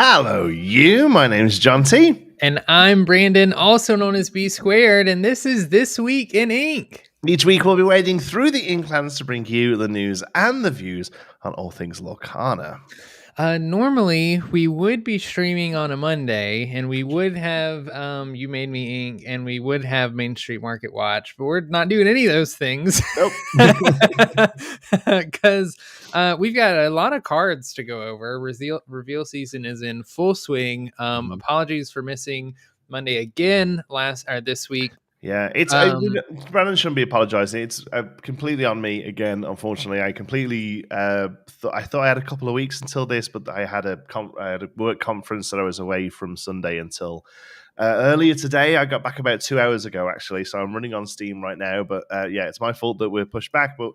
Hello, you. My name's Jonti. And I'm Brandon, also known as B Squared, and this is This Week in Ink. Each week we'll be wading through the Inklands to bring you the news and the views on all things Lorcana. Normally, we would be streaming on a Monday, and we would have You Made Me Ink, and we would have Main Street Market Watch, but we're not doing any of those things. Nope. Because we've got a lot of cards to go over. Reveal season is in full swing. Apologies for missing Monday again this week. Yeah, it's Brandon shouldn't be apologizing. It's completely on me again. Unfortunately, I completely I thought I had a couple of weeks until this, but I had a work conference that I was away from Sunday until earlier today. I got back about 2 hours ago, actually, so I'm running on Steam right now. But yeah, it's my fault that we're pushed back. But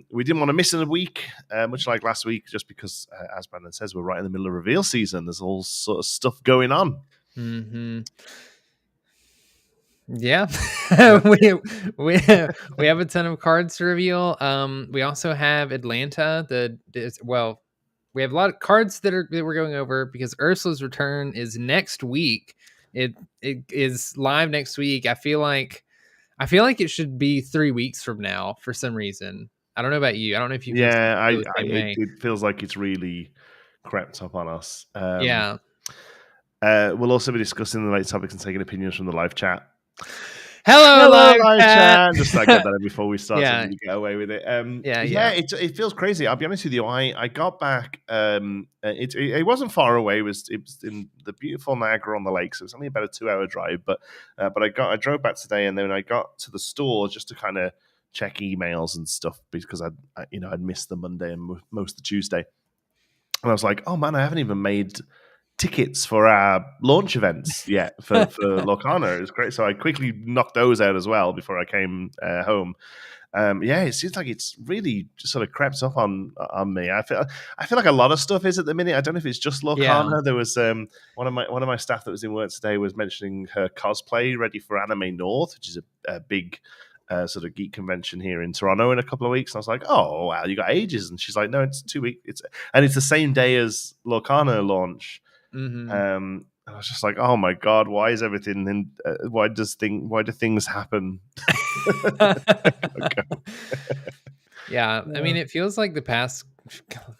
we didn't want to miss a week, much like last week, just because, as Brandon says, we're right in the middle of reveal season. There's all sort of stuff going on. Mm-hmm. Yeah, we have a ton of cards to reveal. We also have Atlanta. We have a lot of cards that we're going over because Ursula's return is next week. It is live next week. I feel like it should be 3 weeks from now for some reason. I don't know about you. I don't know if you. Yeah, it feels like it's really crept up on us. Yeah. We'll also be discussing the late topics and taking opinions from the live chat. Hello live chat. Just like get that before we start, Yeah. so we get away with it. It feels crazy. I'll be honest with you. I got back. It wasn't far away. It was in the beautiful Niagara on the Lake, so it's only about a 2-hour drive. But I drove back today, and then I got to the store just to kind of check emails and stuff because I'd missed the Monday and most of the Tuesday, and I was like, oh man, I haven't even made tickets for our launch events yet for Lorcana. It was great, so I quickly knocked those out as well before I came home. It seems like it's really just sort of crept up on me. I feel like a lot of stuff is at the minute. I don't know if it's just Lorcana. Yeah. There was one of my staff that was in work today was mentioning her cosplay ready for Anime North, which is a big sort of geek convention here in Toronto in a couple of weeks. And I was like, oh wow, you got ages. And she's like, no, it's 2 weeks. It's the same day as Lorcana launch. Mm-hmm. I was just like, oh my god, why is everything in? Why do things happen? Yeah, I mean, it feels like the past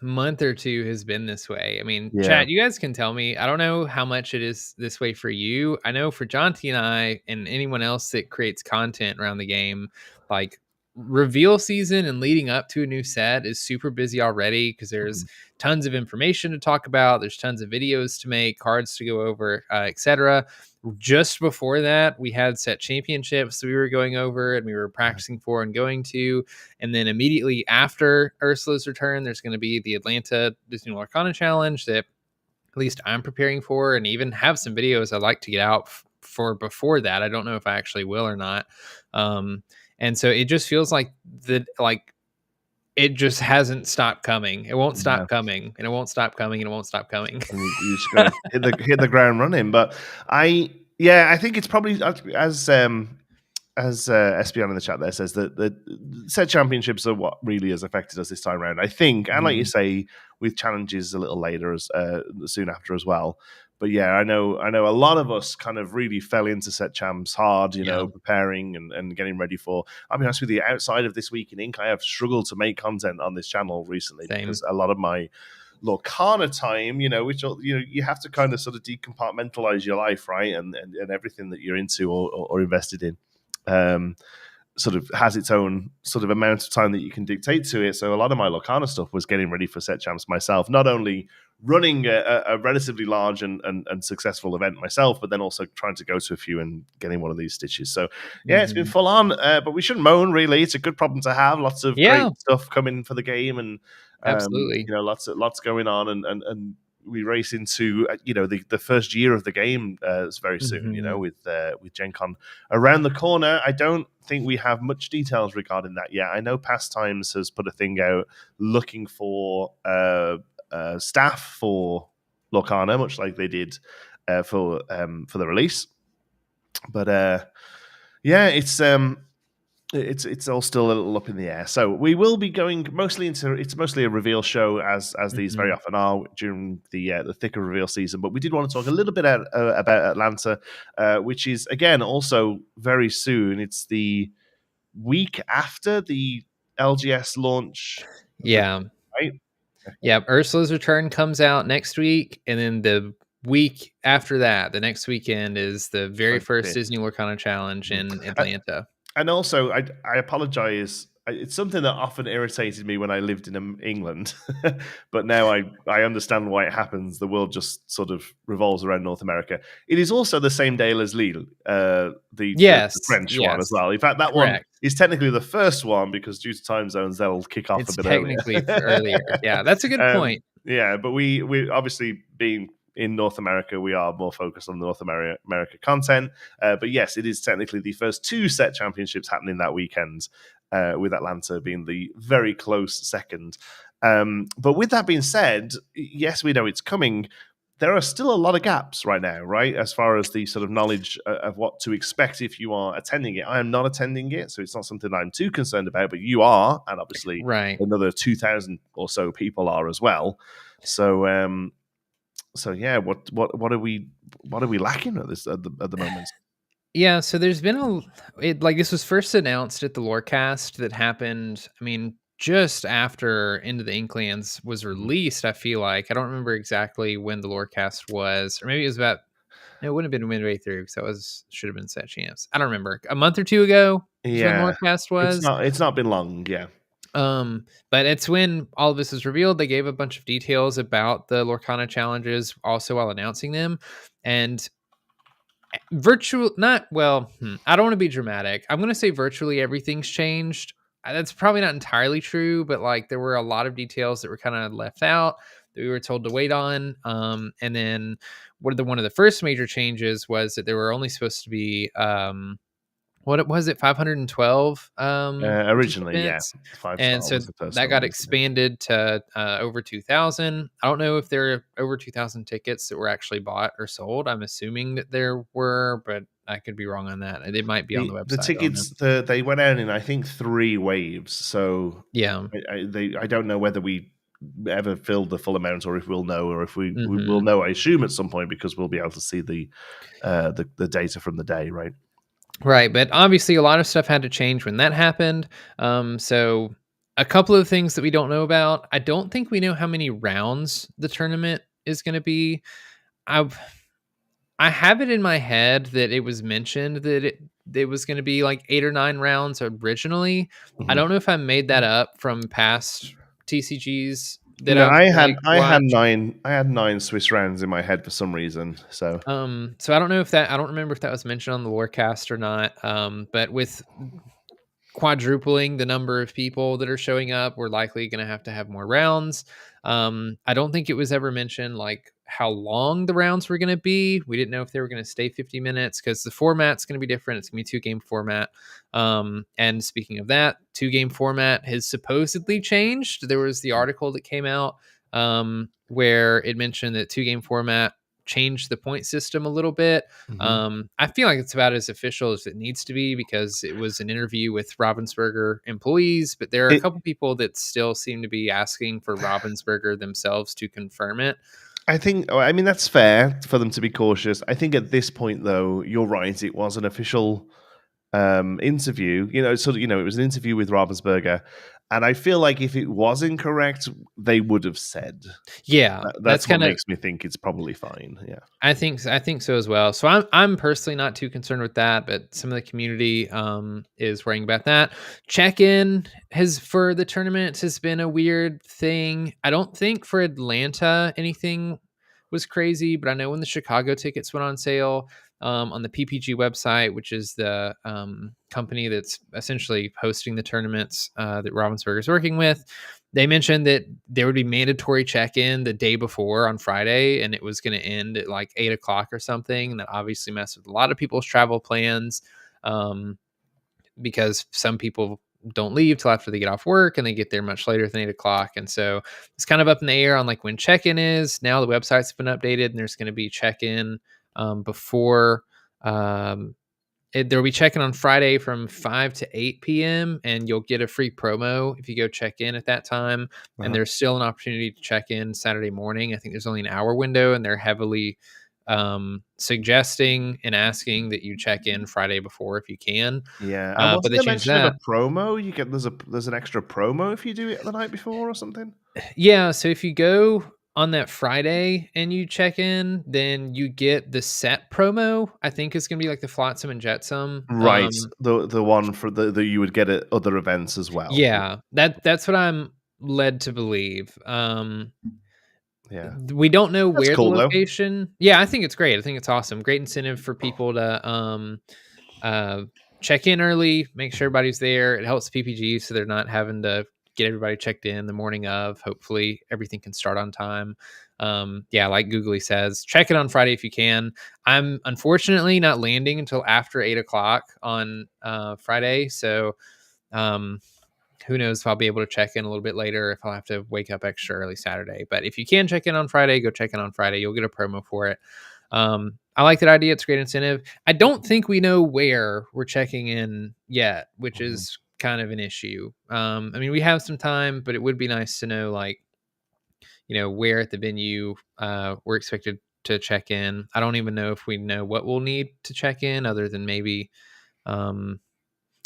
month or two has been this way. I mean, chat, you guys can tell me. I don't know how much it is this way for you. I know for Jonti and I and anyone else that creates content around the game, like reveal season and leading up to a new set is super busy already because there's tons of information to talk about. There's tons of videos to make, cards to go over, etc. Just before that, we had set championships we were going over and we were practicing for and going to. And then immediately after Ursula's return, there's going to be the Atlanta Disney Lorcana Challenge that at least I'm preparing for, and even have some videos I'd like to get out for before that. I don't know if I actually will or not. And so it just feels like it just hasn't stopped coming. It won't stop coming, and it won't stop coming, and it won't stop coming. And you just got to hit the ground running. But I think it's probably as Espion in the chat there says that the set championships are what really has affected us this time around. I think, and like you say, with challenges a little later, soon after as well. But yeah, I know a lot of us kind of really fell into set champs hard, preparing and getting ready for. I'll be honest with you, outside of This Week in Ink, I have struggled to make content on this channel recently. Because a lot of my Lorcana time, which you have to kind of sort of decompartmentalize your life, right, and everything that you're into or invested in. Sort of has its own sort of amount of time that you can dictate to it. So a lot of my Lorcana stuff was getting ready for set champs myself, not only running a relatively large and successful event myself, but then also trying to go to a few and getting one of these stitches. So yeah, it's been full on, but we shouldn't moan really. It's a good problem to have. Lots of great stuff coming for the game, and absolutely, lots going on, and we race into the first year of the game very soon. With Gen Con around the corner. I don't think we have much details regarding that yet. I know Pastimes has put a thing out looking for staff for Lorcana, much like they did for the release. But it's It's all still a little up in the air. So we will be going mostly a reveal show as these very often are during the thicker reveal season. But we did want to talk a little bit about Atlanta, which is again also very soon. It's the week after the LGS launch. Yeah. Right? Yeah, Ursula's Return comes out next week, and then the week after that, the next weekend, is the very first Disney Lorcana Challenge in Atlanta. And also, I apologize. It's something that often irritated me when I lived in England, but now I understand why it happens. The world just sort of revolves around North America. It is also the same day as Lille, the French one as well. In fact, that one is technically the first one because due to time zones, they'll kick off a bit technically earlier. Yeah, that's a good point. Yeah, but we obviously being in North America, we are more focused on North America content. But yes, it is technically the first 2 set championships happening that weekend, with Atlanta being the very close second. But with that being said, yes, we know it's coming. There are still a lot of gaps right now, right? As far as the sort of knowledge of what to expect if you are attending it. I am not attending it, so it's not something I'm too concerned about, but you are, and obviously another 2,000 or so people are as well. So yeah, what are we lacking at the moment? Yeah, so there's been this was first announced at the Lorecast that happened. I mean, just after Into the Inklands was released. I feel like I don't remember exactly when the Lorecast was, or maybe it was about. No, it wouldn't have been midway through because that should have been Set Chance. I don't remember. A month or 2 ago. Yeah, when Lorecast was. It's not been long. Yeah. But it's when all of this is revealed. They gave a bunch of details about the Lorcana challenges also while announcing them, and I don't want to be dramatic. I'm going to say virtually everything's changed. That's probably not entirely true, but like there were a lot of details that were kind of left out that we were told to wait on. And then one of the first major changes was that there were only supposed to be, what was it, 512 originally, yeah, 5 and so that got expanded to over 2,000. I don't know if there are over 2,000 tickets that were actually bought or sold. I'm assuming that there were, but I could be wrong on that. It might be on the website. The tickets they went out in I think 3 waves. So yeah, I don't know whether we ever filled the full amount or if we'll know, or if we will know, I assume at some point, because we'll be able to see the data from the day, right? Right, but obviously a lot of stuff had to change when that happened. So a couple of things that we don't know about. I don't think we know how many rounds the tournament is going to be. I have it in my head that it was mentioned that it was going to be like 8 or 9 rounds originally. I don't know if I made that up from past TCGs. I had 9 Swiss rounds in my head for some reason. So so I don't know if that, I don't remember if that was mentioned on the Lorecast or not. But with quadrupling the number of people that are showing up, we're likely going to have more rounds. I don't think it was ever mentioned like how long the rounds were going to be. We didn't know if they were going to stay 50 minutes because the format's going to be different. It's going to be 2-game format. And speaking of that, 2-game format has supposedly changed. There was the article that came out where it mentioned that 2-game format changed the point system a little bit. I feel like it's about as official as it needs to be because it was an interview with Ravensburger employees, but there are a couple people that still seem to be asking for Ravensburger themselves to confirm it. I mean, that's fair for them to be cautious. I think at this point, though, you're right. It was an official interview. It was an interview with Ravensburger. And I feel like if it was incorrect, they would have said. Yeah, that's what makes me think it's probably fine. Yeah, I think so as well. So I'm personally not too concerned with that, but some of the community is worrying about that. Check-in for the tournament has been a weird thing. I don't think for Atlanta anything was crazy, but I know when the Chicago tickets went on sale, on the PPG website, which is the company that's essentially hosting the tournaments that Ravensburger is working with, they mentioned that there would be mandatory check-in the day before on Friday, and it was going to end at like 8 o'clock or something. And that obviously messed with a lot of people's travel plans because some people don't leave till after they get off work and they get there much later than 8 o'clock. And so it's kind of up in the air on like when check-in is. Now the website's been updated and there's going to be check-in before There'll be check-in on Friday from 5 to 8 p.m. and you'll get a free promo if you go check in at that time. And there's still an opportunity to check in Saturday morning. I think there's only an hour window, and they're heavily suggesting and asking that you check in Friday before if you can. Yeah, and but they the changed mention that. of a promo? You get there's an extra promo if you do it the night before or something. Yeah, so if you go on that Friday and you check in, then you get the set promo. I think it's gonna be like the Flotsam and Jetsam. Right, the one for the you would get at other events as well. Yeah, that's what I'm led to believe. Yeah, We don't know that's where the cool though. location. Yeah, I think it's great. I think it's awesome. Great incentive for people to check in early, make sure everybody's there. It helps PPG so they're not having to get everybody checked in the morning of. Hopefully everything can start on time. Yeah, like Googly says, check it on Friday if you can. I'm unfortunately not landing until after 8 o'clock on Friday. So who knows if I'll be able to check in a little bit later, if I'll have to wake up extra early Saturday. But if you can check in on Friday, go check in on Friday. You'll get a promo for it. I like that idea. It's a great incentive. I don't think we know where we're checking in yet, which is kind of an issue. I mean, we have some time, but it would be nice to know, like, where at the venue we're expected to check in. I don't even know if we know what we'll need to check in, other than maybe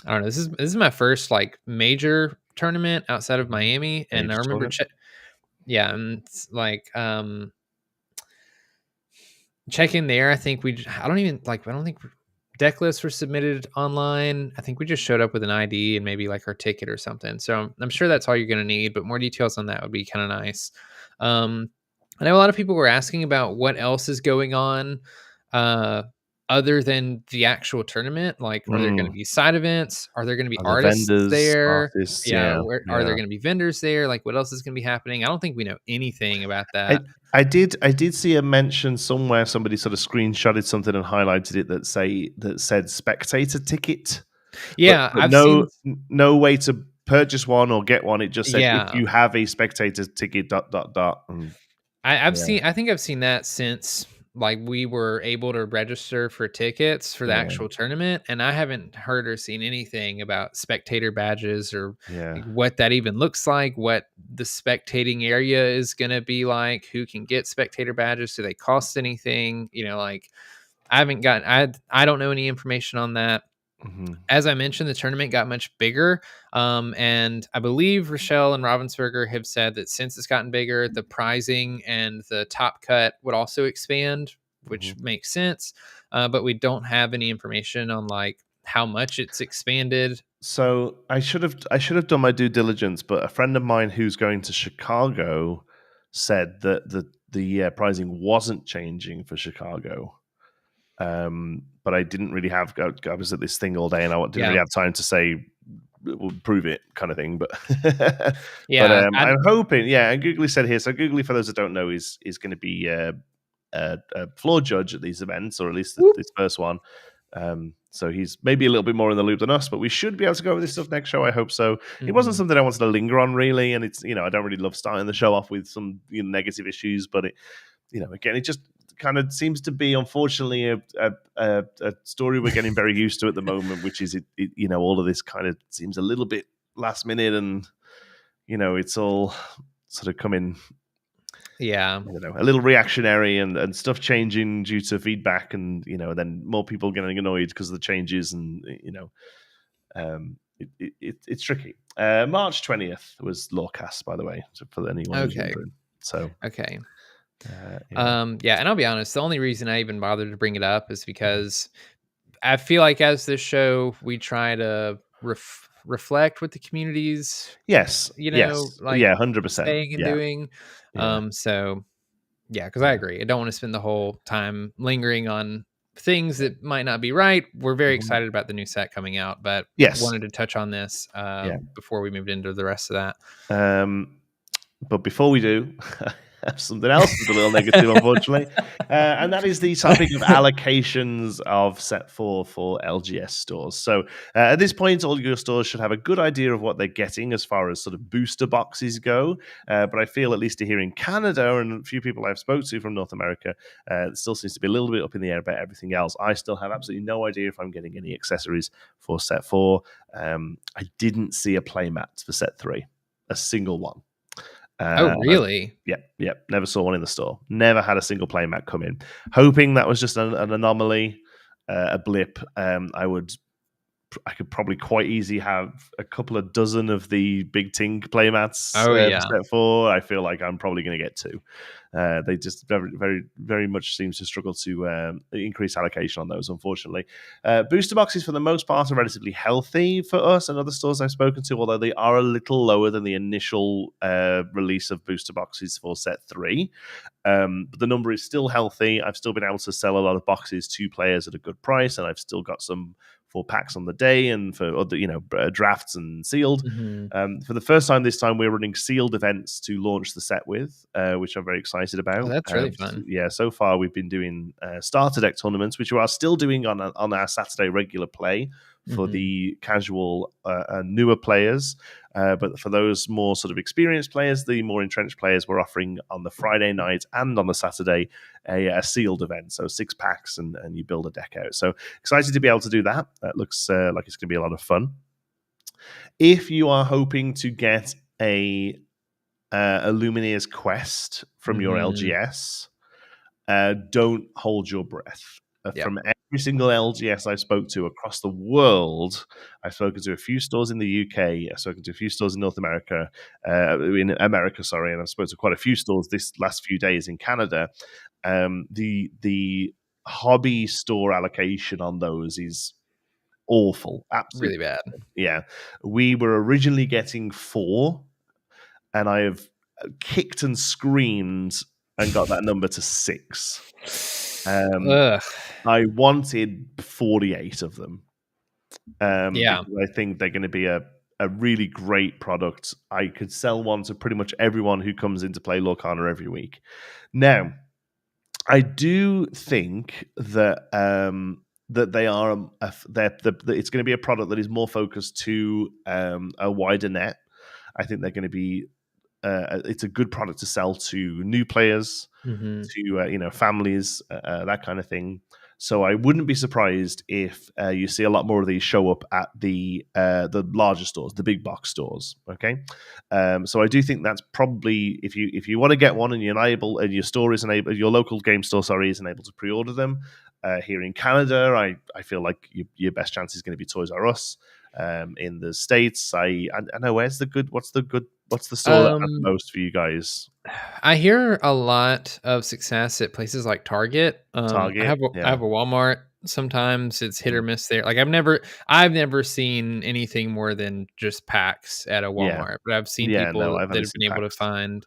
I don't know. This is my first like major tournament outside of Miami, and I remember and it's like check in there. I think I don't think deck lists were submitted online. I think we just showed up with an ID and maybe like our ticket or something. So I'm sure that's all you're going to need, but more details on that would be kind of nice. I know a lot of people were asking about what else is going on other than the actual tournament. Like, are there going to be side events? Are there going to be artists there? Are there going to be vendors there? Like, what else is going to be happening? I don't think we know anything about that. I did see a mention somewhere. Somebody sort of screenshotted something and highlighted it that said spectator ticket. Yeah, but no way to purchase one or get one. It just said if you have a spectator ticket. ... And, I think I've seen that since like we were able to register for tickets for the actual tournament, and I haven't heard or seen anything about spectator badges or like what that even looks like, what the spectating area is going to be like, who can get spectator badges, do they cost anything, like I don't know any information on that. As I mentioned, the tournament got much bigger. And I believe Rochelle and Ravensburger have said that since it's gotten bigger, the prizing and the top cut would also expand, which makes sense. But we don't have any information on like how much it's expanded. So I should have done my due diligence, but a friend of mine who's going to Chicago said that the prizing wasn't changing for Chicago. But I didn't really have. I was at this thing all day, and I didn't really have time to say we'll prove it, kind of thing. But I'm hoping. Yeah, and Googly said here. So Googly, for those that don't know, is going to be a floor judge at these events, or at least this first one. So he's maybe a little bit more in the loop than us, but we should be able to go over this stuff next show. I hope so. It wasn't something I wanted to linger on really, and it's I don't really love starting the show off with some negative issues, but it again it just kind of seems to be, unfortunately, a story we're getting very used to at the moment, which is all of this kind of seems a little bit last minute, and it's all sort of coming. Yeah, I don't know, a little reactionary and stuff changing due to feedback, and then more people getting annoyed because of the changes, and it's tricky. March 20th was Lorecast, by the way, for anyone who's wondering. So okay. And I'll be honest, the only reason I even bothered to bring it up is because I feel like as this show, we try to reflect what the community's, like 100%, saying and doing. So yeah, because I agree. I don't want to spend the whole time lingering on things that might not be right. We're very excited about the new set coming out, but wanted to touch on this before we moved into the rest of that. But before we do, have something else that's a little negative, unfortunately. And that is the topic of allocations of set 4 for LGS stores. So at this point, all your stores should have a good idea of what they're getting as far as sort of booster boxes go. But I feel, at least here in Canada, and a few people I've spoke to from North America, it still seems to be a little bit up in the air about everything else. I still have absolutely no idea if I'm getting any accessories for set 4. I didn't see a playmat for set 3, a single one. Oh, really? Yep. Never saw one in the store. Never had a single playmat come in. Hoping that was just an anomaly, a blip. I could probably quite easily have a couple of dozen of the Big Tink playmats set 4. I feel like I'm probably going to get 2. They just very, very, very much seem to struggle to increase allocation on those, unfortunately. Booster boxes, for the most part, are relatively healthy for us and other stores I've spoken to, although they are a little lower than the initial release of booster boxes for set 3. But the number is still healthy. I've still been able to sell a lot of boxes to players at a good price, and I've still got some for packs on the day and for other, drafts and sealed. For the first time this time, we're running sealed events to launch the set with, which I'm very excited about. Oh, that's really fun. So far we've been doing starter deck tournaments, which we are still doing on our Saturday regular play for the casual newer players. But for those more sort of experienced players, the more entrenched players, we're offering on the Friday night and on the Saturday a sealed event. So 6 packs and you build a deck out. So excited to be able to do that. That looks like it's going to be a lot of fun. If you are hoping to get a Lumineers quest from your LGS, don't hold your breath. From every single LGS I spoke to across the world, I've spoken to a few stores in the UK, I've spoken to a few stores in North America, and I've spoken to quite a few stores this last few days in Canada. The hobby store allocation on those is awful, absolutely really bad. Yeah, we were originally getting 4, and I have kicked and screamed and got that number to 6. I wanted 48 of them. Because I think they're going to be a really great product. I could sell one to pretty much everyone who comes in to play Lorcana every week. Now, I do think that that they are it's going to be a product that is more focused to a wider net. I think they're going to be it's a good product to sell to new players, to families, that kind of thing. So I wouldn't be surprised if you see a lot more of these show up at the larger stores, the big box stores. Okay, so I do think that's probably if you want to get one and you're unable, and your store isn't able, your local game store isn't able to pre-order them. Here in Canada, I feel like your best chance is going to be Toys R Us. In the States, I know what's the store that has the most for you guys? I hear a lot of success at places like Target. I have a Walmart. Sometimes it's hit or miss there. Like I've never seen anything more than just packs at a Walmart, but I've seen people that have been able to find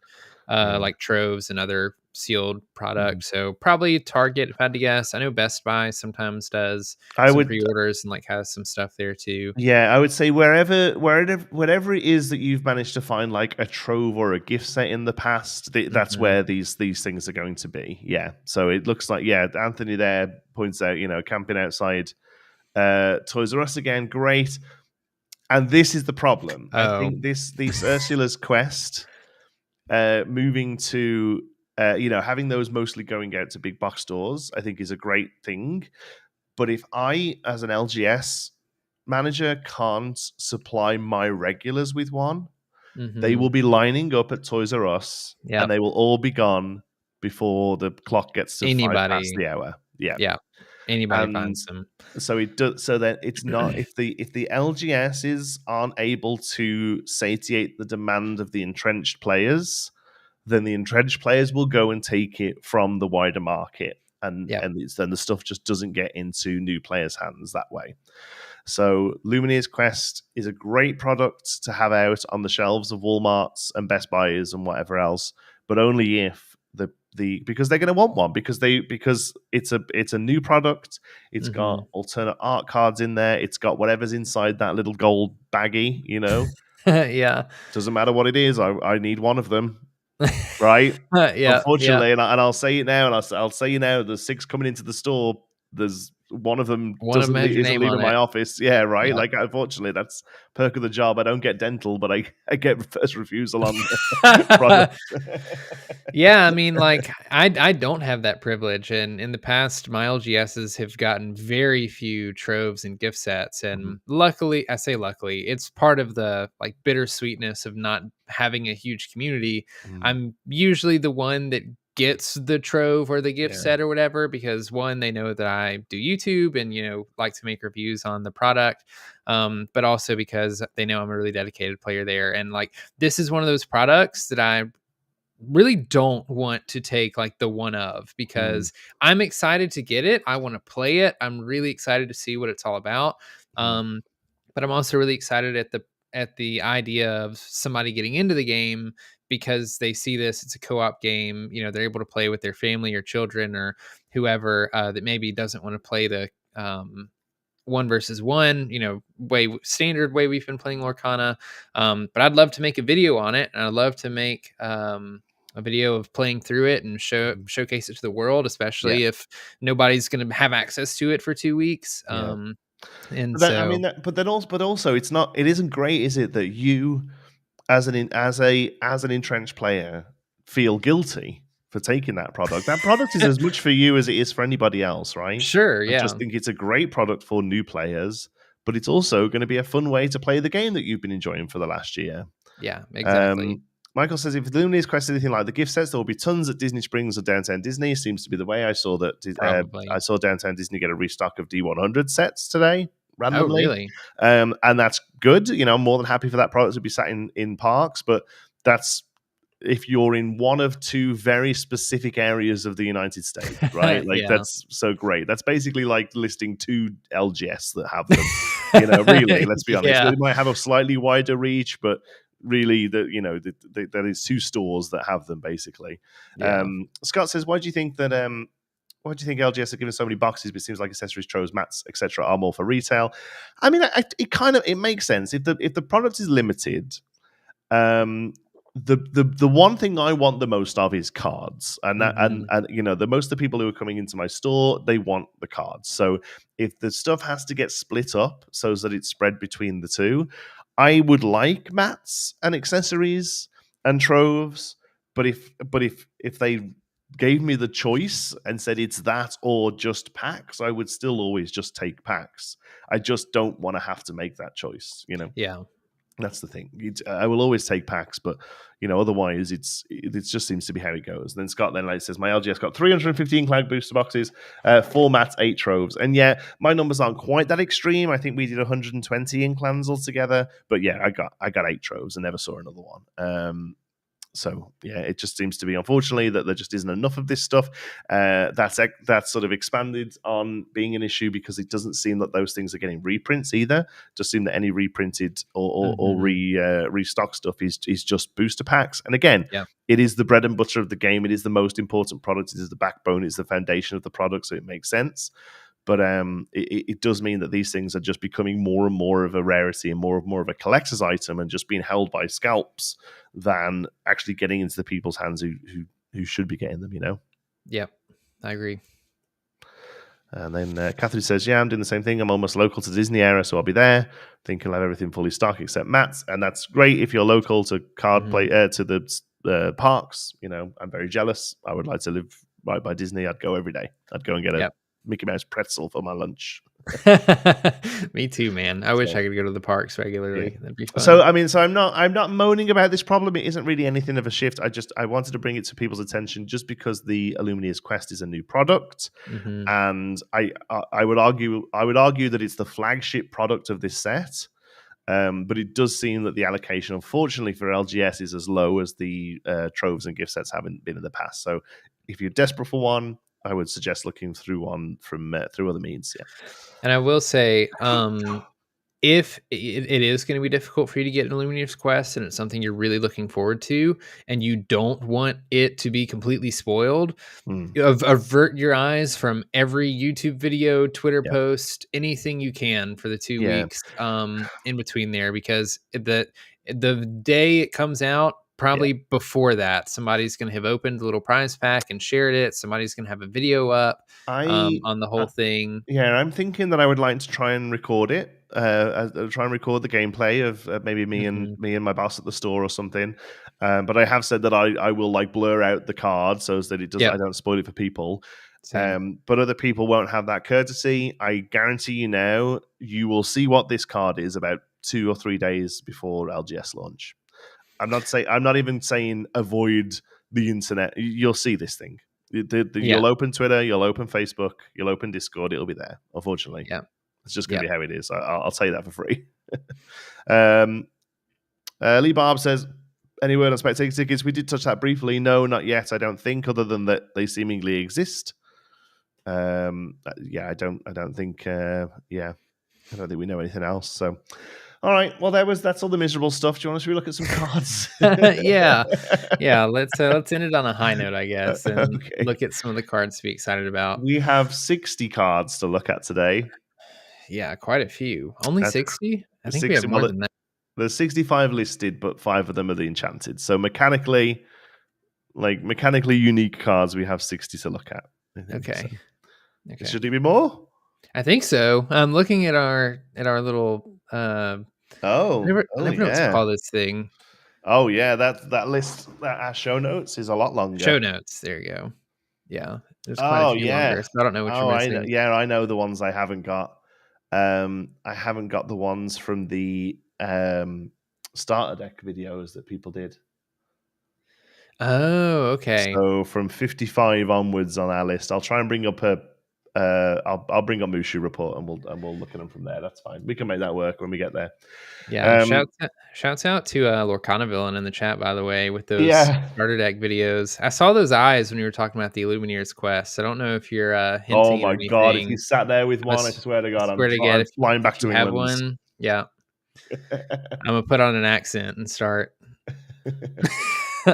like troves and other sealed products. So probably Target, if I had to guess. I know Best Buy sometimes does pre-orders and like has some stuff there too. Yeah, I would say wherever it is that you've managed to find like a trove or a gift set in the past, that's where these things are going to be. Yeah, so it looks like Anthony there points out, camping outside Toys R Us again, great. And this is the problem. I think this Ursula's quest, moving to having those mostly going out to big box stores, I think is a great thing. But if I, as an LGS manager, can't supply my regulars with one, they will be lining up at Toys R Us, and they will all be gone before the clock gets to 5 past the hour. Yeah. Anybody finds them. So it does. So that it's not if the LGSs aren't able to satiate the demand of the entrenched players, then the entrenched players will go and take it from the wider market, and then the stuff just doesn't get into new players' hands that way. So Lumineers Quest is a great product to have out on the shelves of Walmarts and Best Buys and whatever else, but only if because they're going to want one because it's a new product. It's got alternate art cards in there. It's got whatever's inside that little gold baggie. Yeah. Doesn't matter what it is. I need one of them. right? Yeah, Unfortunately, and I'll say it now, and I'll say you now. There's 6 coming into the store. There's one of them one of them has your isn't name leaving on my it. office. Yeah, right. Yeah. Like, unfortunately, that's perk of the job. I don't get dental, but I get first refusal on the product. Yeah, I mean, like, I don't have that privilege, and in the past, my LGSs have gotten very few troves and gift sets, and luckily, I say luckily, it's part of the, like, bittersweetness of not having a huge community. I'm usually the one that gets the trove or the gift set or whatever, because one, they know that I do YouTube and, like to make reviews on the product, but also because they know I'm a really dedicated player there, and, like, this is one of those products that I really don't want to take like the one of, because I'm excited to get it. I want to play it. I'm really excited to see what it's all about. But I'm also really excited at the idea of somebody getting into the game because they see this. It's a co-op game. They're able to play with their family or children or whoever that maybe doesn't want to play the one versus one, standard way we've been playing Lorcana. But I'd love to make a video on it, and I'd love to make a video of playing through it and showcase it to the world, especially if nobody's going to have access to it for 2 weeks. And but so, but also, it isn't great, is it, that you, as an entrenched player, feel guilty for taking that product. That product is as much for you as it is for anybody else, right? Sure, I just think it's a great product for new players, but it's also going to be a fun way to play the game that you've been enjoying for the last year. Yeah, exactly. Michael says, if the Luminous Quest is anything like the gift sets, there will be tons at Disney Springs or Downtown Disney. Seems to be the way. I saw that. I saw Downtown Disney get a restock of D100 sets today, randomly. Oh, really? And that's good. I'm more than happy for that product to be sat in parks, but that's if you're in one of 2 very specific areas of the United States, right? Like, that's so great. That's basically like listing 2 LGS that have them. Really, let's be honest. They might have a slightly wider reach, but really, there is 2 stores that have them, basically. Scott says, why do you think LGS are giving so many boxes, but it seems like accessories, troves, mats, etc. are more for retail? I mean, it makes sense if the product is limited. The one thing I want the most of is cards, and that and the most of the people who are coming into my store, they want the cards. So if the stuff has to get split up so that it's spread between the 2, I would like mats and accessories and troves. But if they gave me the choice and said it's that or just packs, I would still always just take packs. I just don't want to have to make that choice. Yeah. That's the thing. I will always take packs, but otherwise it just seems to be how it goes. And then Scott says, my LGS got 315 cloud booster boxes, 4 mats, 8 troves. And yeah, my numbers aren't quite that extreme. I think we did 120 in clans altogether. But yeah, I got 8 troves and never saw another one. So yeah, it just seems to be, unfortunately, that there just isn't enough of this stuff. That's sort of expanded on being an issue because it doesn't seem that those things are getting reprints either. It just seem that any reprinted or restock stuff is just booster packs. And again, it is the bread and butter of the game. It is the most important product. It is the backbone. It's the foundation of the product. So it makes sense. But it does mean that these things are just becoming more and more of a rarity and more of a collector's item and just being held by scalps than actually getting into the people's hands who should be getting them, Yep, I agree. And then Catherine says, yeah, I'm doing the same thing. I'm almost local to Disney area, so I'll be there. Think I'll have everything fully stocked except mats. And that's great if you're local to to the parks. I'm very jealous. I would like to live right by Disney. I'd go every day. I'd go and get a Mickey Mouse pretzel for my lunch. Me too, man. I wish I could go to the parks regularly. That'd be fun. So I'm not moaning about this problem. It isn't really anything of a shift. I wanted to bring it to people's attention just because the Luminous Quest is a new product, and I would argue that it's the flagship product of this set. But it does seem that the allocation, unfortunately for LGS, is as low as the troves and gift sets haven't been in the past. So if you're desperate for one, I would suggest looking through one through other means. Yeah. And I will say, if it is going to be difficult for you to get an Luminous Quest and it's something you're really looking forward to and you don't want it to be completely spoiled, avert your eyes from every YouTube video, Twitter post, anything you can for the 2 weeks in between there, because the day it comes out, probably before that, somebody's going to have opened the little prize pack and shared it. Somebody's going to have a video up on the whole thing. Yeah, I'm thinking that I would like to try and record it. Try and record the gameplay of maybe me and my boss at the store or something. But I have said that I will like blur out the card so that it doesn't. I don't spoil it for people. But other people won't have that courtesy. I guarantee you now, you will see what this card is about 2 or 3 days before LGS launch. I'm not even saying avoid the internet. You'll see this thing. You'll open Twitter, you'll open Facebook, you'll open Discord. It'll be there. Unfortunately, it's just going to be how it is. I'll tell you that for free. Lee Barb says, "Any word on spectator tickets?" We did touch that briefly. No, not yet. I don't think, other than that they seemingly exist. I don't think. I don't think we know anything else. So. All right. Well, that's all the miserable stuff. Do you want us to look at some cards? yeah. Let's end it on a high note, I guess, and look at some of the cards to be excited about. We have 60 cards to look at today. Yeah, quite a few. Only 60? I think we have more than that. There's 65 listed, but 5 of them are the enchanted. So mechanically unique cards, we have 60 to look at. Okay. Should it be more? I think so. I'm looking at our little I never know what to call this thing. Oh yeah, that list, our show notes is a lot longer. Show notes, there you go. Yeah, there's quite a few longer, so I don't know what you're missing. I know the ones I haven't got. I haven't got the ones from the starter deck videos that people did. Oh, okay. So from 55 onwards on our list, I'll try and bring up I'll bring up Mushu report and we'll look at them from there. That's fine. We can make that work when we get there. Yeah. Shouts out to Lorcana villain in the chat, by the way, with those starter deck videos. I saw those eyes when you were talking about the Illumineers quest. I don't know if you're hinting. Oh my god! If you sat there with one, I swear to God, I'm flying back to England. Have one, yeah. I'm gonna put on an accent and start.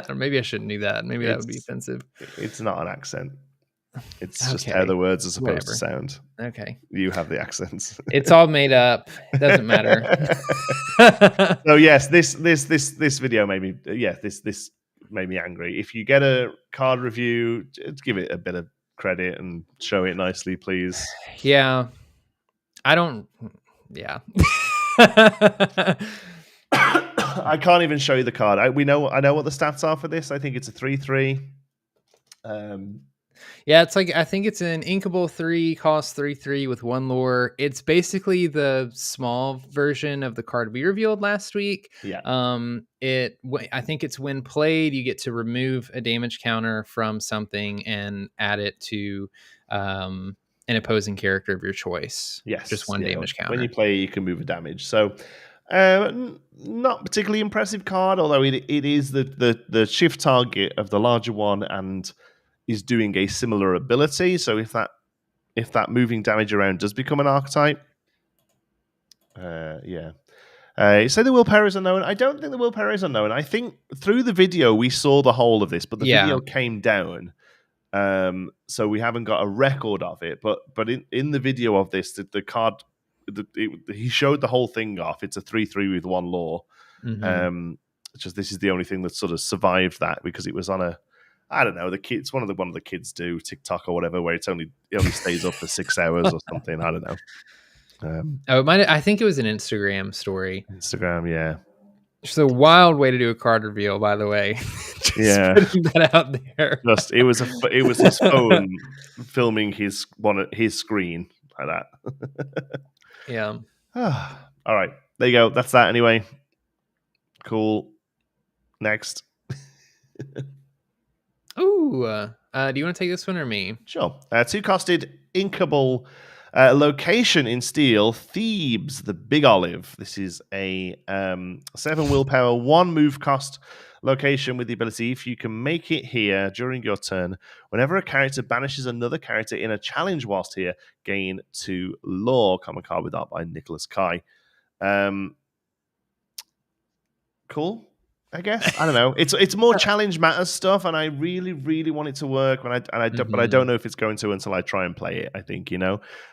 Or maybe I shouldn't do that. Maybe that would be offensive. It's not an accent. It's just how the words are supposed to sound. Okay. You have the accents. It's all made up. It doesn't matter. So yes, this video made me this made me angry. If you get a card review, just give it a bit of credit and show it nicely, please. Yeah. I don't I can't even show you the card. I know what the stats are for this. I think it's a 3/3. Yeah, it's like, I think it's an Inkable 3, cost 3/3 with 1 lore. It's basically the small version of the card we revealed last week. Yeah. I think it's when played, you get to remove a damage counter from something and add it to an opposing character of your choice. Yes. Just 1 damage counter. When you play, you can move a damage. So not particularly impressive card, although it is the shift target of the larger one and is doing a similar ability. So if that moving damage around does become an archetype, you say the willpower is unknown. I don't think the willpower is unknown. I think through the video we saw the whole of this, but the video came down, so we haven't got a record of it. But in the video of this, the card, he showed the whole thing off. It's a 3/3 with 1 lore. Just this is the only thing that sort of survived that, because it was on a, I don't know, the kids, one of the kids do TikTok or whatever, where it only stays up for 6 hours or something. I don't know. I think it was an Instagram story. Instagram, yeah. It's a wild way to do a card reveal, by the way. Putting that out there. It was his phone filming his screen like that. Yeah. All right, there you go. That's that anyway. Cool. Next. Ooh, do you want to take this one or me? Sure. 2-costed Inkable location in steel, Thieves, the Big Olive. This is a 7 willpower, 1 move cost location with the ability, if you can make it here during your turn, whenever a character banishes another character in a challenge whilst here, gain 2 lore. Common card with art by Nicholas Kai. Cool. I guess, I don't know. It's more challenge matters stuff, and I really, really want it to work. But I don't know if it's going to until I try and play it. I think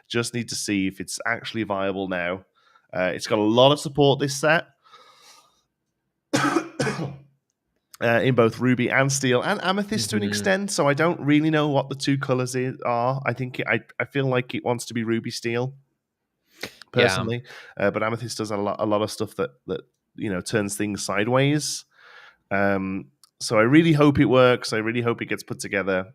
just need to see if it's actually viable now. It's got a lot of support this set. in both ruby and steel and amethyst to an extent. So I don't really know what the two colors are. I think I feel like it wants to be ruby steel personally, but amethyst does a lot of stuff that turns things sideways. So I really hope it works. I really hope it gets put together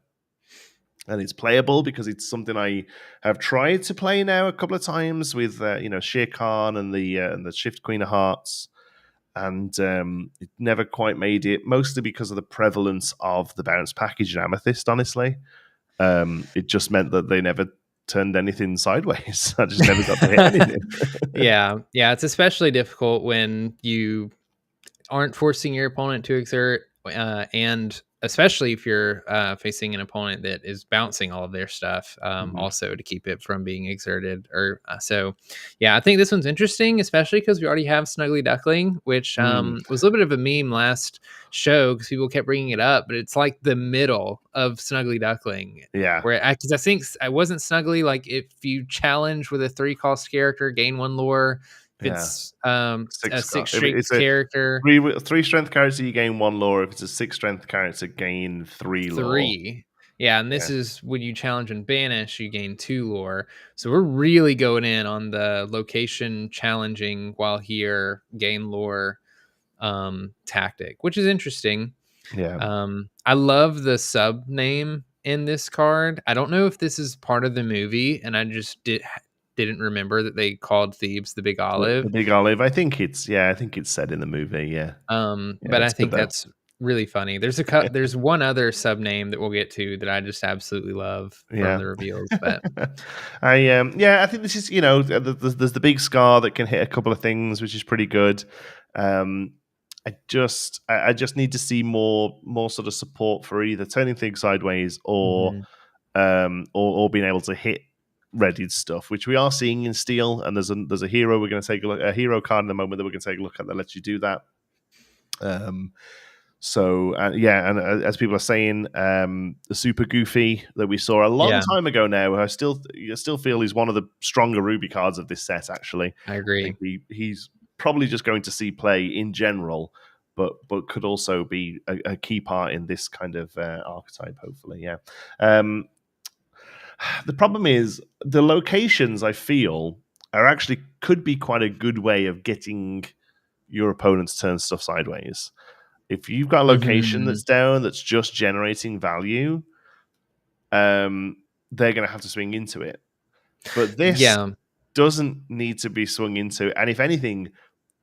and it's playable, because it's something I have tried to play now a couple of times with Shere Khan and the Shift Queen of Hearts, and it never quite made it, mostly because of the prevalence of the bounce package in Amethyst, honestly. It just meant that they never turned anything sideways. I just never got to hit anything. Yeah, it's especially difficult when you aren't forcing your opponent to exert, and especially if you're facing an opponent that is bouncing all of their stuff, also to keep it from being exerted. Or so, yeah, I think this one's interesting, especially because we already have Snuggly Duckling, which was a little bit of a meme last show because people kept bringing it up, but it's like the middle of Snuggly Duckling. Yeah, because I think I wasn't Snuggly. Like if you challenge with a 3-cost character, gain 1 lore. If it's a 6 strength character, 3 strength character, you gain 1 lore. If it's a 6 strength character, gain 3 lore. Yeah, and this is when you challenge and banish, you gain 2 lore. So we're really going in on the location challenging while here gain lore tactic, which is interesting. Yeah. I love the sub name in this card. I don't know if this is part of the movie, and I just didn't remember that they called Thieves the Big Olive. The Big Olive. I think it's said in the movie. Yeah. But I think that's really funny. There's one other sub name that we'll get to that I just absolutely love from the reveals. But I think this is there's the big scar that can hit a couple of things, which is pretty good. I just need to see more sort of support for either turning things sideways or being able to hit readied stuff, which we are seeing in Steel. And there's a hero we're going to take a look, a hero card in a moment that we're going to take a look at that lets you do that. And as people are saying, the Super Goofy that we saw a long time ago now, I still feel he's one of the stronger Ruby cards of this set. Actually, I agree. He's probably just going to see play in general, but could also be a key part in this kind of archetype. Hopefully, yeah. The problem is the locations, I feel, could be quite a good way of getting your opponent's turn stuff sideways. If you've got a location that's down, that's just generating value, they're going to have to swing into it. But this doesn't need to be swung into. And if anything,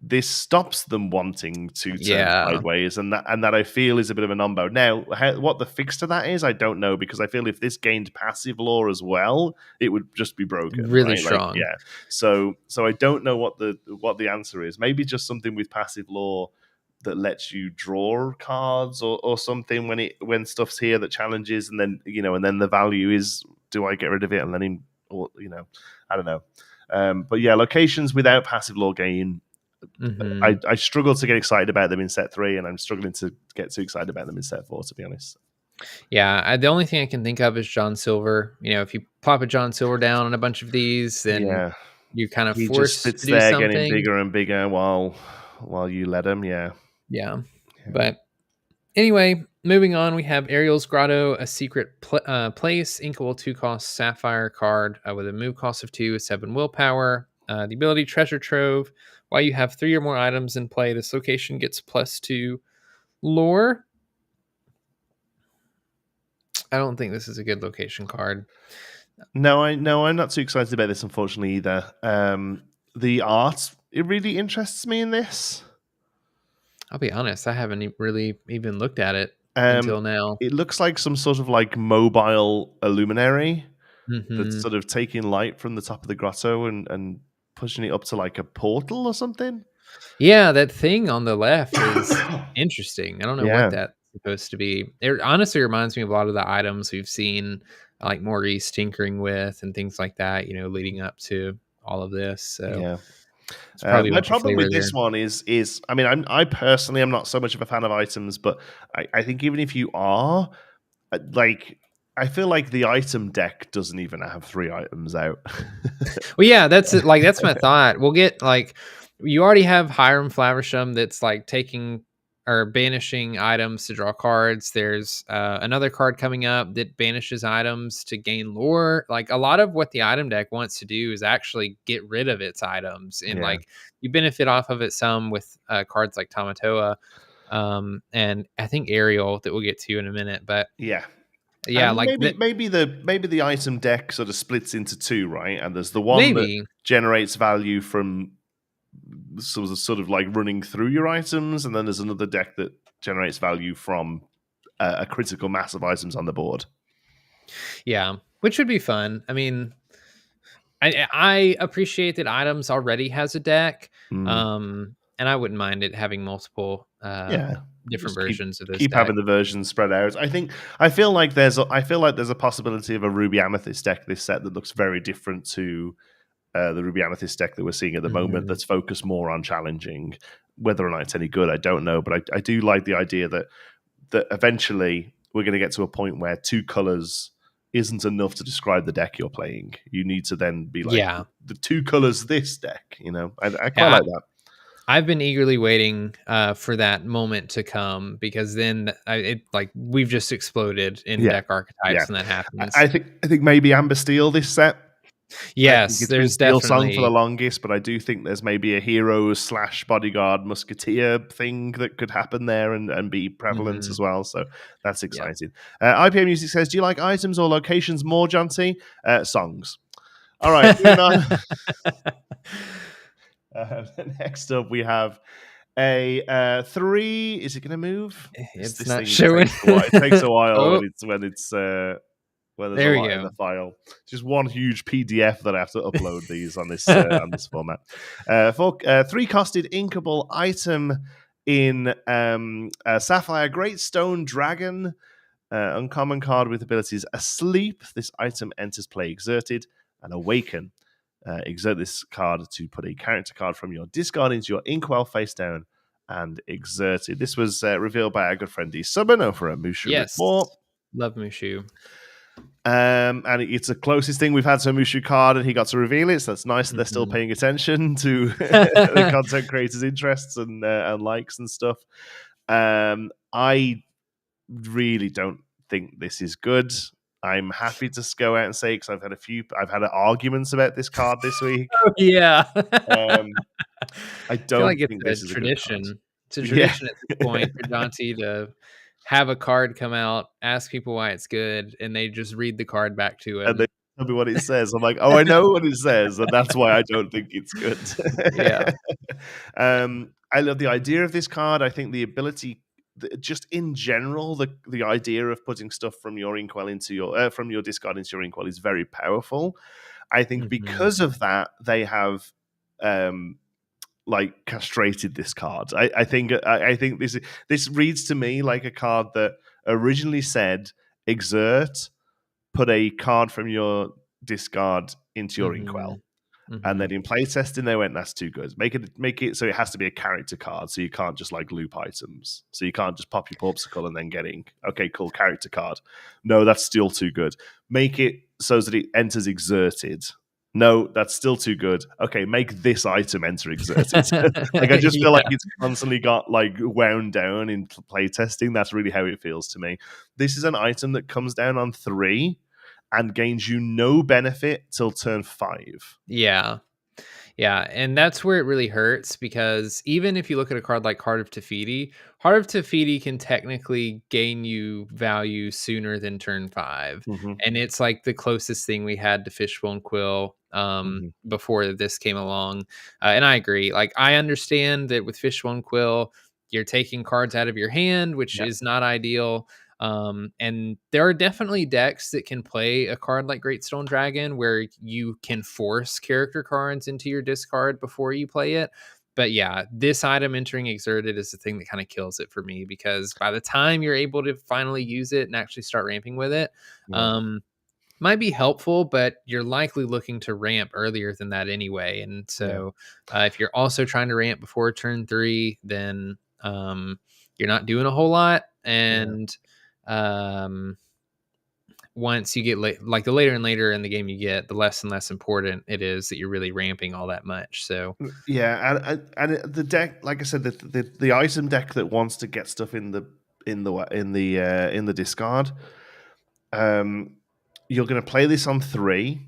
this stops them wanting to turn sideways. And that I feel is a bit of a numbo. Now, what the fix to that is, I don't know, because I feel if this gained passive lore as well, it would just be broken. Really strong. Like, So I don't know what the answer is. Maybe just something with passive lore that lets you draw cards or something when stuff's here that challenges, and then the value is, do I get rid of it and let him, or I don't know. But yeah, locations without passive lore gain, I struggle to get excited about them in set 3, and I'm struggling to get too excited about them in set 4, to be honest. Yeah, the only thing I can think of is John Silver. If you plop a John Silver down on a bunch of these, then you kind of force to do something. Getting bigger and bigger while you let him. Yeah. But anyway, moving on, we have Ariel's Grotto, a secret place, Inkable 2-cost Sapphire card with a move cost of 2, 7 willpower. The ability Treasure Trove. While you have 3 or more items in play, this location gets +2 lore. I don't think this is a good location card. No, I'm not too excited about this, unfortunately, either. The art, it really interests me in this. I'll be honest, I haven't really even looked at it until now. It looks like some sort of like mobile illuminary that's sort of taking light from the top of the grotto and pushing it up to like a portal or something. Yeah, that thing on the left is interesting. I don't know what that's supposed to be. It honestly reminds me of a lot of the items we've seen, like Maurice tinkering with and things like that, leading up to all of this. So my problem with this one is I mean, I personally am not so much of a fan of items, but I think even if you are, like, I feel like the item deck doesn't even have 3 items out. Well, yeah, that's my thought. We'll get, like, you already have Hiram Flaversham that's like taking or banishing items to draw cards. There's another card coming up that banishes items to gain lore. Like a lot of what the item deck wants to do is actually get rid of its items, and like you benefit off of it some with cards like Tamatoa, and I think Ariel that we'll get to in a minute. But yeah, and like maybe the item deck sort of splits into two, right? And there's the one that generates value from sort of like running through your items, and then there's another deck that generates value from a critical mass of items on the board. Yeah, which would be fun. I mean, I appreciate that items already has a deck, and I wouldn't mind it having multiple different versions of this. Keep having the versions spread out. I feel like there's a possibility of a Ruby Amethyst deck this set that looks very different to the Ruby Amethyst deck that we're seeing at the moment. That's focused more on challenging. Whether or not it's any good, I don't know, but I do like the idea that eventually we're going to get to a point where two colors isn't enough to describe the deck you're playing. You need to then be like, the two colors this deck. You know, I quite like that. I've been eagerly waiting for that moment to come, because then we've just exploded in deck archetypes, and that happens. I think maybe Amber Steel this set. Yes, there's definitely Song for the longest, but I do think there's maybe a hero / bodyguard musketeer thing that could happen there and be prevalent as well. So that's exciting. IPA Music says, "Do you like items or locations more, Jonti?" Songs. All right. Next up, we have a 3. Is it going to move? It's not showing. It takes a while when it's there's a lot in the file. Just one huge PDF that I have to upload these on this format. 3-costed Inkable item in Sapphire Great Stone Dragon. Uncommon card with abilities Asleep. This item enters play exerted and awaken. Exert this card to put a character card from your discard into your Inkwell face down and exerted. This was revealed by our good friend D. Subban over at Mushu Report. Love Mushu. And it's the closest thing we've had to a Mushu card, and he got to reveal it. So that's nice that they're still paying attention to the content creators' interests and likes and stuff. I really don't think this is good. I'm happy to go out and say, because I've had arguments about this card this week. Oh, yeah. I don't think this is tradition. A good card. It's a tradition at this point for Jonti to have a card come out, ask people why it's good, and they just read the card back to him. And they tell me what it says. I'm like, oh, I know what it says, and that's why I don't think it's good. Yeah. I love the idea of this card. I think the ability, just in general, the idea of putting stuff from your Inkwell into your from your discard into your Inkwell is very powerful. I think because of that, they have castrated this card. I think this reads to me like a card that originally said exert, put a card from your discard into your Inkwell. And then in playtesting, they went, that's too good. Make it so it has to be a character card, so you can't just loop items. So you can't just pop your popsicle and then get ink. Okay, cool, character card. No, that's still too good. Make it so that it enters exerted. No, that's still too good. Okay, make this item enter exerted. I just feel like it's constantly got wound down in playtesting. That's really how it feels to me. This is an item that comes down on 3 and gains you no benefit till turn 5. Yeah. Yeah, and that's where it really hurts, because even if you look at a card like Heart of Tefiti can technically gain you value sooner than turn 5. And it's like the closest thing we had to Fishbone Quill before this came along. And I agree. I understand that with Fishbone Quill, you're taking cards out of your hand, which is not ideal. And there are definitely decks that can play a card like Great Stone Dragon where you can force character cards into your discard before you play it. But yeah, this item entering exerted is the thing that kind of kills it for me, because by the time you're able to finally use it and actually start ramping with it, might be helpful, but you're likely looking to ramp earlier than that anyway. And so if you're also trying to ramp before turn 3, then you're not doing a whole lot. And once you get like the later and later in the game you get, the less and less important it is that you're really ramping all that much. So yeah, and the deck, like I said, the item deck that wants to get stuff in the discard, you're going to play this on 3.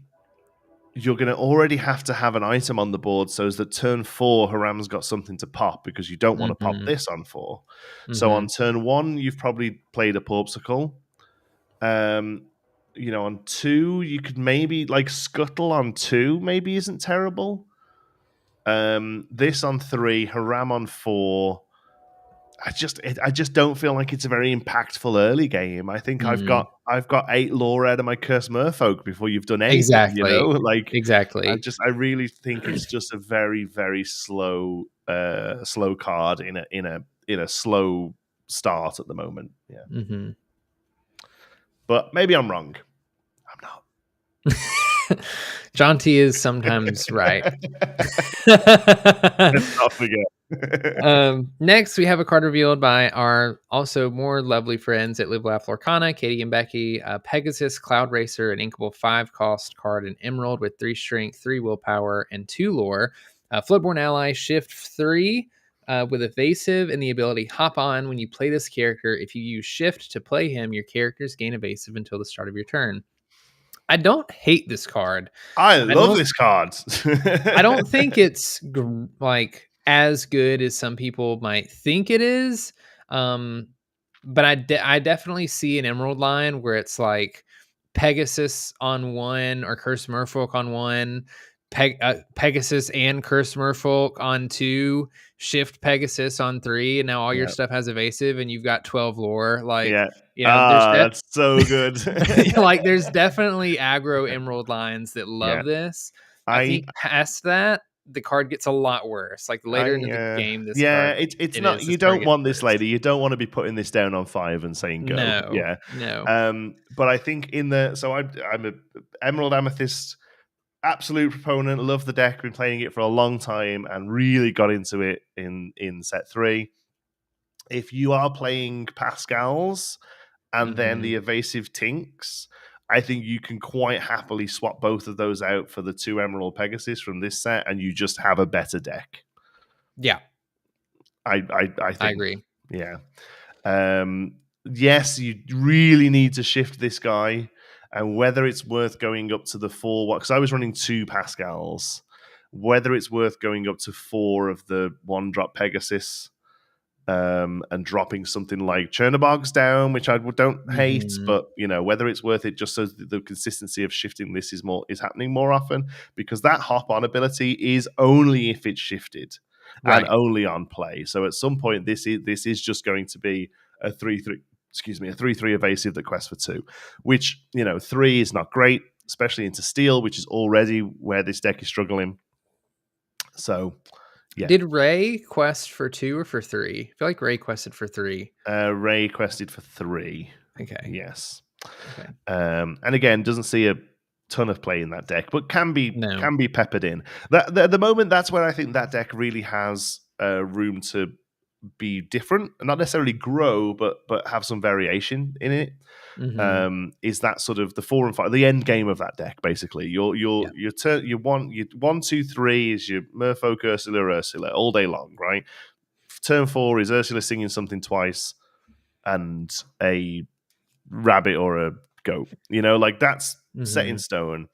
You're going to already have to have an item on the board so as that turn 4 Haram's got something to pop, because you don't want to pop this on 4. So on turn 1 you've probably played a Porpsicle. On 2 you could maybe like Scuttle on 2 maybe isn't terrible. This on 3, Haram on 4. I just don't feel like it's a very impactful early game. I think I've got 8 lore out of my Cursed Merfolk before you've done anything. Exactly. Exactly. I really think it's just a very, very slow card in a slow start at the moment. Yeah. Mm-hmm. But maybe I'm wrong. I'm not. Jonti is sometimes right. Let's not forget. Next, we have a card revealed by our also more lovely friends at Live Laugh Lorcana, Katie and Becky. Pegasus, Cloud Racer, an Inkable 5-cost card, an Emerald with 3 strength, 3 willpower, and 2 lore. Floodborn ally, shift 3 with evasive and the ability hop on. When you play this character, if you use shift to play him, your characters gain evasive until the start of your turn. I don't hate this card. I love this card. I don't think it's like as good as some people might think it is. But I definitely see an Emerald line where it's like Pegasus on 1 or Cursed Merfolk on 1, Pegasus and Cursed Merfolk on 2, shift Pegasus on 3, and now all your stuff has evasive and you've got 12 lore. Like, that's so good. Like, there's definitely aggro Emerald lines that love this. I think past that, the card gets a lot worse. Like later in the game, this card, it's not. You don't want this lady. You don't want to be putting this down on 5 and saying go. No. But I think I'm a Emerald Amethyst absolute proponent. Love the deck. Been playing it for a long time and really got into it in set 3. If you are playing Pascals and then the evasive Tinks, I think you can quite happily swap both of those out for the 2 Emerald Pegasus from this set, and you just have a better deck. Yeah, I think, I agree. Yeah. Yes, you really need to shift this guy, and whether it's worth going up to the 4, because I was running 2 Pascals, whether it's worth going up to 4 of the 1-drop Pegasus. And dropping something like Chernobog's down, which I don't hate, but whether it's worth it just so the consistency of shifting this is happening more often, because that hop on ability is only if it's shifted and only on play. So at some point, this is just going to be a 3/3. Excuse me, a 3/3 evasive that quests for 2, which 3 is not great, especially into steel, which is already where this deck is struggling. So. Yeah. Did Ray quest for 2 or for 3? I feel like Ray quested for 3. Ray quested for 3. Okay. Yes. Okay. And again, doesn't see a ton of play in that deck, but can be peppered in. At the moment, that's where I think that deck really has room to be different, and not necessarily grow, but have some variation in it. Is that sort of the 4 and 5, the end game of that deck? Basically, your 1, 2, 3 is your Merfolk, Ursula all day long, right? Turn 4 is Ursula singing something twice, and a rabbit or a goat. Like that's set in stone.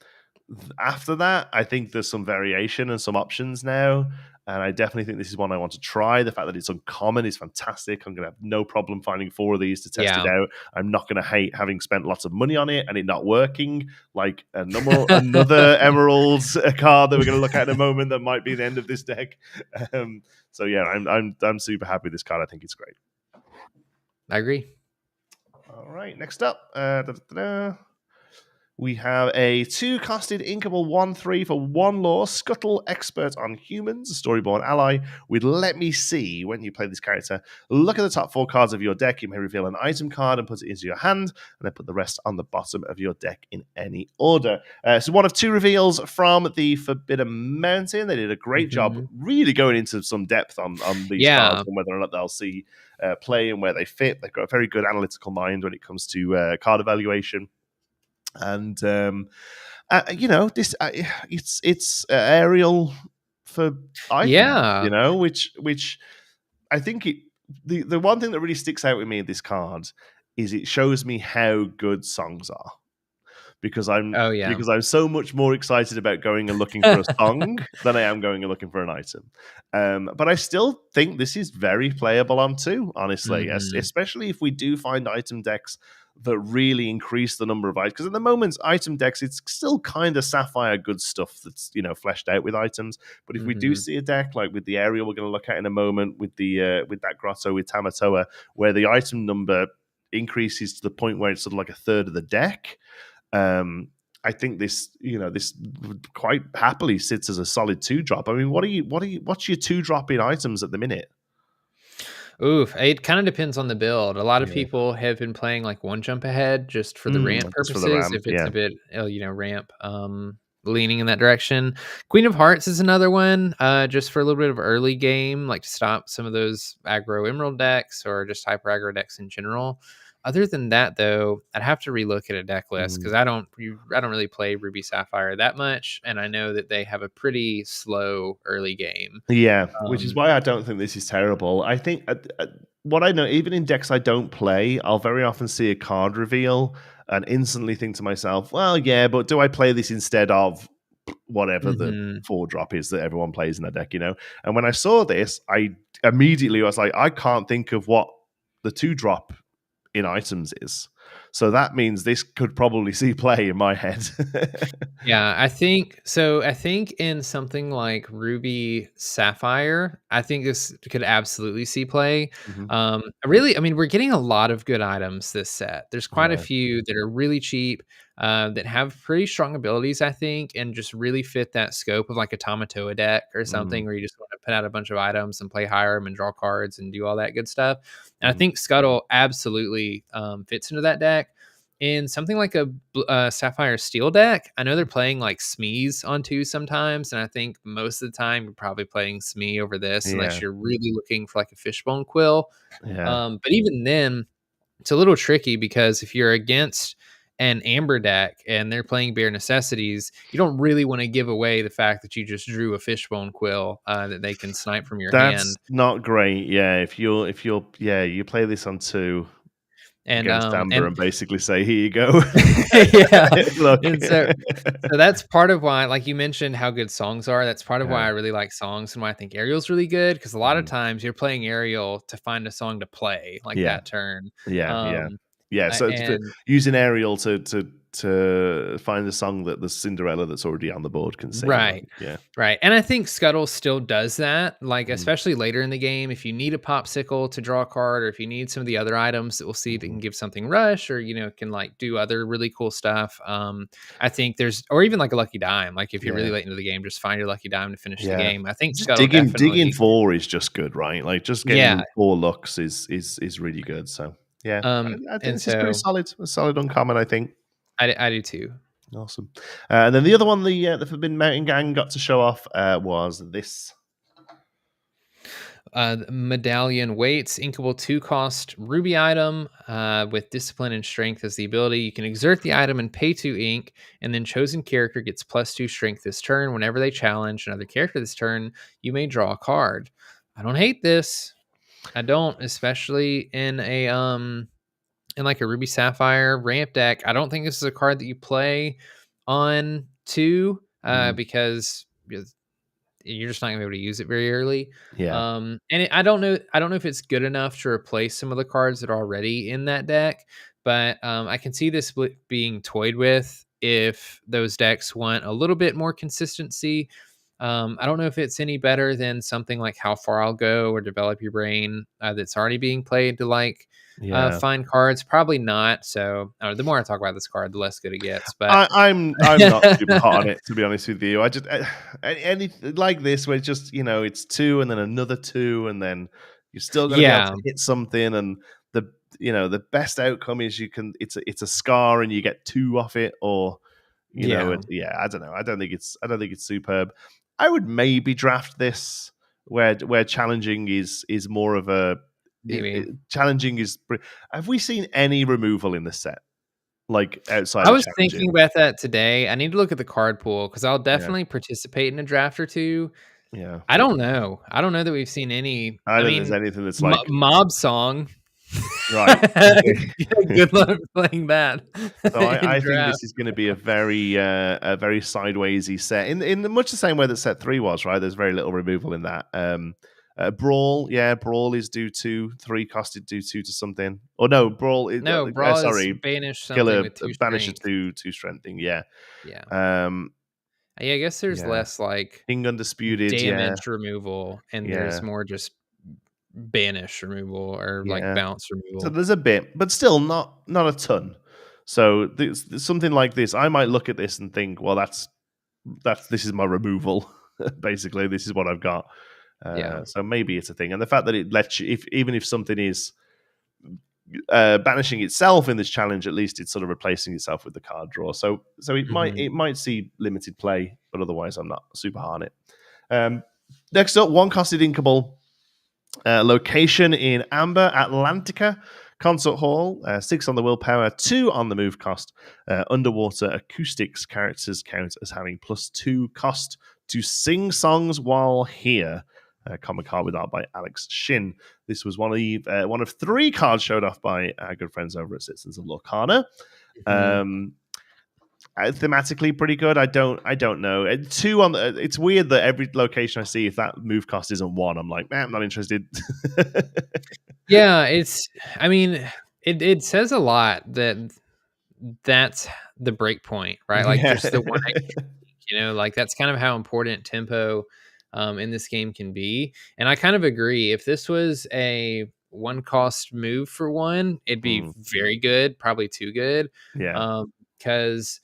After that, I think there's some variation and some options now. And I definitely think this is one I want to try. The fact that it's uncommon is fantastic. I'm going to have no problem finding 4 of these to test it out. I'm not going to hate having spent lots of money on it and it not working. Like another Emeralds card that we're going to look at in a moment that might be the end of this deck. So yeah, I'm super happy with this card. I think it's great. I agree. All right, next up. We have a 2-costed Inkable 1/3 for 1 lore, Scuttle, Expert on Humans, a Storyborn ally with Let Me See. When you play this character, look at the top 4 cards of your deck. You may reveal an item card and put it into your hand, and then put the rest on the bottom of your deck in any order. So one of 2 reveals from the Forbidden Mountain. They did a great job really going into some depth on these cards and whether or not they'll see play and where they fit. They've got a very good analytical mind when it comes to card evaluation. And this it's Ariel for items, Yeah. which I think the one thing that really sticks out with me in this card is it shows me how good songs are, because I'm so much more excited about going and looking for a song than I am going and looking for an item. But I still think this is very playable on 2, honestly, especially if we do find item decks that really increase the number of items. Because at the moment, item decks, it's still kind of Sapphire good stuff that's fleshed out with items. But if we do see a deck like with the Ariel we're going to look at in a moment, with the with that Grotto with Tamatoa, where the item number increases to the point where it's sort of like a third of the deck, I think this quite happily sits as a solid 2-drop. I mean, what's your 2-drop in items at the minute? Oof, it kind of depends on the build. A lot of people have been playing like 1 jump ahead just for the ramp purposes. For the ramp, if it's a bit, ramp leaning in that direction. Queen of Hearts is another one, just for a little bit of early game, like to stop some of those aggro emerald decks or just hyper aggro decks in general. Other than that, though, I'd have to relook at a deck list because I don't really play Ruby Sapphire that much, and I know that they have a pretty slow early game. Yeah, which is why I don't think this is terrible. I think what I know, even in decks I don't play, I'll very often see a card reveal and instantly think to myself, well, yeah, but do I play this instead of whatever the 4-drop is that everyone plays in a deck, And when I saw this, I immediately was like, I can't think of what the 2-drop in items is. So that means this could probably see play in my head. Yeah, I think so. I think in something like Ruby Sapphire, I think this could absolutely see play. We're getting a lot of good items this set. There's quite a few that are really cheap, that have pretty strong abilities, I think, and just really fit that scope of like a Tamatoa deck or something where you just want to put out a bunch of items and play Hiram and draw cards and do all that good stuff. And I think Scuttle absolutely fits into that deck. In something like a Sapphire Steel deck, I know they're playing like Smees on 2 sometimes, and I think most of the time you're probably playing Smee over this unless you're really looking for like a Fishbone Quill. But even then, it's a little tricky because if you're against an Amber deck and they're playing Bare Necessities, you don't really want to give away the fact that you just drew a Fishbone Quill that they can snipe from your hand. That's not great. Yeah, if you play this on 2 against Amber and basically say, here you go. Look. And so that's part of why, like you mentioned how good songs are, that's part of why I really like songs and why I think Ariel's really good, because a lot of times you're playing Ariel to find a song to play like that turn. So using Ariel to find a song that the Cinderella that's already on the board can sing. Right. And I think Scuttle still does that, like especially later in the game, if you need a popsicle to draw a card, or if you need some of the other items that we'll see that can give something rush, or can like do other really cool stuff. I think or even like a lucky dime, like if you're really late into the game, just find your lucky dime to finish the game. I think Scuttle digging 4 is just good, right? Like just getting 4 looks is really good. So I think this is pretty solid. A solid uncommon, I think. I do too. Awesome. And then the other one the Forbidden Mountain Gang got to show off was this. Medallion Waits, Inkable 2-cost Ruby item with Discipline and Strength as the ability. You can exert the item and pay 2 ink, and then chosen character gets +2 Strength this turn. Whenever they challenge another character this turn, you may draw a card. I don't hate this. I don't, especially in like a Ruby Sapphire ramp deck. I don't think this is a card that you play on 2 because you're just not gonna be able to use it very early. I don't know if it's good enough to replace some of the cards that are already in that deck, but I can see this being toyed with if those decks want a little bit more consistency. I don't know if it's any better than something like How Far I'll Go or Develop Your Brain that's already being played to like find cards. Probably not. So the more I talk about this card, the less good it gets. But I'm not super hot on it, to be honest with you. I just anything like this where it's just it's 2 and then another 2 and then you're still going to be able to hit something, and the best outcome is it's a scar and you get 2 off it, or I don't know. I don't think it's superb. I would maybe draft this where challenging is more of a challenging is. Have we seen any removal in this set? like outside I of was thinking challenging. about that today. I need to look at the card pool because I'll definitely participate in a draft or two. Yeah. I don't know. I don't know that we've seen any. I I don't think there's mean, anything that's like Mob Song. right. Good luck playing that So in I think draft. this is going to be a very sidewaysy set in much the same way that set 3 was, right? There's very little removal in that. Brawl, Brawl is due 2, 3 costed due 2 to something. Or no, Brawl is No, Brawl is sorry, banish something Killer with 2 banishes strength. 2 strength thing, yeah. Yeah. Um Yeah, I guess there's less like King Undisputed, damage removal, and there's yeah, more just banish removal or like yeah. bounce So removal. there's a bit, but still not a ton. So something like this, I might look at this and think, well, this is my removal. Basically, this is what I've got. So maybe it's a thing, and the fact that it lets you, even if something is banishing itself in this challenge, at least it's sort of replacing itself with the card draw. So it might see limited play, but otherwise, I'm not super hard on it. Next up, 1 costed Inkable. Location in Amber, Atlantica. Concert Hall, 6 on the willpower, 2 on the move cost. Underwater acoustics characters count as having +2 cost to sing songs while here. Common card with art by Alex Shin. This was one of 3 cards showed off by our good friends over at Citizens of Lorcana. Thematically pretty good. I don't know. 2 on the. It's weird that every location I see, if that move cost isn't 1, I'm like, man, I'm not interested. Yeah, I mean, it says a lot that's the break point, right? Like just the one extra, like that's kind of how important tempo in this game can be. And I kind of agree. If this was a 1 cost move for 1, it'd be very good, probably too good. Yeah. Because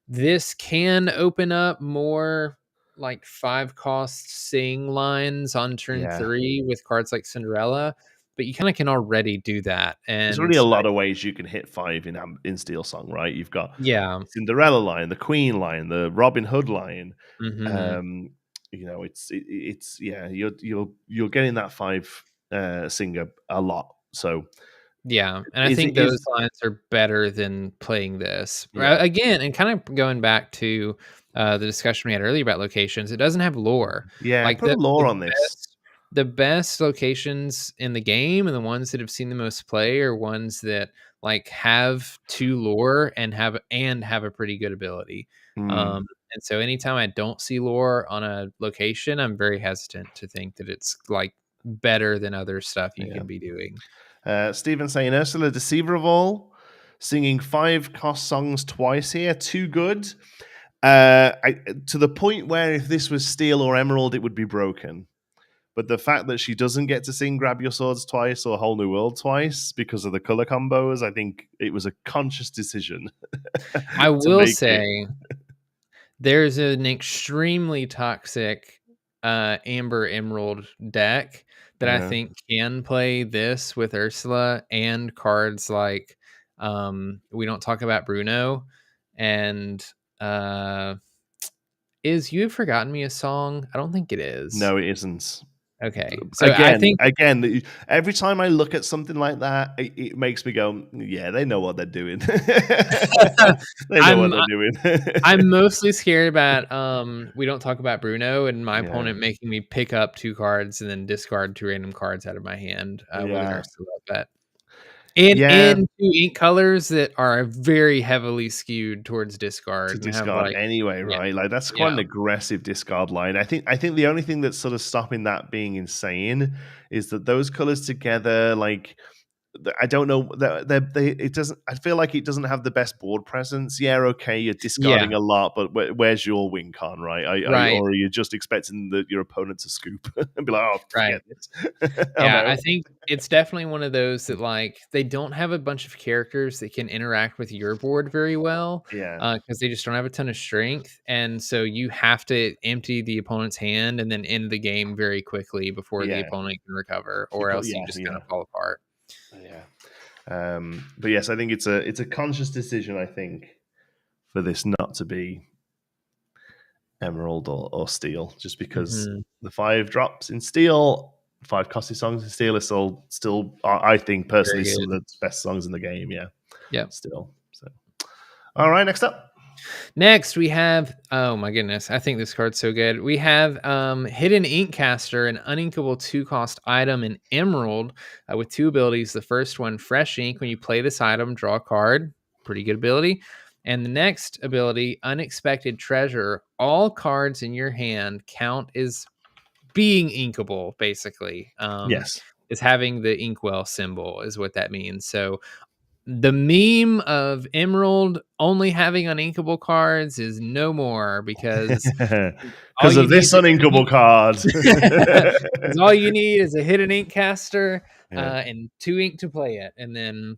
this can open up more like 5 cost sing lines on turn 3 with cards like Cinderella, but you kind of can already do that. And there's really a lot of ways you can hit 5 in Steel Song, right? You've got Cinderella line, the Queen line, the Robin Hood line. It's you're getting that 5 singer a lot. So and I think those lines are better than playing this. Again, and kind of going back to the discussion we had earlier about locations, it doesn't have lore. Yeah, like put a lore on this. The best locations in the game and the ones that have seen the most play are ones that like have 2 lore and have a pretty good ability. And so anytime I don't see lore on a location, I'm very hesitant to think that it's like better than other stuff you can be doing. Stephen saying Ursula Deceiver of All, singing 5 cost songs twice here, too good. To the point where if this was Steel or Emerald, it would be broken. But the fact that she doesn't get to sing Grab Your Swords twice or Whole New World twice because of the color combos, I think it was a conscious decision. I will say there's an extremely toxic Amber Emerald deck that I think can play this with Ursula and cards like We Don't Talk About Bruno and is You've Forgotten Me a song? I don't think it is. No, it isn't. Okay. So again, every time I look at something like that, it makes me go, yeah, they know what they're doing. They know what they're doing. I'm mostly scared about We Don't Talk About Bruno and my opponent making me pick up 2 cards and then discard 2 random cards out of my hand with an Ursula bet. And 2 ink colors that are very heavily skewed towards discard. To discard anyway, right? Like that's quite an aggressive discard line. I think the only thing that's sort of stopping that being insane is that those colors together, like I don't know, it doesn't. I feel like it doesn't have the best board presence. Yeah, okay, you're discarding a lot, but where's your win con, right? Or are you just expecting your opponent to scoop and be like, oh, forget this? I think it's definitely one of those that like they don't have a bunch of characters that can interact with your board very well, because they just don't have a ton of strength, and so you have to empty the opponent's hand and then end the game very quickly before the opponent can recover, or else you just kind of fall apart. But yes, I think it's a conscious decision, I think, for this not to be Emerald or Steel, just because the 5 drops in Steel, 5 costly songs in Steel is still I think personally some of the best songs in the game. Still. So All right, next up. Next, we have, oh my goodness, I think this card's so good. We have Hidden Inkcaster, an uninkable 2-cost item in Emerald with 2 abilities. The first one, Fresh Ink. When you play this item, draw a card. Pretty good ability. And the next ability, Unexpected Treasure. All cards in your hand count as being inkable, basically. Yes. Is having the inkwell symbol is what that means. So the meme of Emerald only having uninkable cards is no more because because of this uninkable card. Because all you need is a hidden ink caster and 2 ink to play it. And then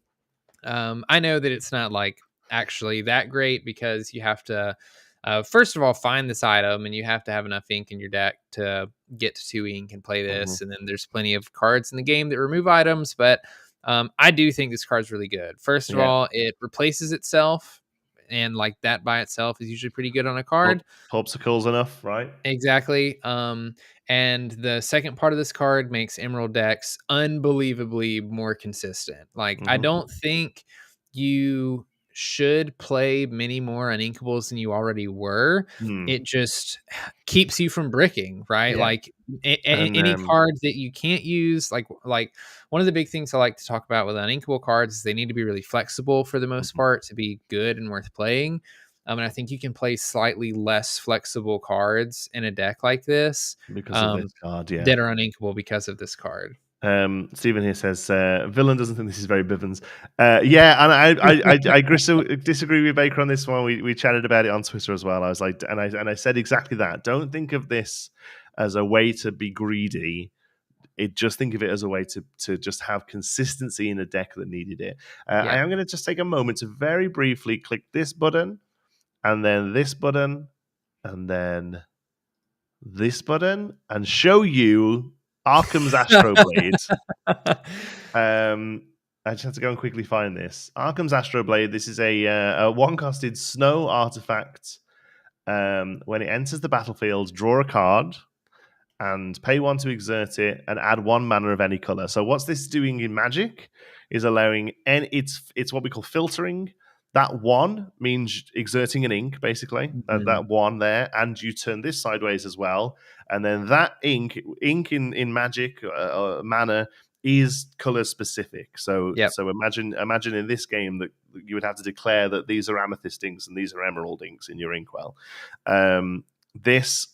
I know that it's not like actually that great because you have to first of all find this item and you have to have enough ink in your deck to get to 2 ink and play this. And then there's plenty of cards in the game that remove items, but I do think this card's really good. First of all, it replaces itself, and like that by itself is usually pretty good on a card. Popsicles enough, right? Exactly. And the second part of this card makes Emerald decks unbelievably more consistent. Like, I don't think you should play many more uninkables than you already were. It just keeps you from bricking, right? Like any cards that you can't use, like one of the big things I like to talk about with uninkable cards is they need to be really flexible for the most part to be good and worth playing. And I think you can play slightly less flexible cards in a deck like this because of this card, that are uninkable because of this card. Stephen here says Villain doesn't think this is very Bivens. And I disagree with Baker on this one. We chatted about it on Twitter as well. I was like, and I said exactly that. Don't think of this as a way to be greedy. Just think of it as a way to just have consistency in a deck that needed it. I am going to just take a moment to very briefly click this button, and then this button, and then this button, and show you Arkham's Astroblade. I just have to go and quickly find this. Arkham's Astroblade. This is a one-costed snow artifact. When it enters the battlefield, draw a card and pay 1 to exert it, and add 1 mana of any color. So what's this doing in Magic is allowing, and it's what we call filtering. That 1 means exerting an ink, basically. That 1 there, and you turn this sideways as well. And then that ink in Magic mana is color specific. So imagine in this game that you would have to declare that these are amethyst inks and these are emerald inks in your inkwell. This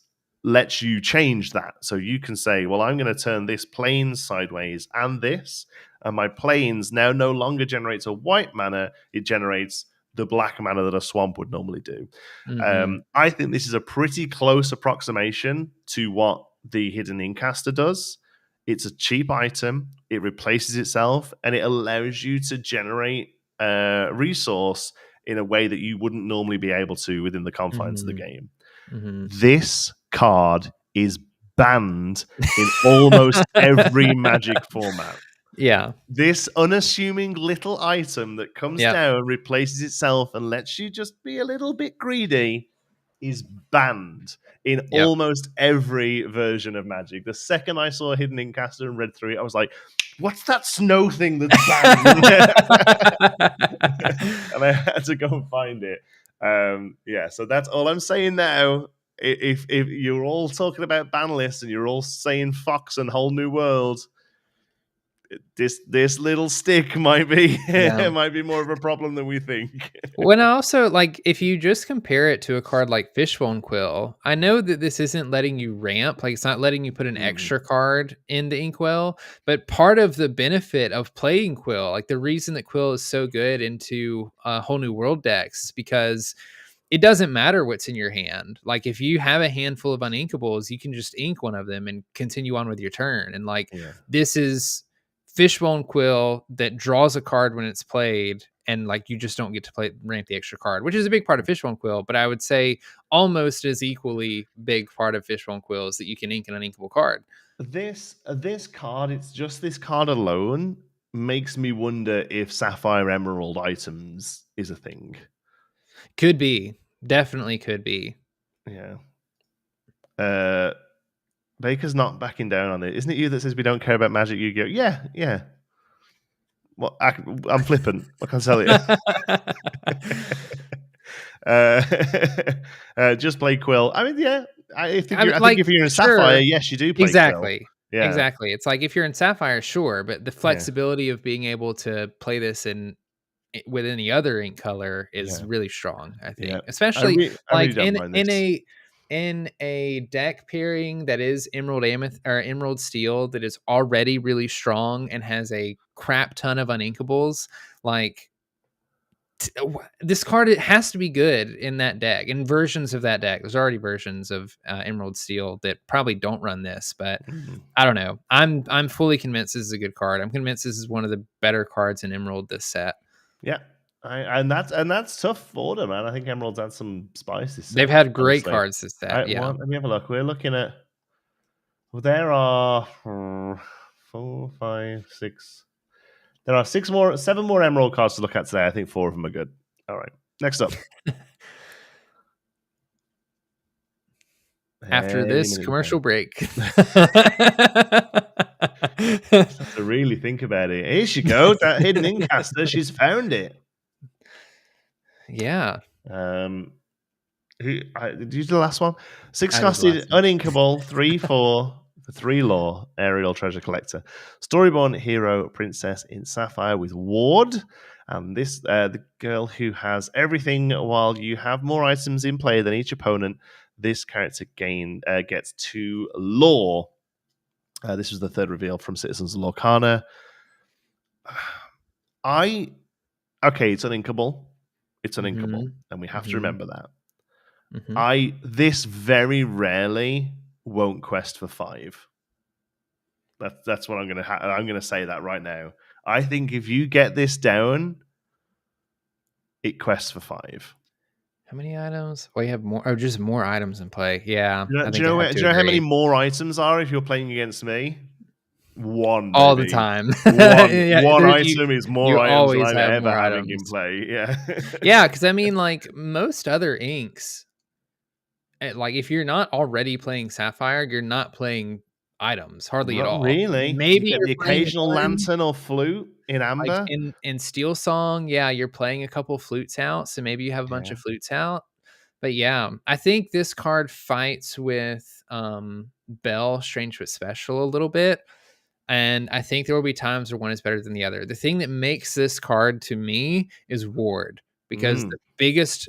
lets you change that. So you can say, well, I'm going to turn this plane sideways and this, and my planes now no longer generates a white mana, it generates the black mana that a swamp would normally do. I think this is a pretty close approximation to what the Hidden Inkcaster does. It's a cheap item, it replaces itself, and it allows you to generate resource in a way that you wouldn't normally be able to within the confines of the game. This card is banned in almost every Magic format. This unassuming little item that comes down, replaces itself, and lets you just be a little bit greedy is banned in almost every version of Magic. The second I saw Hidden Inkcaster and read through it, I was like, what's that snow thing that's banned? And I had to go and find it. So that's all I'm saying now. If you're all talking about ban lists and you're all saying Fox and Whole New World, this little stick might be might be more of a problem than we think. When I also, like, if you just compare it to a card like Fishbone Quill, I know that this isn't letting you ramp, like it's not letting you put an extra card in the Inkwell, but part of the benefit of playing Quill, like the reason that Quill is so good into Whole New World decks is because it doesn't matter what's in your hand. Like if you have a handful of uninkables, you can just ink one of them and continue on with your turn. And like this is Fishbone Quill that draws a card when it's played, and like you just don't get to ramp the extra card, which is a big part of Fishbone Quill. But I would say almost as equally big part of Fishbone Quill is that you can ink an uninkable card. This card, it's just this card alone makes me wonder if Sapphire Emerald items is a thing. Could be. Definitely could be. Yeah. Baker's not backing down on it. Isn't it you that says we don't care about Magic Yu-Gi-Oh? Yeah. Well, I'm flippant. I can tell you. Just play Quill. I mean, yeah. I think if you're in sure, Sapphire, yes, you do play exactly. Quill. Yeah. Exactly. It's like if you're in Sapphire, sure, but the flexibility of being able to play this with any other ink color is really strong, I think. Especially I really like don't mind this. in a deck pairing that is Emerald or Emerald Steel that is already really strong and has a crap ton of uninkables, like this card, it has to be good in that deck, in versions of that deck. There's already versions of Emerald Steel that probably don't run this, but I don't know. I'm fully convinced this is a good card. I'm convinced this is one of the better cards in Emerald this set. Yeah, and that's tough for them, man. I think Emerald's had some spice this set. They've had great cards this set. Yeah. Let me have a look. We're looking at. Well, there are 4, 5, 6. There are 7 more Emerald cards to look at today. I think 4 of them are good. All right. Next up. After this commercial break. Have to really think about it. Here she goes, that hidden Incaster. She's found it. Yeah. Did you do the last one? 6 costed, uninkable, 3/4, 3 lore, Ariel Treasure Collector. Storyborn hero princess in Sapphire with Ward. And this, the girl who has everything while you have more items in play than each opponent. This character gets 2 lore. This was the 3rd reveal from Citizens of Lorcana. It's uninkable. It's uninkable. And we have to remember that. This very rarely won't quest for 5. That's what I'm gonna say that right now. I think if you get this down, it quests for 5. How many items? Well, you have more. Oh, just more items in play. Yeah. Do you know how many more items are if you're playing against me? 1 all the time. One item is more items than I'm ever having in play. Yeah. Yeah, because I mean, like most other inks, like if you're not already playing Sapphire, you're not playing items hardly at all. Really? Maybe you get the occasional lantern or flute in Amber. Like in Steel Song, yeah, you're playing a couple flutes out, so maybe you have a bunch of flutes out. But yeah, I think this card fights with Belle Strange but Special a little bit. And I think there will be times where one is better than the other. The thing that makes this card to me is Ward, because the biggest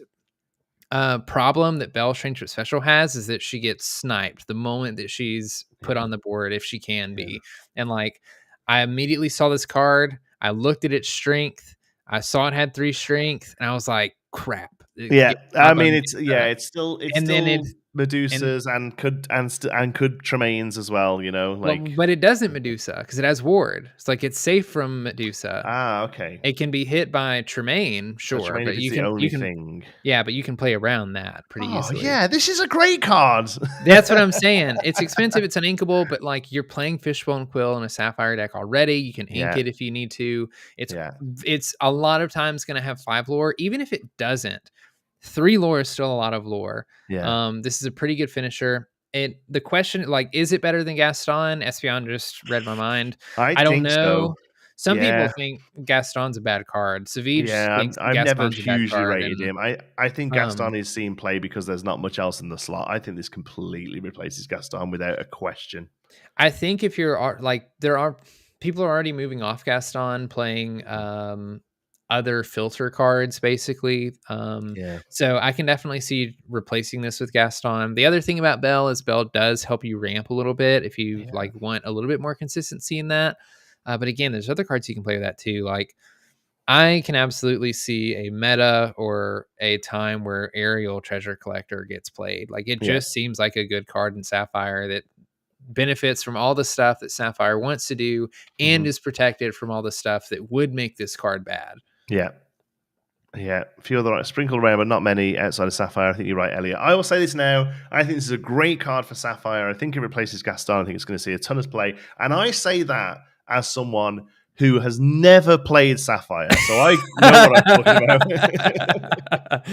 problem that Belle Strange but Special has is that she gets sniped the moment that she's put on the board, if she can be. And like, I immediately saw this card. I looked at its strength. I saw it had 3 strength, and I was like, crap. Yeah, I mean, it's still Medusas and could Tremaines as well, you know. Like, but it doesn't Medusa because it has Ward. It's like it's safe from Medusa. Okay. It can be hit by Tremaine, sure, Tremaine but you can. Yeah, but you can play around that pretty easily. Yeah, this is a great card. That's what I'm saying. It's expensive. It's uninkable, but like you're playing Fishbone Quill in a Sapphire deck already. You can ink it if you need to. It's a lot of times going to have 5 lore, even if it doesn't. 3 lore is still a lot of lore. Yeah. This is a pretty good finisher. The question, like, is it better than Gaston? Espion just read my mind. I don't know. So. Some people think Gaston's a bad card. Savage thinks I've never Gaston's hugely rated him. I think Gaston is seen play because there's not much else in the slot. I think this completely replaces Gaston without a question. I think if you're like, people are already moving off Gaston, playing other filter cards basically. So I can definitely see replacing this with Gaston. The other thing about Belle is Belle does help you ramp a little bit if you like want a little bit more consistency in that. But again, there's other cards you can play with that too. Like I can absolutely see a meta or a time where Ariel Treasure Collector gets played. Like it just seems like a good card in Sapphire that benefits from all the stuff that Sapphire wants to do and is protected from all the stuff that would make this card bad. Yeah. A few other sprinkled around, but not many outside of Sapphire. I think you're right, Elliot. I will say this now. I think this is a great card for Sapphire. I think it replaces Gaston. I think it's going to see a ton of play. And I say that as someone who has never played Sapphire. So I know what I'm talking about.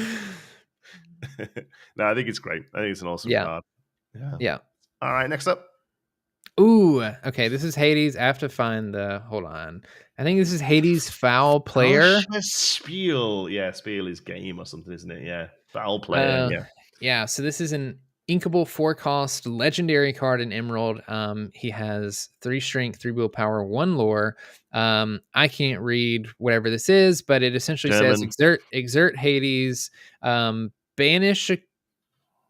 No, I think it's great. I think it's an awesome card. Yeah. All right, next up. Ooh, okay. This is Hades. I have to find hold on. I think this is Hades Foul Player. Spiel. Yeah, Spiel is game or something, isn't it? Yeah. Foul player, yeah. So this is an Inkable 4-cost legendary card in Emerald. He has 3 strength, 3 willpower, 1 lore. I can't read whatever this is, but it essentially says exert Hades, banish a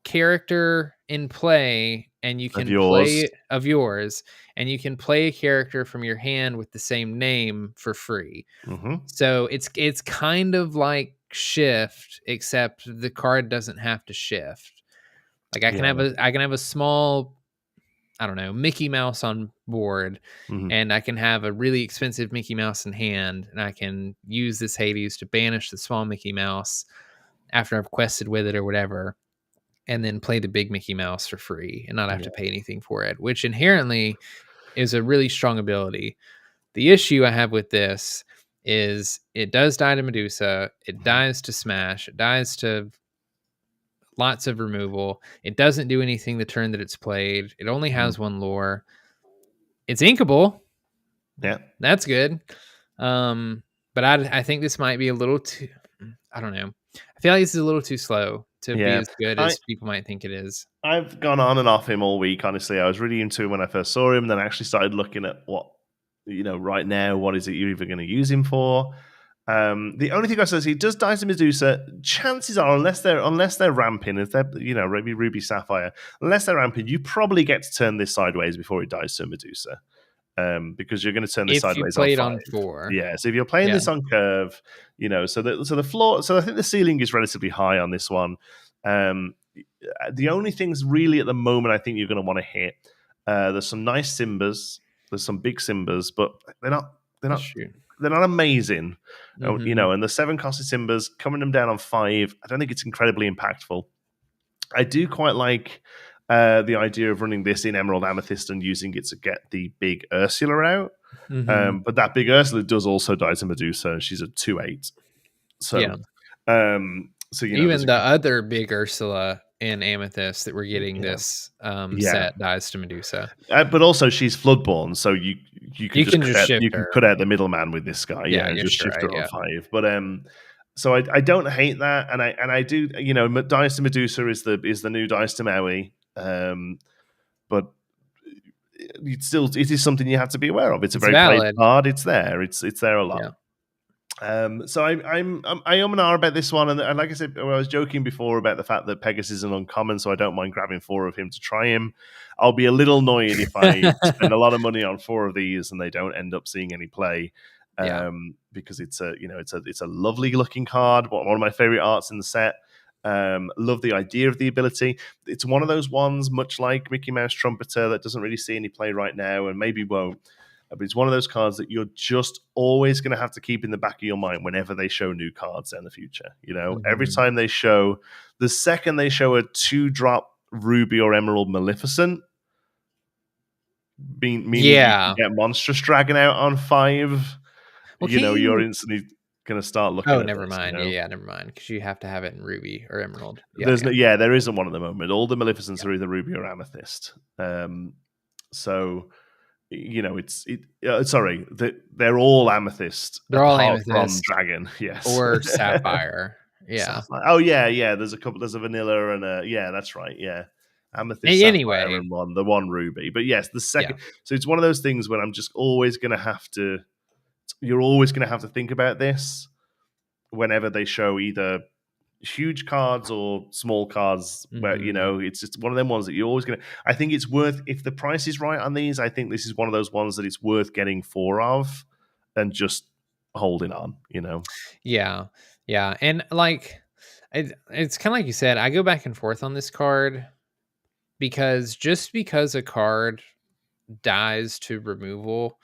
character in play, and you can play of yours, and you can play a character from your hand with the same name for free. Mm-hmm. So it's kind of like shift, except the card doesn't have to shift. Like I can have a small, I don't know, Mickey Mouse on board, and I can have a really expensive Mickey Mouse in hand, and I can use this Hades to banish the small Mickey Mouse after I've quested with it or whatever, and then play the big Mickey Mouse for free and not have to pay anything for it, which inherently is a really strong ability. The issue I have with this is it does die to Medusa, it dies to Smash, it dies to lots of removal. It doesn't do anything the turn that it's played. It only has 1 lore. It's inkable. Yeah. That's good. But I think this might be a little too, I don't know. I feel like this is a little too slow to be as good as people might think it is. I've gone on and off him all week, honestly. I was really into him when I first saw him, then I actually started looking at what, right now, what is it you're even going to use him for? The only thing I say is he does die to Medusa. Chances are, unless they're ramping, if they're maybe Ruby Sapphire, unless they're ramping, you probably get to turn this sideways before it dies to Medusa. Because you're going to turn this sideways on 5. On 4. Yeah, so if you're playing this on curve, so the floor, so I think the ceiling is relatively high on this one. The only things really at the moment I think you're going to want to hit, there's some nice Simbas, there's some big Simbas, but they're not amazing. And the 7-costed Simbas, coming them down on 5, I don't think it's incredibly impactful. I do quite like the idea of running this in Emerald Amethyst and using it to get the big Ursula out. But that big Ursula does also die to Medusa, and she's a 2/8. So, even the other big Ursula in Amethyst that we're getting this set dies to Medusa. But also she's Floodborn, so you can cut out the middleman with this guy, and just shift her on 5. But so I don't hate that, and I do, Dice to Medusa is the new Dice to Maui, but it is something you have to be aware of. It's a very played card. It's there. It's there a lot. So I am and R about this one, and like I said, I was joking before about the fact that Pegasus is an uncommon, so I don't mind grabbing 4 of him to try him. I'll be a little annoyed if I spend a lot of money on 4 of these and they don't end up seeing any play, because it's a lovely looking card, one of my favorite arts in the set. Love the idea of the ability. It's one of those ones, much like Mickey Mouse Trumpeter, that doesn't really see any play right now and maybe won't. But it's one of those cards that you're just always going to have to keep in the back of your mind whenever they show new cards in the future. Every time the second they show a 2-drop Ruby or Emerald Maleficent, meaning you can get Monstrous Dragon out on 5, you're instantly going to start looking at never this, mind. Never mind, because you have to have it in Ruby or Emerald. There isn't one at the moment. All the Maleficents are either Ruby or Amethyst. They're all Amethyst. They're all Amethyst from Dragon, yes, or Sapphire. Sapphire. Oh yeah. There's a couple. There's a vanilla and a that's right. Yeah, Amethyst, anyway, Sapphire, and the one Ruby. But yes, the second. Yeah. So it's one of those things where I'm just always going to have to. You're always going to have to think about this whenever they show either huge cards or small cards, where it's just one of them ones that you're always gonna. I think it's worth, if the price is right on these, I think this is one of those ones that it's worth getting 4 of and just holding on. Yeah, and like it's kind of like you said, I go back and forth on this card because a card dies to removal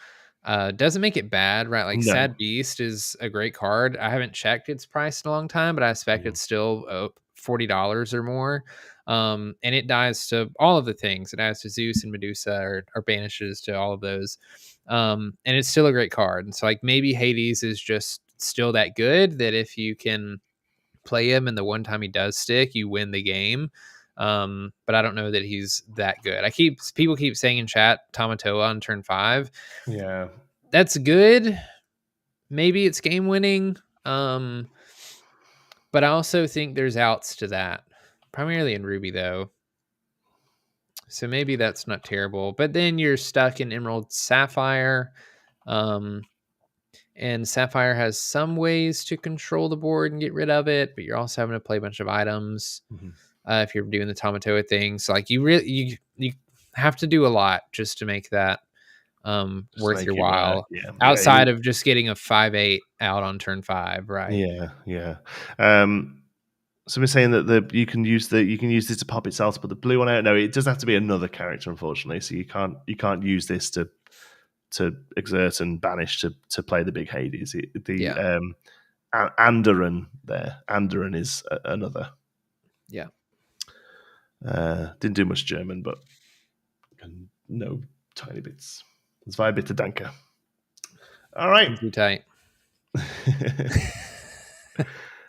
doesn't make it bad, right? Like Sad Beast is a great card. I haven't checked its price in a long time, but I expect it's still $40 or more. And it dies to all of the things. It dies to Zeus and Medusa, or banishes to all of those. And it's still a great card. And so like maybe Hades is just still that good that if you can play him and the one time he does stick, you win the game. But I don't know that he's that good. People keep saying in chat Tamatoa on turn 5. Yeah, that's good. Maybe it's game winning. But I also think there's outs to that, primarily in Ruby, though. So maybe that's not terrible. But then you're stuck in Emerald Sapphire. And Sapphire has some ways to control the board and get rid of it, but you're also having to play a bunch of items if you're doing the Tamatoa thing. So like you have to do a lot just to make that worth your while. Outside of just getting a 5/8 out on turn 5, right? Yeah. So we're saying that you can use this to pop itself to put the blue one out. No, it does have to be another character, unfortunately. So you can't use this to exert and banish to play the big Hades. Andoran there. Andoran is another. Yeah. Didn't do much German, but no tiny bits. It's via bitte danke. All right. Too tight.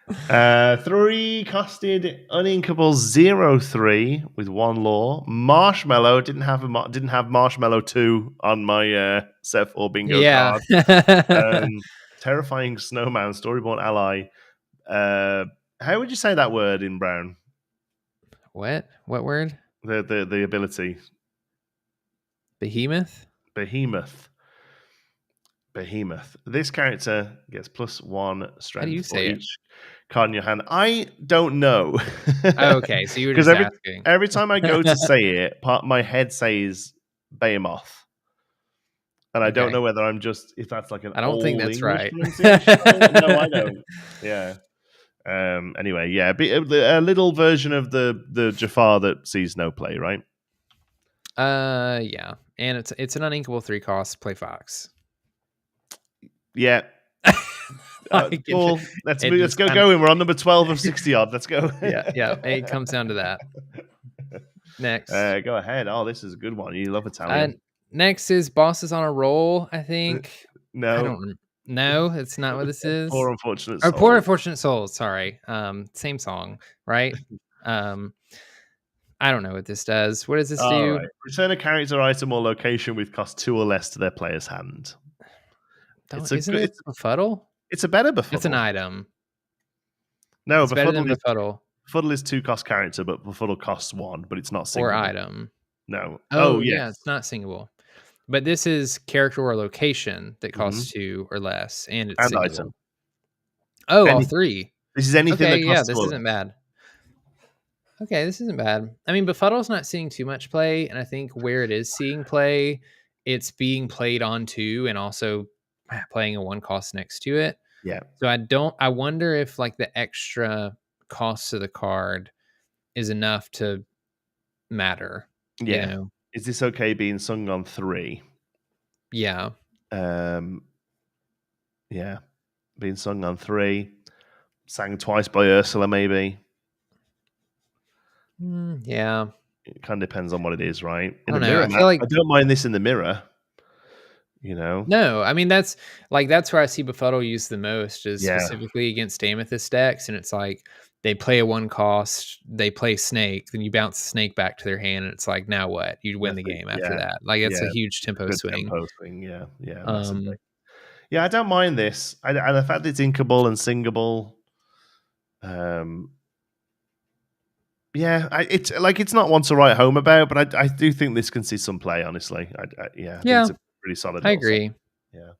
3 costed Uninkable 0/3 with 1 lore. Marshmallow didn't have Marshmallow 2 on my set 4 bingo card. Terrifying Snowman, Storyborn Ally. How would you say that word in brown? What word? The ability. Behemoth. This character gets +1 strength for each card in your hand. I don't know. Okay, so you were just asking. Every time I go to say it, my head says Behemoth. And I don't know whether if that's like an I don't think that's English right. No, I don't. Yeah. Anyway, yeah, a little version of the Jafar that sees no play, right? Yeah, and it's an uninkable 3 cost. Play Fox. Yeah. Cool. Let's go going. We're on number 12 of 60 odd. Let's go. yeah. It comes down to that. Next. Go ahead. Oh, this is a good one. You love Italian. Next is Bosses on a Roll, I think. No. No, it's not what this is. Poor Unfortunate Souls. Poor Unfortunate Souls, sorry. Same song, right? I don't know what this does. What does this do? Right. Return a character, item, or location with cost 2 or less to their player's hand. Isn't it Befuddle? It's a better Befuddle. It's an item. No, it's better than Befuddle. Befuddle is 2 cost character, but Befuddle costs 1, but it's not singable. Or item. No. Oh yes. Yeah, it's not singable. But this is character or location that costs 2 or less, and it's singable. Item. Oh, all 3. This is anything that costs this isn't bad. Okay, this isn't bad. I mean, Befuddle's not seeing too much play, and I think where it is seeing play, it's being played on 2 and also playing a 1 cost next to it. Yeah. So I wonder if like the extra cost of the card is enough to matter. Yeah. You know? Is this okay being sung on 3? Yeah. Yeah. Being sung on 3. Sang twice by Ursula, maybe. Yeah. It kind of depends on what it is, right? I don't know. I feel like I don't mind this in the mirror. You know? No, I mean that's where I see Befuddle used the most is specifically against Amethyst decks, and it's like they play a 1 cost, they play Snake, then you bounce the Snake back to their hand, and it's like now what? You win the game after that. Like it's a huge tempo swing. Yeah. Yeah, I don't mind this. And the fact that it's inkable and singable. Yeah, it's not one to write home about, but I do think this can see some play. Honestly, I think it's a pretty solid. I agree. Yeah,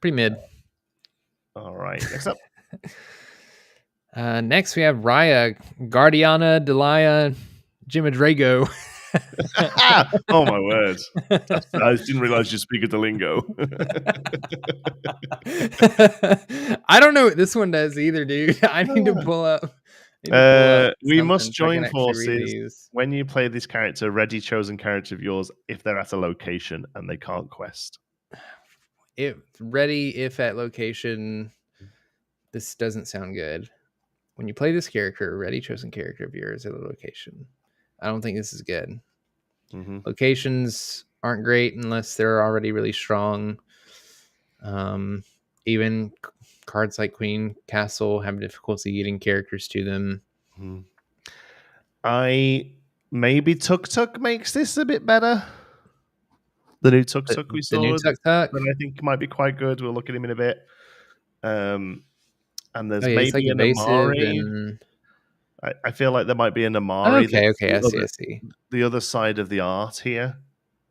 pretty mid. All right, next up. Next we have Raya, Guardiana, Delia, Jimadrago. Oh my word! I didn't realize you speak the lingo. I don't know what this one does either, dude. I need to pull up. We must join forces when you play this character. Ready chosen character of yours if they're at a location and they can't quest. If at location. This doesn't sound good. When you play this character, a ready chosen character of yours at a location. I don't think this is good. Locations aren't great unless they're already really strong. Even cards like Queen Castle have difficulty getting characters to them. Maybe Tuk Tuk makes this a bit better. The new Tuk Tuk we saw. The new Tuk Tuk? I think might be quite good. We'll look at him in a bit. and there's maybe an Namari. And... I feel like there might be a Namari. Okay, I see. The other side of the art here,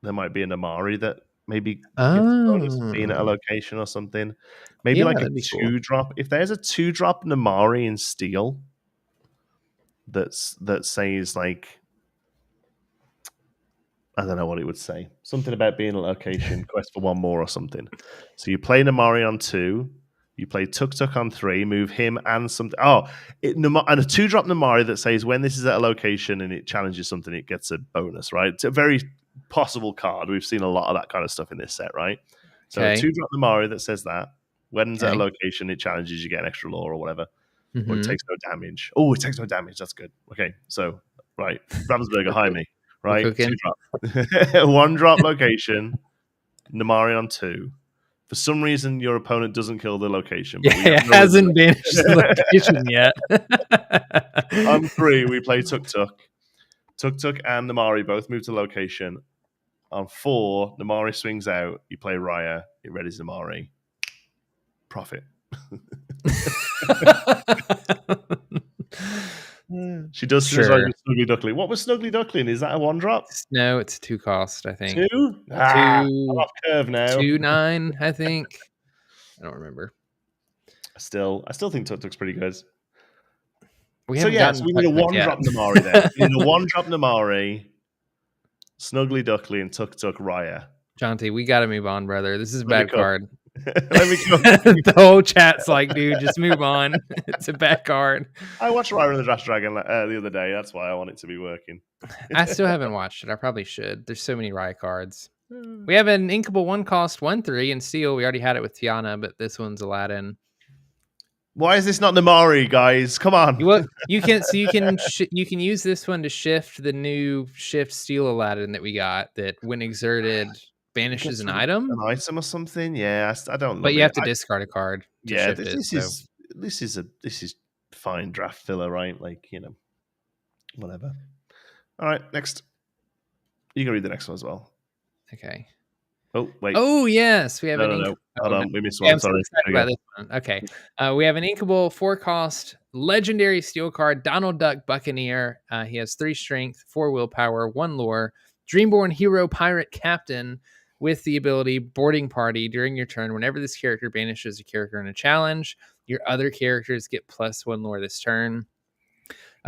there might be a Namari that maybe gives bonus for being at a location or something. Maybe like a 2-drop. If there's a 2-drop Namari in steel that says like, I don't know what it would say. Something about being a location, quest for 1 more or something. So you play Namari on 2, you play Tuk Tuk on 3, move him and something. And a 2-drop Namari that says when this is at a location and it challenges something, it gets a bonus, right? It's a very possible card. We've seen a lot of that kind of stuff in this set, right? So a 2-drop Namari that says that when it's at a location, it challenges, you get an extra lore or whatever. Or it takes no damage. Oh, it takes no damage. That's good. Okay, so, right. Ravensburger, hi me. Right? 2-drop. 1-drop location, Namari on 2. For some reason, your opponent doesn't kill the location. But it hasn't banished the location yet. On 3, we play Tuk Tuk. Tuk Tuk and Namari both move to location. On 4, Namari swings out. You play Raya. It readies Namari. Profit. She does Snuggly Duckling. What was Snuggly Duckling? Is that a 1-drop? No, it's a 2 cost, I think. 2? I'm off curve now. 2/9, I think. I don't remember. I still think Tuk Tuk's pretty good. We need a 1-drop Namari there. We need a 1-drop Namari, Snuggly Duckling, Tuk Tuk, Raya. Jonti, we gotta move on, brother. This is a bad card. Let me go. The whole chat's like, dude, just move on. It's a bad card. I watched Raya and the Draft Dragon the other day. That's why I want it to be working. I still haven't watched it. I probably should. There's so many Raya cards. We have an Inkable 1 cost 1/3 in steel. We already had it with Tiana, but this one's Aladdin. Why is this not Namari, guys? Come on. You can use this one to shift the new shift steel Aladdin that we got that when exerted banishes an item or something. Yeah, I don't know. But you have to discard a card. This is fine draft filler, right? Like, whatever. All right, next. You can read the next one as well. Okay. Oh, wait. Oh, yes. We have Hold on. We missed one. I'm sorry. So about this one. Okay. We have an Inkable 4-cost legendary steel card, Donald Duck Buccaneer. He has 3 strength, 4 willpower, 1 lore, Dreamborn Hero Pirate Captain with the ability Boarding Party. During your turn, whenever this character banishes a character in a challenge, your other characters get +1 lore this turn.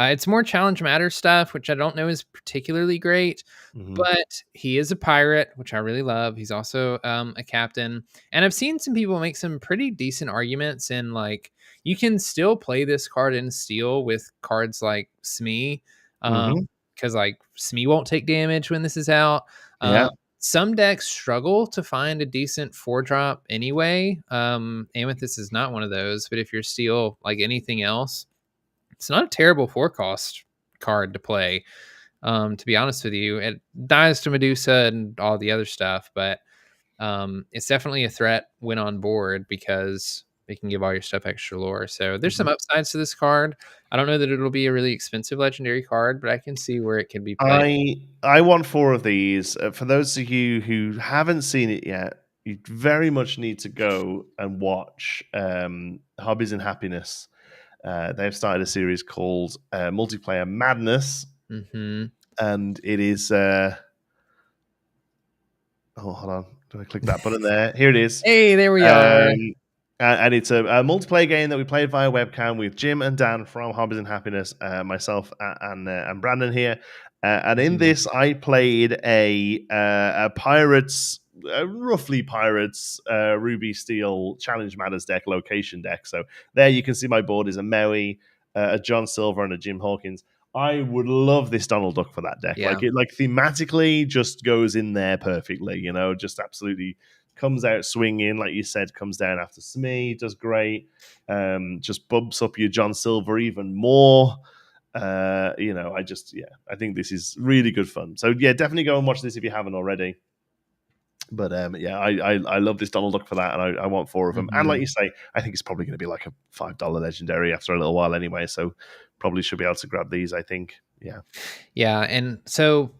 It's more challenge matter stuff, which I don't know is particularly great, but he is a pirate, which I really love. He's also a captain. And I've seen some people make some pretty decent arguments in like, you can still play this card in steel with cards like Smee, because like Smee won't take damage when this is out. Some decks struggle to find a decent 4-drop anyway. Amethyst is not one of those, but if you're steel like anything else, it's not a terrible 4-cost card to play. To be honest with you, it dies to Medusa and all the other stuff, but it's definitely a threat when on board because it can give all your stuff extra lore. So there's some upsides to this card. I don't know that it'll be a really expensive legendary card, but I can see where it can be played. I want 4 of these. For those of you who haven't seen it yet, you very much need to go and watch Hobbies and Happiness. They've started a series called Multiplayer Madness, and it is. Oh, hold on! Do I click that button there? Here it is. Hey, there we are. And it's a multiplayer game that we played via webcam with Jim and Dan from Hobbies and Happiness, myself and Brandon here. And in this, I played a Pirates. Roughly Pirates Ruby Steel Challenge Matters deck, location deck. So there you can see my board is a Maui, a John Silver, and a Jim Hawkins. I would love this Donald Duck for that deck. Yeah. Like thematically just goes in there perfectly, just absolutely comes out swinging, like you said, comes down after Smee, does great, just bumps up your John Silver even more. I think this is really good fun. So yeah, definitely go and watch this if you haven't already. But I love this Donald Duck for that, and I want 4 of them. And like you say, I think it's probably going to be like a $5 legendary after a little while anyway, so probably should be able to grab these, I think. Yeah. Yeah, and so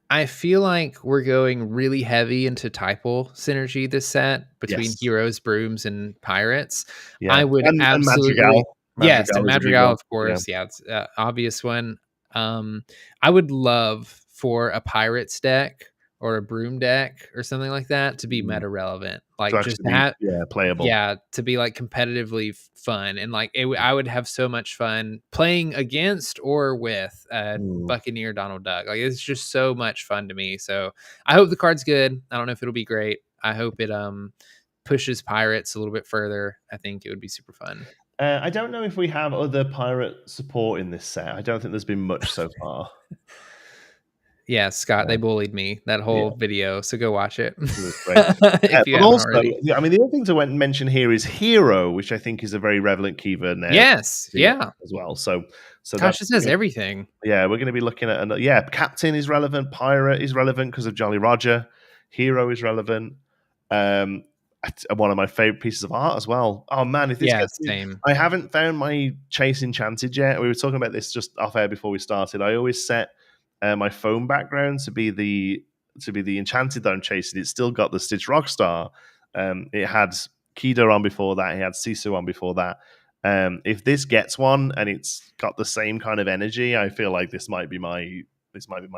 I feel like we're going really heavy into typal synergy this set between heroes, brooms, and pirates. Yeah, I would and absolutely Madrigal. yes, and Madrigal is a big Madrigal, one. of course. Yeah, it's obvious one. I would love for a pirates deck or a broom deck or something like that to be meta relevant, To like just actually to be have playable. yeah, to be like competitively fun, and like I would have so much fun playing against or with Buccaneer Donald Duck. Like it's just so much fun to me. So I hope the card's good. I don't know if it'll be great. I hope it pushes pirates a little bit further. I think it would be super fun. I don't know if we have other pirate support in this set. I don't think there's been much so far. Yeah, Scott, they bullied me that whole video, so go watch it if you haven't already. I mean, the other thing to mention here is hero, which I think is a very relevant keyword now. Yes, yeah, as well. So gosh, this has everything. Yeah, we're going to be looking at captain is relevant, pirate is relevant because of Jolly Roger, hero is relevant. One of my favorite pieces of art as well. Oh man, if this gets same. I haven't found my chase enchanted yet. We were talking about this just off air before we started. I always set my phone background to be the enchanted that I'm chasing. It's still got the Stitch Rockstar. It had Kido on before that. He had Sisu on before that. If this gets one and it's got the same kind of energy, I feel like this might be my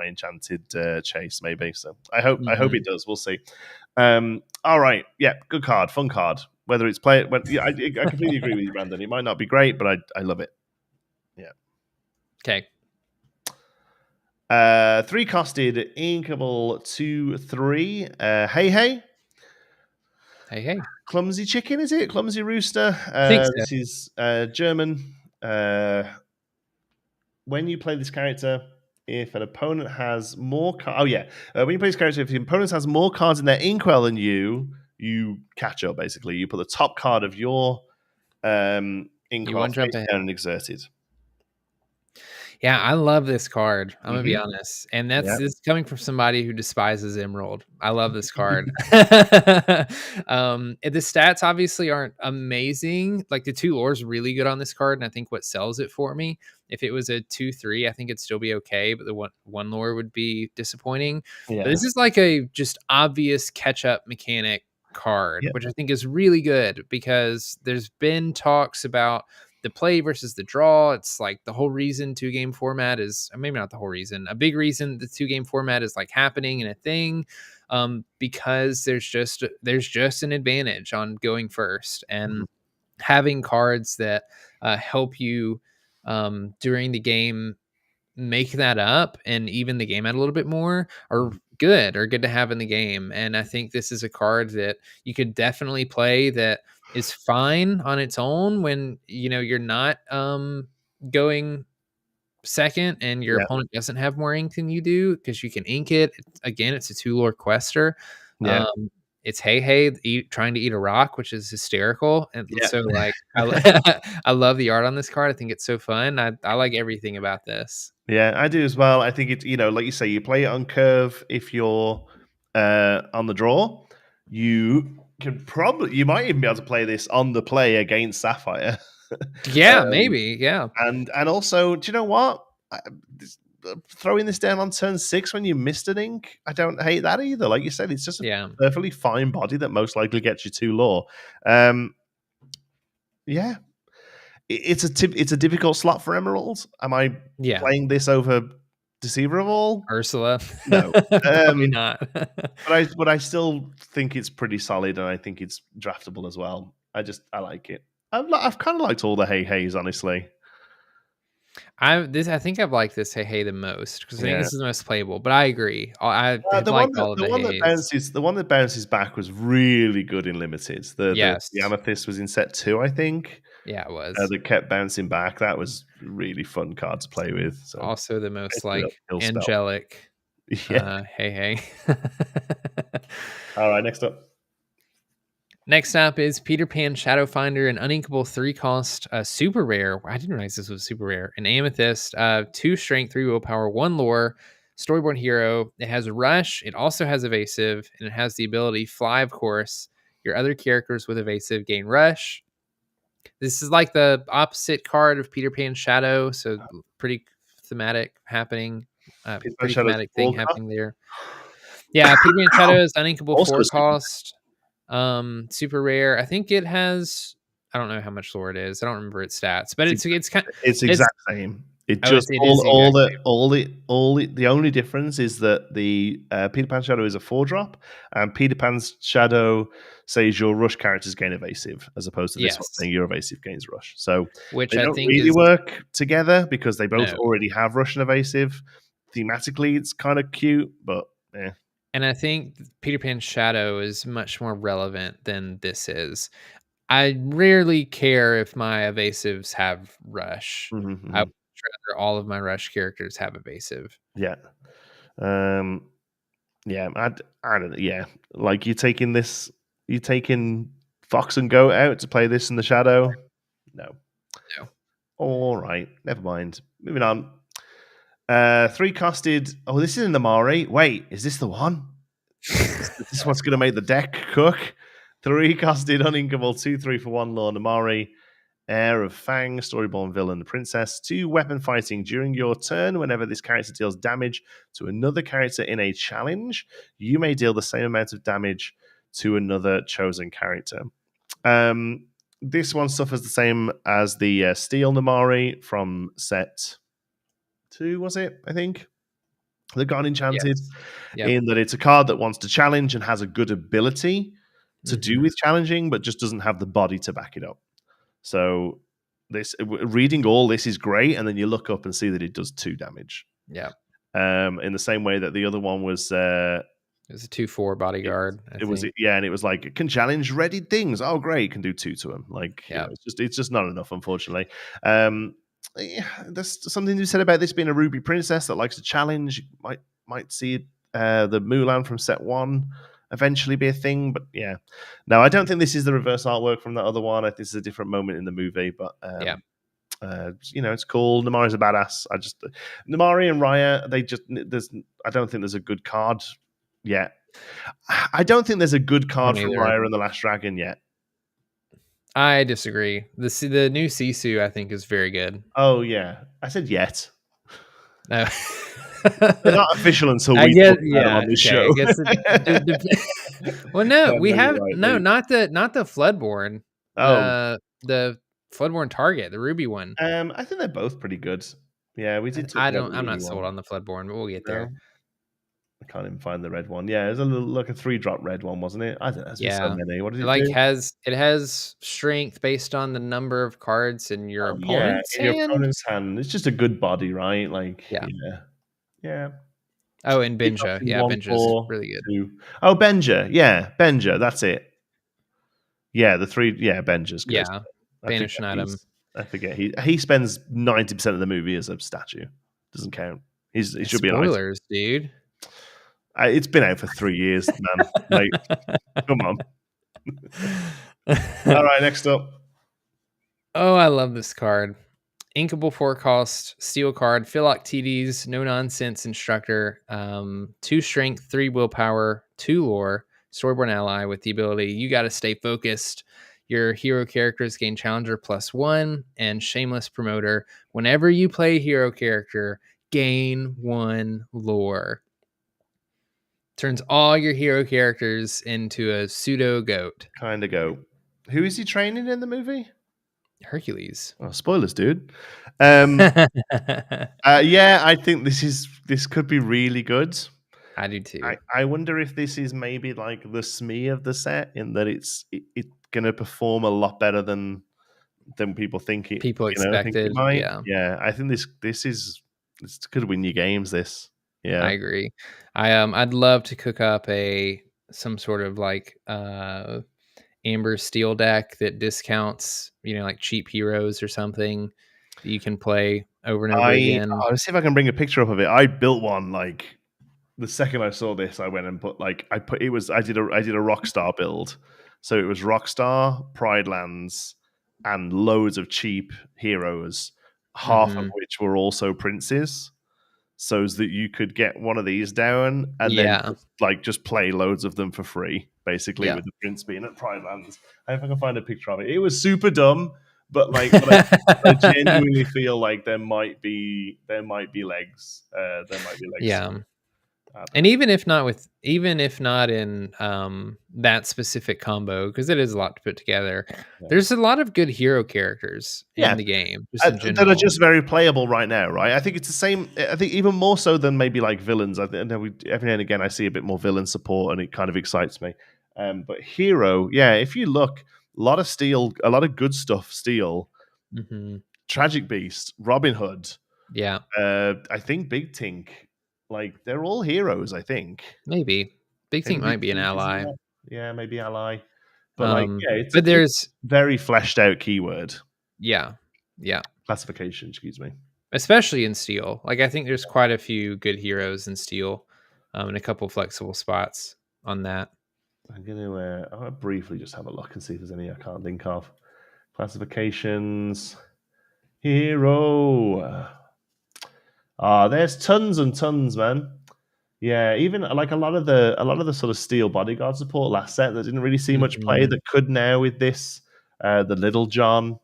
enchanted chase, maybe. So I hope it does. We'll see. All right, yeah, good card, fun card. Whether it's I completely agree with you, Brandon. It might not be great, but I love it. Yeah. Okay. 3 costed Inkable 2/3. Hey. Clumsy chicken, is it? Clumsy rooster. This is German. When you play this character, if an opponent has more cards... when you play this character, if the opponent has more cards in their inkwell than you catch up, basically. You put the top card of your inkwell face down and exert it. Yeah, I love this card. I'm gonna be honest, and this is coming from somebody who despises Emerald. I love this card. The stats obviously aren't amazing. Like the 2 lore is really good on this card, and I think what sells it for me. If it was a 2/3, I think it'd still be okay, but the one lore would be disappointing. Yeah. But this is like a just obvious catch-up mechanic card, which I think is really good because there's been talks about the play versus the draw. It's like the whole reason 2-game format is, maybe not the whole reason, a big reason the 2-game format is like happening and a thing, because there's just an advantage on going first and having cards that help you during the game make that up and even the game out a little bit more are good to have in the game. And I think this is a card that you could definitely play that is fine on its own when you're not going second and your opponent doesn't have more ink than you do, because you can ink it. Again, it's a 2-lore quester. It's trying to eat a rock, which is hysterical. And so like I love the art on this card. I think it's so fun. I like everything about this. Yeah, I do as well. I think it's, like you say, you play it on curve. If you're on the draw, you might even be able to play this on the play against Sapphire. Yeah, maybe. Yeah. And also, do you know what? Throwing this down on turn 6 when you missed an ink, I don't hate that either. Like you said, it's just a perfectly fine body that most likely gets you 2 lore. Yeah. It's a difficult slot for Emerald. Am I playing this over Deceiver of All? Ursula? No. Probably not. but I still think it's pretty solid, and I think it's draftable as well. I like it. I've kind of liked all the Hey-Heys, honestly. I think I've liked this Hey the most because I think this is the most playable. But I agree. I like all of the Heys. The one that bounces back was really good in limited. The Amethyst was in set 2, I think. Yeah, it was. That kept bouncing back. That was really fun card to play with. So also the most angelic. Hey. All right, next up. Next up is Peter Pan Shadowfinder, an uninkable 3-cost super rare. I didn't realize this was super rare. An Amethyst, 2 strength, 3 willpower, 1 lore, storyboard hero. It has rush. It also has evasive, and it has the ability fly, of course. Your other characters with evasive gain rush. This is like the opposite card of Peter Pan Shadow, so pretty thematic happening. pretty thematic thing happening there. Yeah, Peter Pan Shadows, Uninkable 4-cost, super rare. I think it has. I don't know how much lore it is. I don't remember its stats, but it's exact same. It just the only difference is that the Peter Pan Shadow is a 4-drop, and Peter Pan's Shadow says your rush characters gain evasive, as opposed to this one saying your evasive gains rush. So which they don't really work together because they both already have rush and evasive. Thematically, it's kind of cute, but yeah. And I think Peter Pan Shadow is much more relevant than this is. I rarely care if my evasives have rush. Mm-hmm. I would rather all of my rush characters have evasive. Yeah. Yeah, I don't know. Yeah, like you're taking Fox and Goat out to play this in the Shadow. No. All right, never mind. Moving on. 3-costed. Oh, this is in the Mari. Wait, is this the one? Is this what's going to make the deck cook? 3-costed, uninkable, 2/3 for 1 Lord Amari. Heir of Fang, Storyborn Villain, Princess. 2 weapon fighting. During your turn, whenever this character deals damage to another character in a challenge, you may deal the same amount of damage to another chosen character. This one suffers the same as the Steel Namari from set 2, was it? I think. The Gone Enchanted. Yes. Yep. In that it's a card that wants to challenge and has a good ability to do with challenging, but just doesn't have the body to back it up. So this reading all this is great, and then you look up and see that it does 2 damage. Yeah. In the same way that the other one was it was a 2/4 bodyguard. It was and it was like it can challenge readied things. Oh great, can do 2 to them. Like it's just not enough, unfortunately. There's something you said about this being a Ruby princess that likes to challenge. You might see the Mulan from set 1 eventually be a thing, but yeah. No, I don't think this is the reverse artwork from the other one. I think this is a different moment in the movie, but it's cool. Namari's a badass. Namari and Raya, I don't think there's a good card yet. I don't think there's a good card from Raya and the Last Dragon yet. I disagree. The new Sisu, I think, is very good. Oh yeah, I said yet. No. They're not official until we talk about them on this show. Well, no, we have not the Floodborn. The Floodborn target, the Ruby one. I think they're both pretty good. Yeah, we did. I'm not sold on the Floodborn, but we'll get there. I can't even find the red one. Yeah, it was a 3-drop red one, wasn't it? I don't know. There's so many. What did it do? It has strength based on the number of cards in your opponent's hand. Your opponent's hand. It's just a good body, right? Like yeah. Oh, and Benja. Yeah, Benja's really good. 2. Oh, Benja. Yeah, Benja. That's it. Yeah, the 3. Yeah, Benja's good. Yeah, banish an item. I forget. He spends 90% of the movie as a statue. Doesn't count. He should be an item. Spoilers, dude. It's been out for 3 years, man. Like, come on. All right, next up. Oh, I love this card. Inkable 4-cost, steel card, Philoctetes, no nonsense instructor, 2 strength, 3 willpower, 2 lore, storyborn ally with the ability you got to stay focused. Your hero characters gain challenger +1 and shameless promoter. Whenever you play hero character, gain 1 lore. Turns all your hero characters into a pseudo goat. Kind of goat. Who is he training in the movie? Hercules. Oh, spoilers, dude. Yeah, I think this could be really good. I do too. I wonder if this is maybe like the SME of the set, in that it's going to perform a lot better than people think it. People expected. Think it might. Yeah. I think this could win you games. This. Yeah, I agree. I'd love to cook up some sort of like Amber Steel deck that discounts, like cheap heroes or something that you can play over and over again. Let's see if I can bring a picture up of it. I built one like the second I saw this. I went and put I did a Rockstar build, so it was Rockstar, Pride Lands, and loads of cheap heroes, half of which were also princes. So that you could get one of these down and then just play loads of them for free, basically, with the prince being at Pride Lands. I hope I can find a picture of it. It was super dumb, but I genuinely feel like there might be legs. There might be legs. Yeah. And even if not in that specific combo, because it is a lot to put together, there's a lot of good hero characters in the game, just in general. That are just very playable right now, right? I think it's the same. I think even more so than maybe like villains. I think every now and again I see a bit more villain support, and it kind of excites me. But hero, yeah, if you look, a lot of steel, a lot of good stuff. Steel, Tragic Beast, Robin Hood. Yeah. I think Big Tink. Like, they're all heroes, I think. Maybe. Big Tink might be an ally. Yeah, maybe ally. But it's there's very fleshed out keyword. Yeah. Classification, excuse me. Especially in Steel. Like, I think there's quite a few good heroes in Steel, and a couple flexible spots on that. I'm gonna briefly just have a look and see if there's any I can't think of. Classifications. Hero. There's tons and tons, man. Yeah, even like a lot of the sort of Steel bodyguard support last set that didn't really see much play that could now with this. The Little John.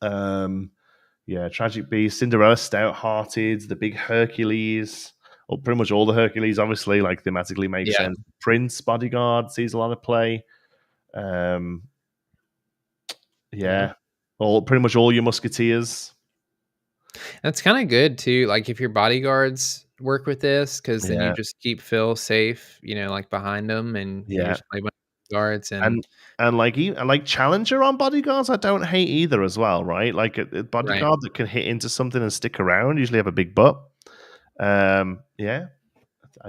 Tragic Beast, Cinderella Stout-Hearted, the big Hercules, or pretty much all the Hercules, obviously, like thematically makes sense. Prince bodyguard sees a lot of play. Pretty much all your musketeers. That's kind of good too. Like, if your bodyguards work with this, because then you just keep Phil safe, like behind them, and you just play guards and like Challenger on bodyguards. I don't hate either as well, right? Like a bodyguard that can hit into something and stick around. Usually have a big butt. I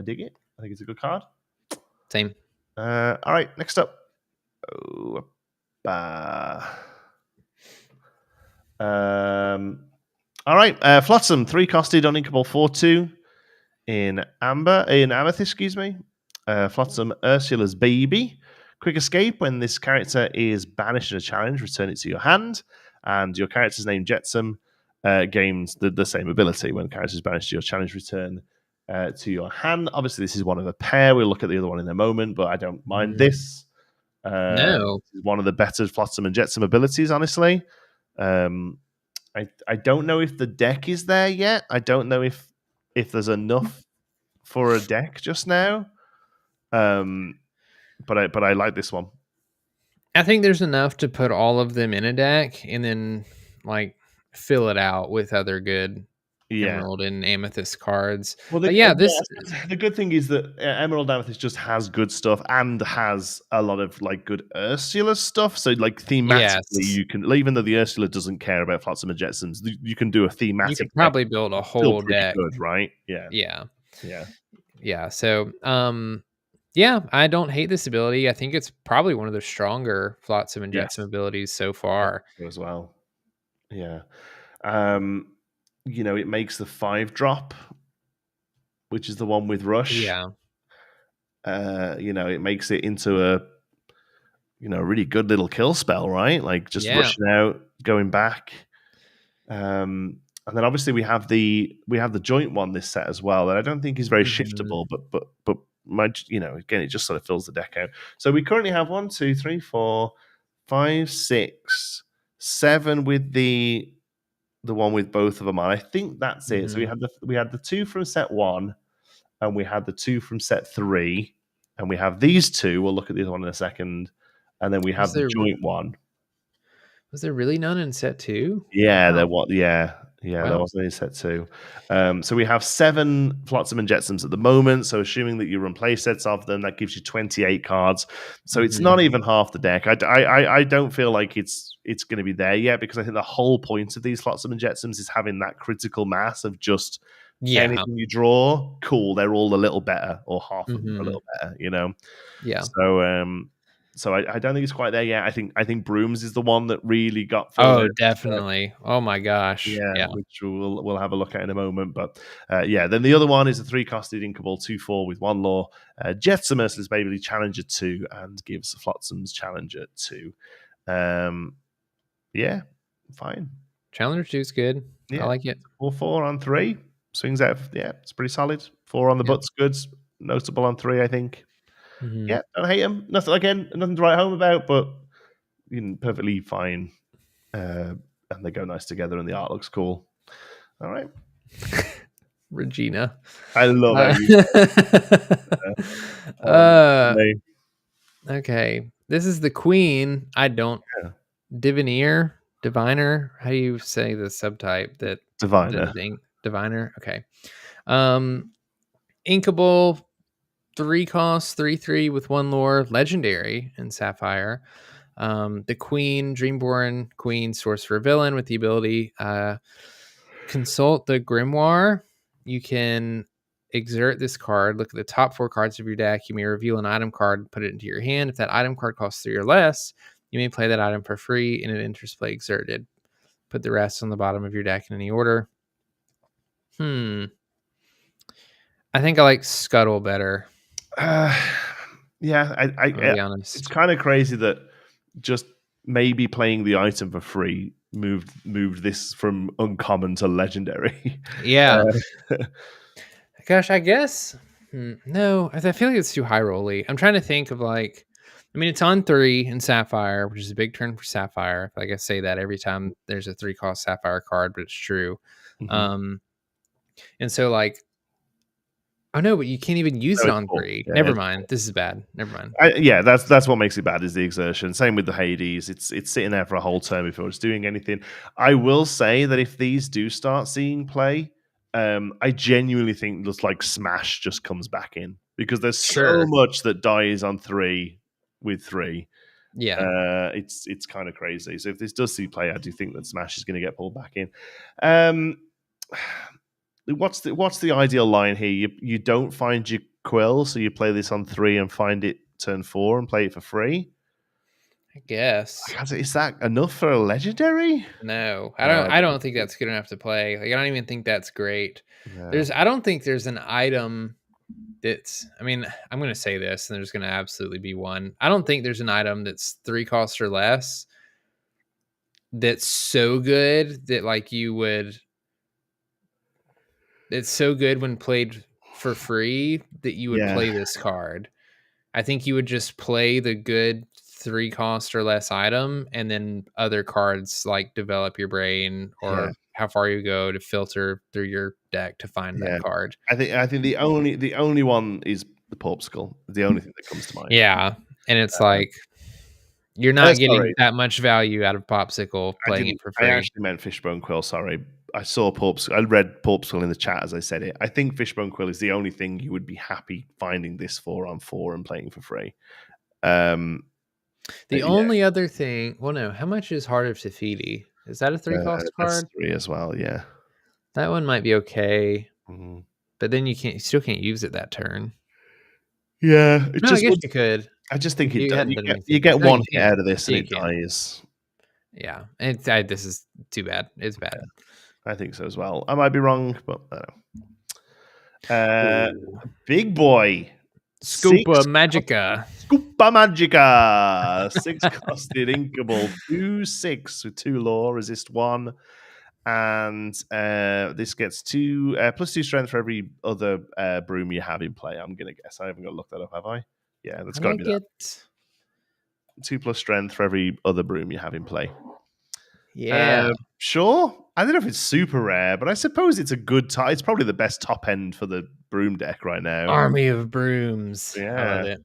dig it. I think it's a good card. Same. All right, next up. All right, Flotsam, 3-costed on Inkable 4/2 in Amethyst, excuse me. Flotsam, Ursula's Baby. Quick escape: when this character is banished in a challenge, return it to your hand, and your character's name Jetsam gains the same ability. When character is banished to your challenge, return to your hand. Obviously, this is one of a pair. We'll look at the other one in a moment, but I don't mind this. No. This is one of the better Flotsam and Jetsam abilities, honestly. I don't know if the deck is there yet. I don't know if there's enough for a deck just now. But I like this one. I think there's enough to put all of them in a deck and then like fill it out with other good Emerald and Amethyst cards. Well, the good thing is that Emerald Amethyst just has good stuff and has a lot of like good Ursula stuff. So like thematically, you can, even though the Ursula doesn't care about Flotsam and Jetsams, you can do a thematic. You could probably build a whole deck. Good, right? Yeah. So, I don't hate this ability. I think it's probably one of the stronger Flotsam and Jetsam abilities so far as well. Yeah. It makes the 5-drop, which is the one with Rush. Yeah. It makes it into a really good little kill spell, right? Like just rushing out, going back. And then obviously we have the joint one this set as well that I don't think is very shiftable, but again, it just sort of fills the deck out. So we currently have 1, 2, 3, 4, 5, 6, 7 with the one with both of them on. I think that's it. So we had the 2 from set 1, and we had the 2 from set 3, and we have these 2. We'll look at the other one in a second, and then we have the joint one. Was there really none in set 2? Yeah, there was. There wasn't in set 2. So we have 7 Flotsam and Jetsams at the moment. So assuming that you run play sets of them, that gives you 28 cards. So it's not even half the deck. I don't feel like it's going to be there yet, because I think the whole point of these Flotsam and Jetsams is having that critical mass of just anything you draw, cool, they're all a little better, or half of them are a little better, Yeah. So I don't think it's quite there yet. I think Brooms is the one that really got filled. Oh, definitely. Oh my gosh. Yeah. Which we'll have a look at in a moment. But then the other one is a 3-costed Inkable 2/4 with 1 law. Jetsam Ursula's Baby Challenger 2 and gives Flotsam's Challenger 2. Fine. Challenger 2 is good. I like it. 4/4 on 3. Swings out. It's pretty solid. 4 on the butt's good. Notable on 3, I think. Don't hate him. Nothing to write home about, but perfectly fine. and they go nice together, and the art looks cool. All right. Regina. I love it. Okay. This is the queen. I don't. Yeah. Diviner. How do you say the subtype? That Diviner. Diviner. Okay. Inkable. 3 cost, 3/3 with 1 lore, legendary in Sapphire. The Queen, Dreamborn Queen, Sorcerer Villain with the ability consult the Grimoire. You can exert this card. Look at the top 4 cards of your deck. You may reveal an item card, put it into your hand. If that item card costs 3 or less, you may play that item for free and it enters play exerted. Put the rest on the bottom of your deck in any order. I think I like Scuttle better. Yeah, I'll be honest. It's kind of crazy that just maybe playing the item for free moved this from uncommon to legendary. Yeah. Gosh, I guess no. I feel like it's too high rolly. I'm trying to think of like, I mean, it's on 3 in Sapphire, which is a big turn for Sapphire. Like I say that every time there's a 3 cost Sapphire card, but it's true. Mm-hmm. And so like, oh no, but you can't even use it on 3. Yeah, Never mind. This is bad. Never mind. That's what makes it bad is the exertion. Same with the Hades. It's sitting there for a whole turn before it's doing anything. I will say that if these do start seeing play, I genuinely think just like Smash just comes back in because there's so much that dies on 3 with 3. Yeah, it's kind of crazy. So if this does see play, I do think that Smash is going to get pulled back in. What's the ideal line here? You don't find your quill, so you play this on 3 and find it turn 4 and play it for free. I guess. Is that enough for a legendary? No, I don't think that's good enough to play. Like I don't even think that's great. Yeah. I don't think there's an item that's. I mean, I'm going to say this, and there's going to absolutely be one. I don't think there's an item that's 3 costs or less that's so good that like you would. It's so good when played for free that you would play this card. I think you would just play the good 3 cost or less item, and then other cards like develop your brain or how far you go to filter through your deck to find that card. I think the only one is the Popsicle. The only thing that comes to mind. Yeah, and it's like you're not getting that much value out of Popsicle playing it for free. I actually meant Fishbone Quill. Sorry. I saw Popsicle. I read Popsicle in the chat as I said it. I think Fishbone Quill is the only thing you would be happy finding this 4 on 4 and playing for free. The only other thing, well, no, how much is Heart of Tefiti? Is that a 3 cost card? That's 3 as well, yeah. That one might be okay, but then you still can't use it that turn. Yeah, I guess you could. I just think you get one hit out of this and it dies. Yeah, this is too bad. It's bad. Yeah, I think so as well. I might be wrong, but I don't know. Big boy. Scoopa Magica. 6-costed Inkable. 2/6 with 2 lore, resist 1. And this gets 2 +2 strength for every other broom you have in play. I'm going to guess. I haven't got to look that up, have I? Yeah, that's got to be that. 2+ strength for every other broom you have in play. Yeah. Sure. I don't know if it's super rare, but I suppose it's a good it's probably the best top end for the broom deck right now. Army of brooms. Yeah. I love it.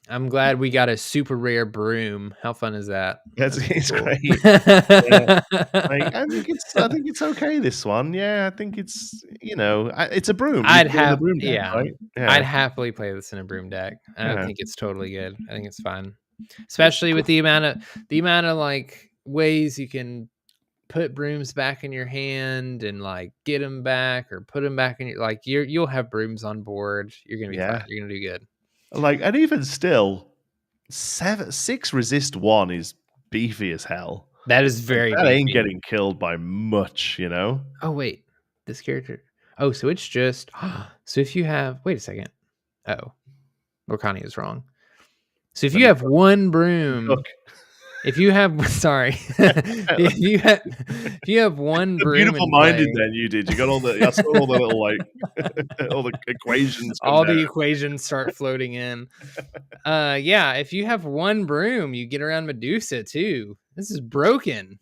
I'm glad we got a super rare broom. How fun is that? It's cool. Great. I think it's okay. This one, I think it's it's a broom. I'd happily play this in a broom deck. I think it's totally good. I think it's fine, especially with the amount of like ways you can put brooms back in your hand and like get them back or put them back in your you'll have brooms on board. You're gonna be fine. You're gonna do good. Like, and even still, 6 resist 1 is beefy as hell. That is very that beefy. Ain't getting killed by much, Oh wait, this character. Oh, so it's just so if you have wait a second. Oh, Lorcana is wrong. So if you have one broom, if you have if you have one broom, beautiful minded then you did. You got all the little like all the equations. All the equations start floating in. If you have one broom, you get around Medusa too. This is broken.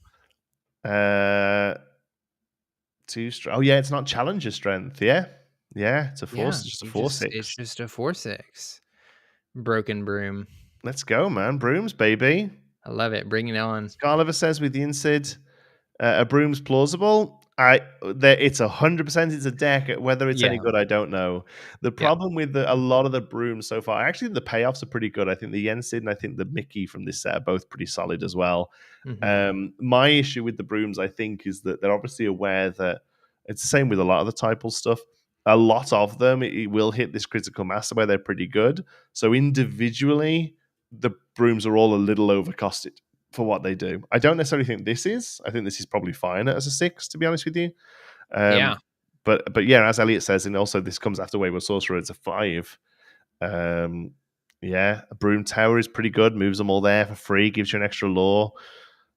2 strength. Oh yeah, it's not challenger strength. Yeah, it's a 4. It's just a 4/6. It's just a 4/6. Broken broom. Let's go, man. Brooms, baby. I love it. Bring it on. Scarliver says with the Incid, a broom's plausible. It's 100%. It's a deck. Whether it's any good, I don't know. The problem with a lot of the brooms so far, actually, the payoffs are pretty good. I think the Yensid and I think the Mickey from this set are both pretty solid as well. My issue with the brooms, I think, is that they're obviously aware that it's the same with a lot of the typal stuff. A lot of them, it will hit this critical mass where they're pretty good. So individually, the brooms are all a little overcosted for what they do. I don't necessarily think this is. I think this is probably fine as a 6, to be honest with you. But yeah, as Elliot says, and also this comes after Wayward Sorcerer, it's a 5. A Broom Tower is pretty good. Moves them all there for free. Gives you an extra lore.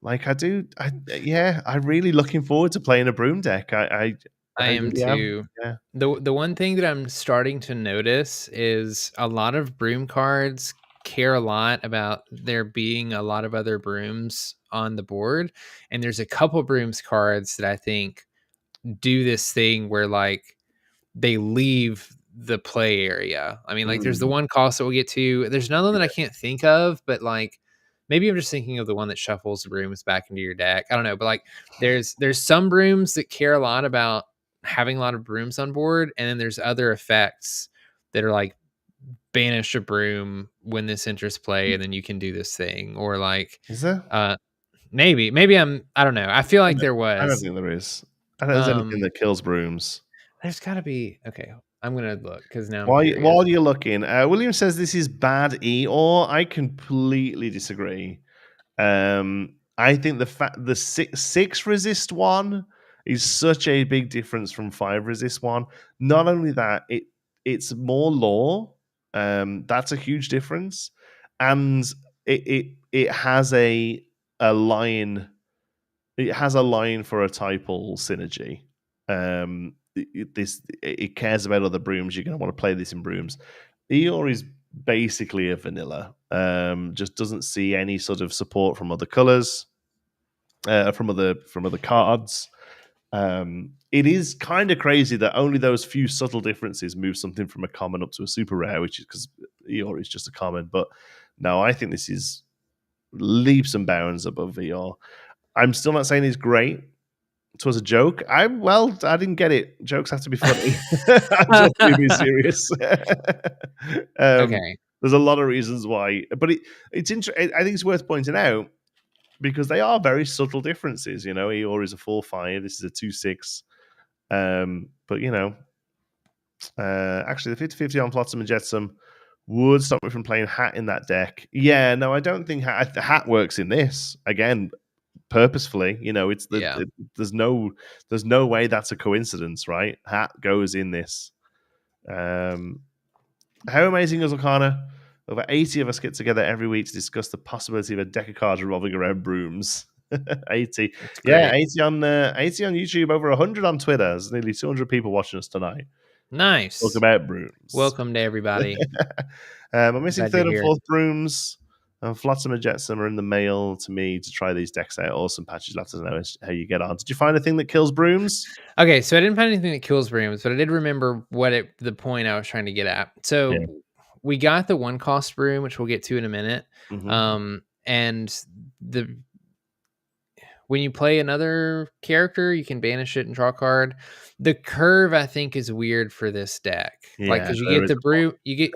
Like I'm really looking forward to playing a Broom deck. I am too. Yeah. The one thing that I'm starting to notice is a lot of Broom cards care a lot about there being a lot of other brooms on the board, and there's a couple brooms cards that I think do this thing where like they leave the play area. I mean, like there's the one cost that we'll get to. There's another one that I can't think of, but like maybe I'm just thinking of the one that shuffles the brooms back into your deck. I don't know, but like there's some brooms that care a lot about having a lot of brooms on board, and then there's other effects that are like banish a broom when this enters play, and then you can do this thing. Or like, is there? Maybe I don't know. I feel like there was. I don't think there is. I don't think there's anything that kills brooms. There's got to be. Okay, I'm gonna look because now while you're looking, William says this is bad Eeyore. I completely disagree. I think the 6 resist one is such a big difference from 5 resist one. Not only that, it's more lore. That's a huge difference, and it has a line. It has a line for a typal synergy. It cares about other brooms. You're going to want to play this in brooms. Eeyore is basically a vanilla. Just doesn't see any sort of support from other colors, from other cards. It is kind of crazy that only those few subtle differences move something from a common up to a super rare, which is because Eeyore is just a common. But no, I think this is leaps and bounds above Eeyore. I'm still not saying he's great. It was a joke. I didn't get it. Jokes have to be funny. I'm just being serious. Okay. There's a lot of reasons why, but it's interesting. I think it's worth pointing out because they are very subtle differences. You know, Eeyore is a 4/5. This is a 2/6. But you know, actually, the 50/50 on Flotsam and Jetsam would stop me from playing Hat in that deck. Yeah, no, I don't think Hat works in this again. Purposefully, you know, there's no way that's a coincidence, right? Hat goes in this. How amazing is Lorcana? Over 80 of us get together every week to discuss the possibility of a deck of cards revolving around brooms. 80, 80 on 80 on YouTube, over 100 on Twitter. There's nearly 200 people watching us tonight. Nice. Talk about brooms. Welcome to everybody. I'm missing third and fourth brooms. Flotsam and Jetsam are in the mail to me to try these decks out. Awesome patches. Let us know how you get on. Did you find a thing that kills brooms? Okay, so I didn't find anything that kills brooms, but I did remember the point I was trying to get at. So we got the 1 cost broom, which we'll get to in a minute. And when you play another character, you can banish it and draw a card. The curve, I think, is weird for this deck. Like, because you get the broom, you get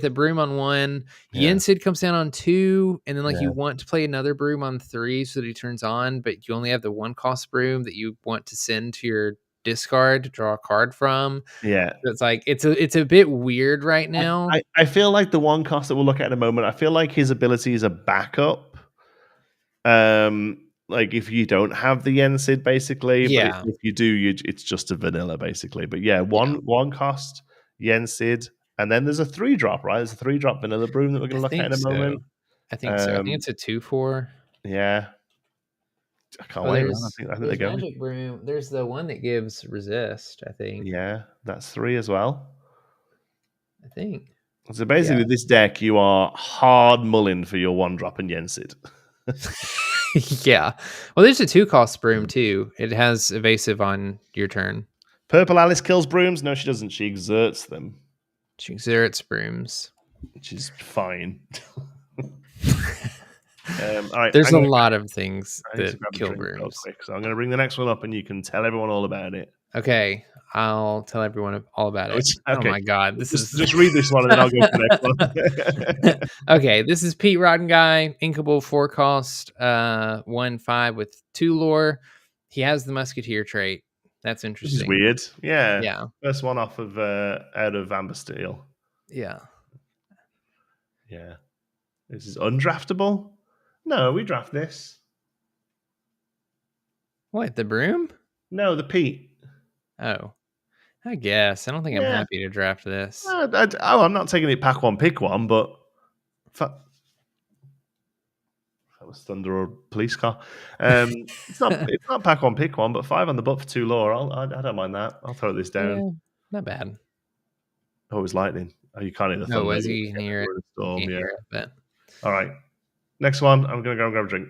the broom on 1. Yensid comes down on 2, and then you want to play another broom on 3 so that he turns on, but you only have the 1 cost broom that you want to send to your discard to draw a card from. Yeah, so it's like it's a bit weird right now. I feel like the 1 cost that we'll look at in a moment. I feel like his ability is a backup. Like if you don't have the Yensid, basically, but if you do, it's just a vanilla, basically. But one cost Yensid, and then there's a 3-drop, right? There's a 3-drop vanilla broom that we're going to look at in a moment. I think so. I think it's a 2/4. Yeah, I can't wait. I think there's magic broom. There's the one that gives resist. I think. Yeah, that's 3 as well. I think. So basically, this deck, you are hard mulling for your 1-drop and Yensid. Yeah. Well, there's a 2-cost broom too. It has evasive on your turn. Purple Alice kills brooms. No, she doesn't. She exerts them. She exerts brooms, which is fine. All right, there's a lot of things that kill brooms. Real quick, so I'm going to bring the next one up, and you can tell everyone all about it. Okay, I'll tell everyone all about it. Okay. Oh my god, this is just read this one, and then I'll go to the next one. Okay, this is Pete Rotten Guy, Inkable 4-cost, 1/5 with 2 lore. He has the Musketeer trait. That's interesting. This is weird. Yeah. Yeah. First one off of out of Amber Steel. Yeah. Yeah. This is undraftable? No, we draft this. What, the broom? No, the Pete. Oh. I guess. I don't think I'm happy to draft this. I'm not taking it pack one, pick one, but that was thunder or police car. It's not pack one, pick one, but 5 on the butt for 2 lore. I don't mind that. I'll throw this down. Yeah, not bad. Oh, it was lightning. Oh, you can't hear the thunder. No, was he near it? Storm, yeah. But... All right. Next one. I'm going to go and grab a drink.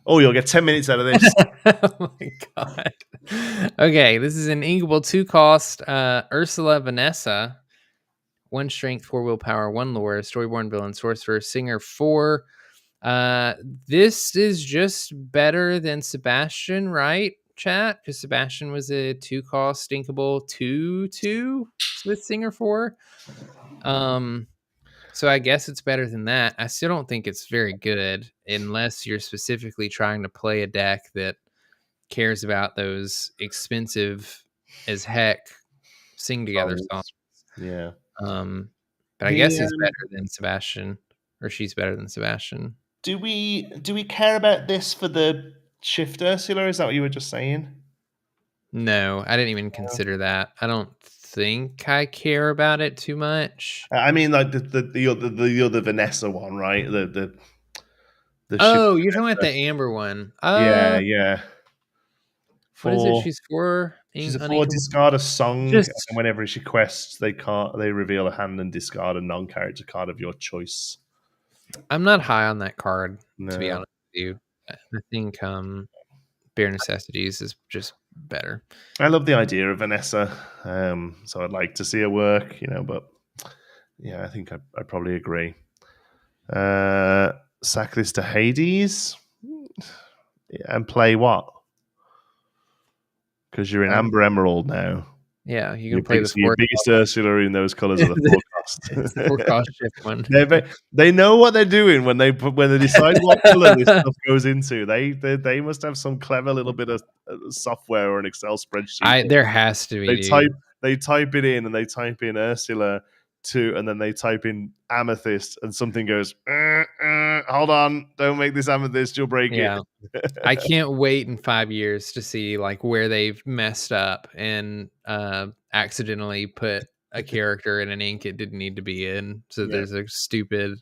Oh, you'll get 10 minutes out of this. Oh, my God. Okay, this is an Inkable 2-cost. Ursula Vanessa. 1 strength, 4 willpower, 1 lore, storyborn villain, sorcerer, singer, 4. This is just better than Sebastian, right, chat? Because Sebastian was a 2-cost Inkable 2/2 with singer 4. So I guess it's better than that. I still don't think it's very good unless you're specifically trying to play a deck that cares about those expensive as heck sing together songs. Yeah. But I guess he's better than Sebastian, or she's better than Sebastian. Do we care about this for the Shift Ursula? Is that what you were just saying? No, I didn't even consider that. I don't think I care about it too much. I mean, like the other Vanessa one, right? The oh, you're talking about the Amber one. Yeah. What is it? She's 4. She's a 4 discard a song, and whenever she quests, they reveal a hand and discard a non-character card of your choice. I'm not high on that card, to be honest with you. I think Bare Necessities is just better. I love the idea of Vanessa, so I'd like to see her work, but yeah, I think I probably agree. Sack this to Hades and play what? Because you're in Amber Emerald now. Yeah, you can play the Beast Ursula in those colors of the 4-cost. It's the 4-cost shift one. They know what they're doing when they decide what color this stuff goes into. They must have some clever little bit of software or an Excel spreadsheet. There has to be. They type it in, and they type in Ursula 2, and then they type in amethyst, and something goes, hold on, don't make this amethyst, you'll break it. I can't wait in 5 years to see like where they've messed up and accidentally put a character in an ink it didn't need to be in. So there's a stupid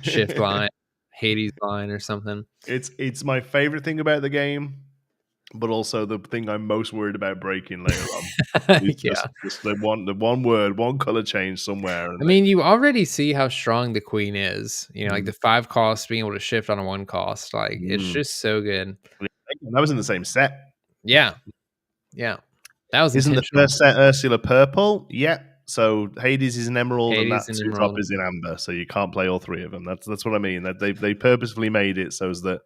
shift line, Hades line or something. It's my favorite thing about the game, but also the thing I'm most worried about breaking later on. Just the one word, one color change somewhere. I mean, you already see how strong the queen is. Like the 5-cost being able to shift on a 1-cost. Like it's just so good. That was in the same set. Yeah. That was Isn't the first set Ursula purple? Yeah. So Hades is an emerald, and that 2-drop is in amber. So you can't play all 3 of them. That's what I mean. That they purposefully made it so that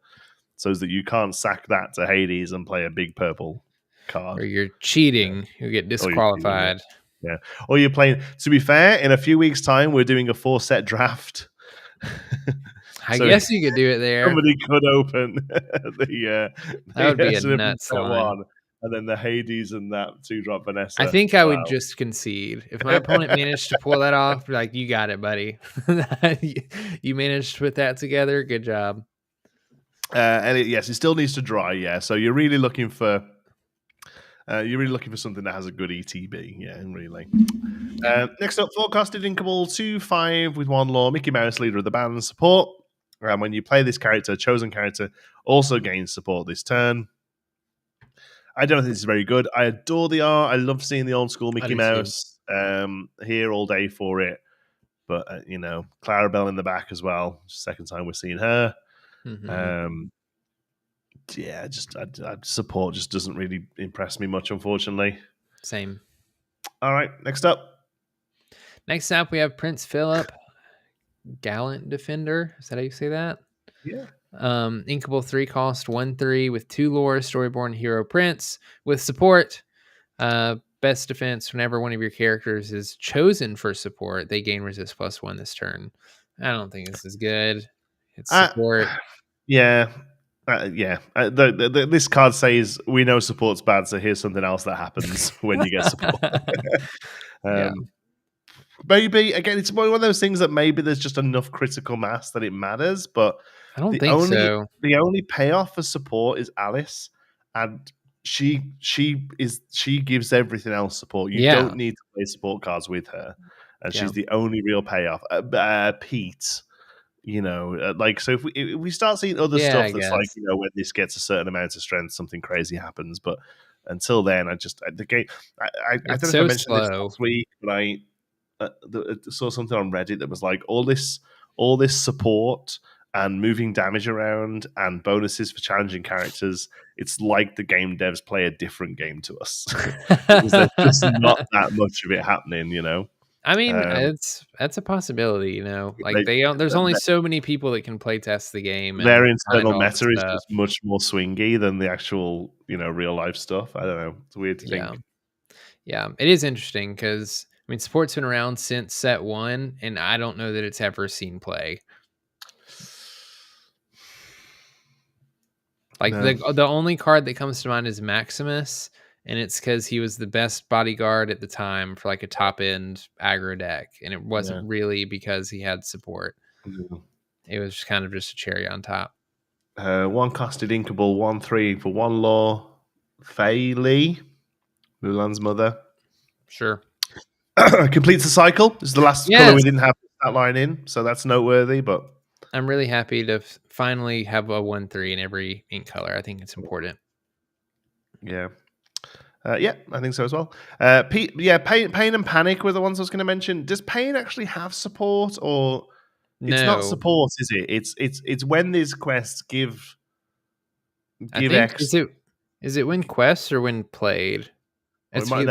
you can't sack that to Hades and play a big purple card. Or you're cheating. You get disqualified. Yeah. Or you're playing... To be fair, in a few weeks' time, we're doing a 4-set draft. I guess you could do it there. Somebody could open the that would be a nuts line. And then the Hades and that 2-drop Vanessa. I think I would just concede. If my opponent managed to pull that off, like, you got it, buddy. You managed to put that together. Good job. And it still needs to dry. Yeah, so you're really looking for something that has a good ETB. Yeah, really. Next up, 4-costed Inkable 2/5 with 1 lore. Mickey Mouse, leader of the band, support. When you play this character, chosen character also gains support this turn. I don't think this is very good. I adore the art. I love seeing the old school Mickey Mouse. Here all day for it. But Clarabelle in the back as well. Second time we're seeing her. Yeah, just support just doesn't really impress me much, unfortunately. Same. All right, next up. Next up, we have Prince Philip, Gallant Defender. Is that how you say that? Yeah. Inkable 3 cost 1/3 with 2 lore, Storyborn Hero Prince with support. Best defense whenever one of your characters is chosen for support, they gain resist +1 this turn. I don't think this is good. It's support. Yeah. This card says we know support's bad, so here's something else that happens when you get support. Yeah. Maybe again, it's one of those things that maybe there's just enough critical mass that it matters, but I don't think so. The only payoff for support is Alice, and she gives everything else support. You don't need to play support cards with her, and she's the only real payoff. Pete, like, so if we start seeing other stuff that's like, when this gets a certain amount of strength, something crazy happens. But until then, the game. I don't know if I mentioned this last week, but I saw something on Reddit that was like all this support and moving damage around and bonuses for challenging characters. It's like the game devs play a different game to us because there's just not that much of it happening, I mean, that's a possibility, Like there's only so many people that can play test the game. And their internal meta is just much more swingy than the actual, real life stuff. I don't know. It's weird to think. Yeah, it is interesting because support's been around since set 1, and I don't know that it's ever seen play. Like the only card that comes to mind is Maximus, and it's because he was the best bodyguard at the time for like a top end aggro deck, and it wasn't really because he had support. It was just kind of just a cherry on top. 1 costed Inkable 1/3 for 1 lore. Fei Li, Mulan's mother. Sure. Completes the cycle. This is the last color we didn't have that line in, so that's noteworthy. But I'm really happy to finally have a 1/3 in every ink color. I think it's important. Yeah. I think so as well. Pain and Panic were the ones I was going to mention. Does Pain actually have support, or it's not support? Is it? It's when these quests give extra. Is it when quests or when played? It's play.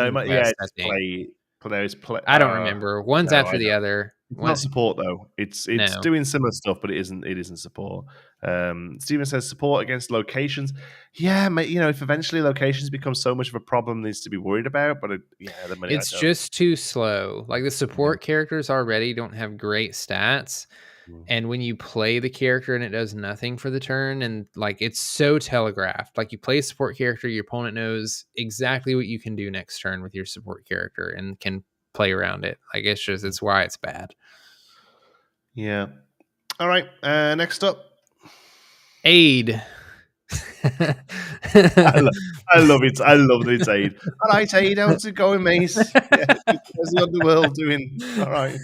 I don't remember. One's after the other. It's not support though. It's doing similar stuff, but it isn't support. Steven says support against locations. Yeah, if eventually locations become so much of a problem, needs to be worried about. But it's just too slow. Like the support characters already don't have great stats. And when you play the character and it does nothing for the turn, and like it's so telegraphed, like you play a support character, your opponent knows exactly what you can do next turn with your support character and can play around it. Like it's why it's bad. Yeah. All right. Next up, Aid. I love it. I love that it's Aid. All right, Aid, how's it going, mate? How's the underworld doing? All right.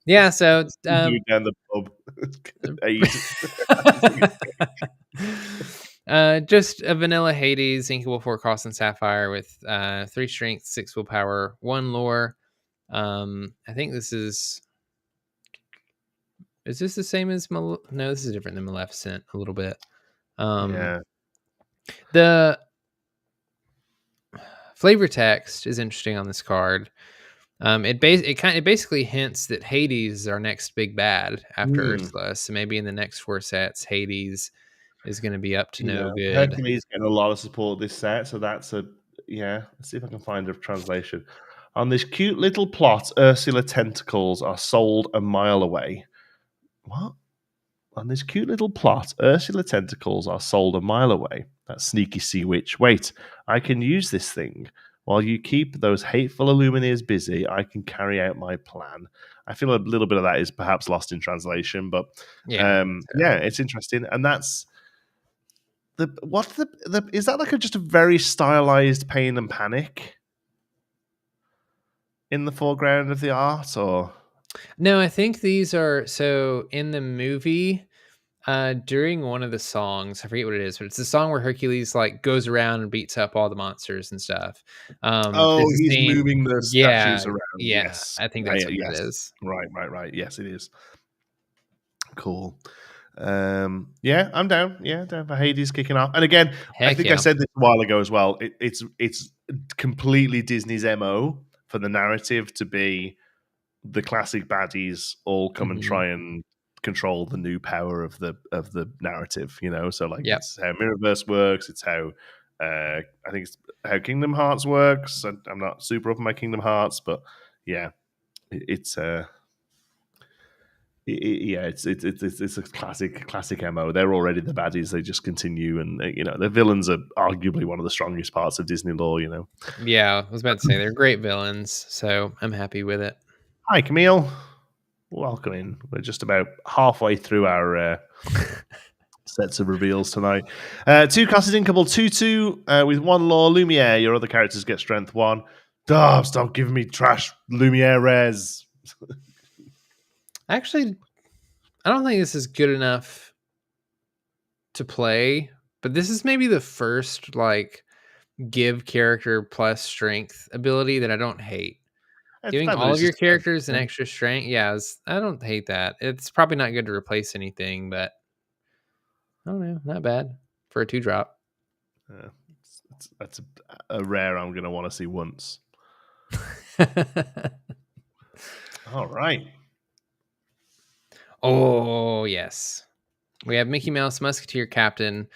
Yeah, so down the pub. Just a vanilla Hades, Inkable 4 cost and Sapphire with 3 strength, 6 willpower, 1 lore. I think this is this the same as no, this is different than Maleficent a little bit. The flavor text is interesting on this card. It basically hints that Hades is our next big bad after Ursula. So maybe in the next 4 sets, Hades is going to be up to no good. Hercules getting a lot of support this set, so that's let's see if I can find a translation. On this cute little plot, Ursula tentacles are sold a mile away. What? On this cute little plot, Ursula tentacles are sold a mile away. That sneaky sea witch. Wait, I can use this thing. While you keep those hateful Illumineers busy, I can carry out my plan. I feel a little bit of that is perhaps lost in translation, but it's interesting. And that's is that like just a very stylized Pain and Panic in the foreground of the art, or? No, I think these are so in the movie. During one of the songs, I forget what it is, but it's the song where Hercules like goes around and beats up all the monsters and stuff. He's moving the statues around. Yeah, yes, I think that's what it is. Right. Yes, it is. Cool. Yeah, I'm down. Yeah, down for Hades kicking off. And again, I think I said this a while ago as well. It's completely Disney's MO for the narrative to be the classic baddies all come and try and control the new power of the narrative. So like it's how Mirrorverse works. It's how I think it's how Kingdom Hearts works. I'm not super up on my Kingdom Hearts, but yeah, it's it's a classic MO. They're already the baddies. They just continue, and the villains are arguably one of the strongest parts of Disney lore. Yeah, I was about to say they're great villains, so I'm happy with it. Hi, Camille. Welcome in. We're just about halfway through our sets of reveals tonight. 2 classes Inkable 2/2 with 1 lore Lumiere. Your other characters get strength 1. Stop giving me trash Lumiere res. Actually, I don't think this is good enough to play, but this is maybe the first like give character plus strength ability that I don't hate. Giving all of your characters an extra strength, I don't hate that. It's probably not good to replace anything, but I don't know, not bad for a 2-drop. That's a rare I'm going to want to see once. All right. Oh, yes. We have Mickey Mouse Musketeer Captain,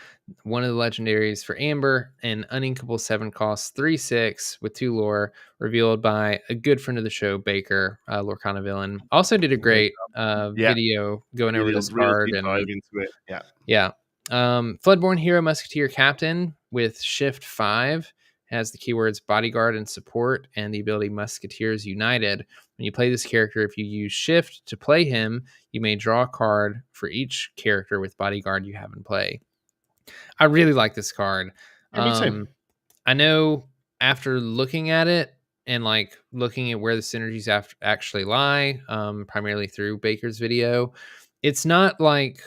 one of the legendaries for Amber, and Uninkable 7 costs 3/6 with 2 lore, revealed by a good friend of the show, Baker, Lorcana villain. Also did a great video going over this card. And dive into it. Yeah. Yeah. Floodborn Hero Musketeer Captain with Shift 5 has the keywords Bodyguard and Support and the ability Musketeers United. When you play this character, if you use Shift to play him, you may draw a card for each character with Bodyguard you have in play. I really like this card. Yeah, me too. I know after looking at it and like looking at where the synergies actually lie, primarily through Baker's video, it's not like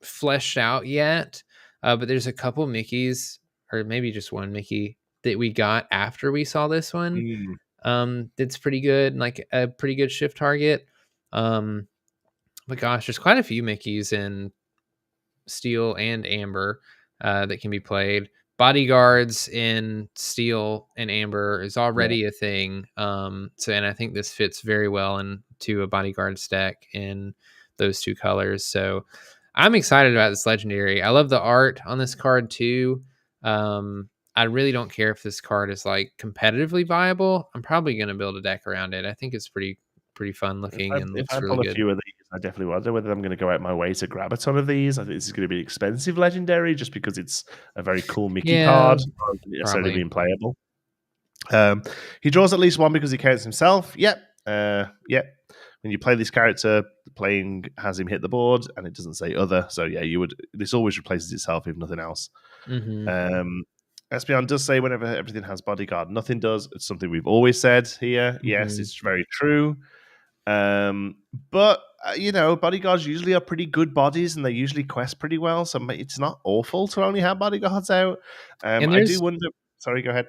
fleshed out yet, but there's a couple Mickeys, or maybe just one Mickey, that we got after we saw this one. That's pretty good, like a pretty good shift target. But gosh, there's quite a few Mickeys in Steel and Amber that can be played. Bodyguards in Steel and Amber is already a thing. And I think this fits very well into a Bodyguards deck in those 2 colors. So I'm excited about this legendary. I love the art on this card too. I really don't care if this card is like competitively viable. I'm probably going to build a deck around it. I think it's pretty fun looking and looks really good. A few of these, I definitely wonder whether I'm going to go out my way to grab a ton of these. I think this is going to be expensive legendary just because it's a very cool Mickey card, not necessarily being playable. He draws at least 1 because he counts himself. Yep. When you play this character, playing has him hit the board, and it doesn't say other. So yeah, this always replaces itself if nothing else. Espeon does say whenever everything has Bodyguard, nothing does. It's something we've always said here. Yes, it's very true. But bodyguards usually are pretty good bodies, and they usually quest pretty well. So it's not awful to only have bodyguards out. And I do wonder. Sorry, go ahead.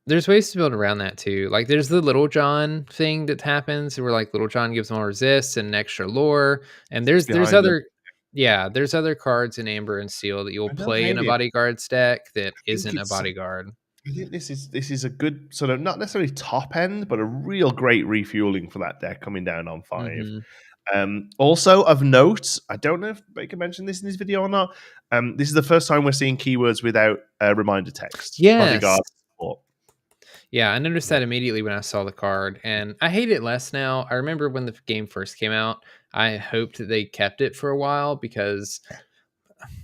There's ways to build around that too. Like there's the Little John thing that happens where like Little John gives more resist and extra lore. And there's other there's other cards in Amber and Steel that you'll play in a bodyguard's deck that isn't a bodyguard. I think this is a good sort of not necessarily top end, but a real great refueling for that deck coming down on 5. Also of note, I don't know if Baker mentioned this in his video or not. This is the first time we're seeing keywords without reminder text. Yes. Yeah, I noticed that immediately when I saw the card, and I hate it less now. I remember when the game first came out, I hoped that they kept it for a while because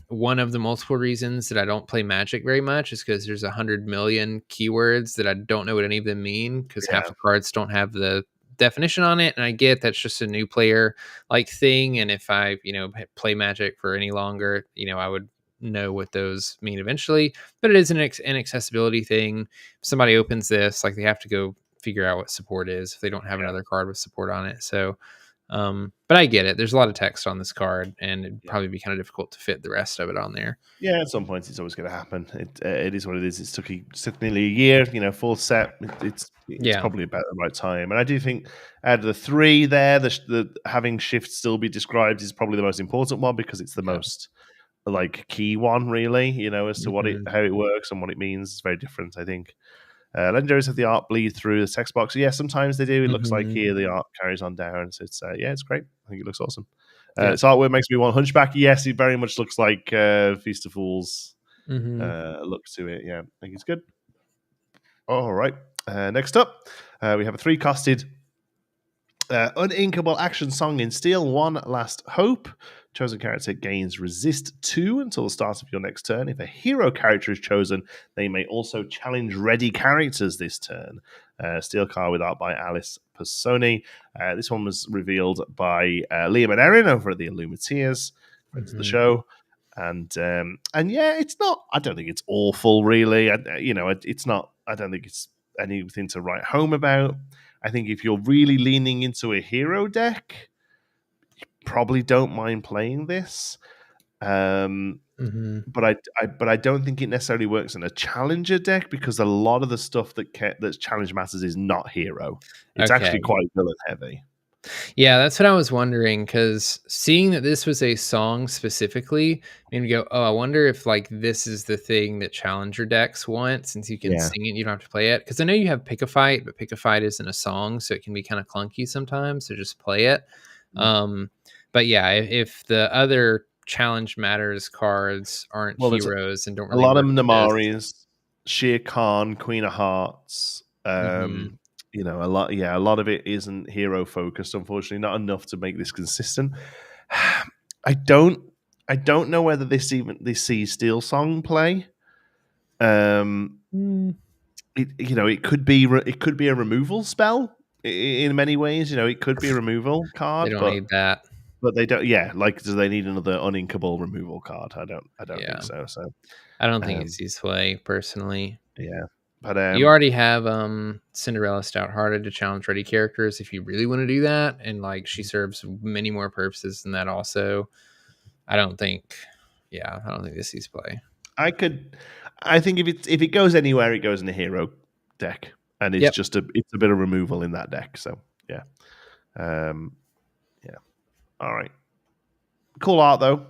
one of the multiple reasons that I don't play Magic very much is because there's 100 million keywords that I don't know what any of them mean because half the cards don't have the definition on it. And I get that's just a new player like thing. And if I, play Magic for any longer, I would know what those mean eventually, but it is an accessibility thing. If somebody opens this, like they have to go figure out what support is if they don't have another card with support on it. So But I get it. There's a lot of text on this card, and it'd probably be kind of difficult to fit the rest of it on there. Yeah, at some point it's always going to happen. It is what it is. It took nearly a year, full set. It's probably about the right time. And I do think out of the three there, the having shift still be described is probably the most important one because it's the most like key one, really. As to how it works and what it means. It's very different, I think. Legendaries have the art bleed through the text box. Yeah, sometimes they do. It looks like here the art carries on down. So it's it's great. I think it looks awesome. Its artwork makes me want Hunchback. Yes, it very much looks like Feast of Fools look to it. Yeah, I think it's good. All right. Next up, we have a 3-costed uninkable action song in steel. One Last Hope. Chosen character gains resist 2 until the start of your next turn. If a hero character is chosen, they may also challenge ready characters this turn. Steel card with art by Alice Personi. This one was revealed by Liam and Erin over at the Illumineers, friends of the show. And yeah, it's not. I don't think it's awful, really. It's not. I don't think it's anything to write home about. I think if you're really leaning into a hero deck, you probably don't mind playing this. But I don't think it necessarily works in a challenger deck because a lot of the stuff that's challenge matters is not hero. It's actually quite villain heavy. Yeah, that's what I was wondering, because seeing that this was a song specifically made me go, oh, I wonder if like this is the thing that challenger decks want, since you can sing it, you don't have to play it. Because I know you have Pick a Fight, but Pick a Fight isn't a song, so it can be kind of clunky sometimes, so just play it. But yeah, if the other challenge matters cards aren't heroes and don't really a lot of Namaris, Shere Khan, Queen of Hearts, a lot of it isn't hero focused, unfortunately, not enough to make this consistent. I don't know whether this sees Steel Song play. It could be a removal spell in many ways. It could be a removal card. They don't need that. But they don't. Yeah, like do they need another uninkable removal card? I don't think so. So I don't think it sees play personally. Yeah. But you already have Cinderella Stout-Hearted to challenge ready characters if you really want to do that, and like she serves many more purposes than that. Also, I don't think this sees play. I think if it goes anywhere, it goes in a hero deck, and it's just a bit of removal in that deck. So yeah, all right. Cool art though.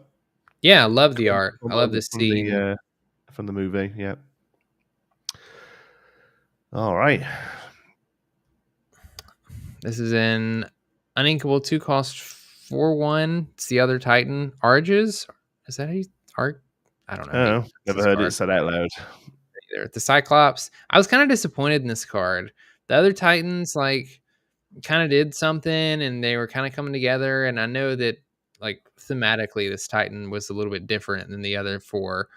Yeah, I love the art. I love this scene from the movie. Yeah. All right. This is an uninkable 2-cost 4/1. It's the other Titan. Arges? Is that how you art? I don't know. Never heard it said out loud. The Cyclops. I was kind of disappointed in this card. The other Titans like kind of did something and they were kind of coming together. And I know that like thematically this Titan was a little bit different than the other 4.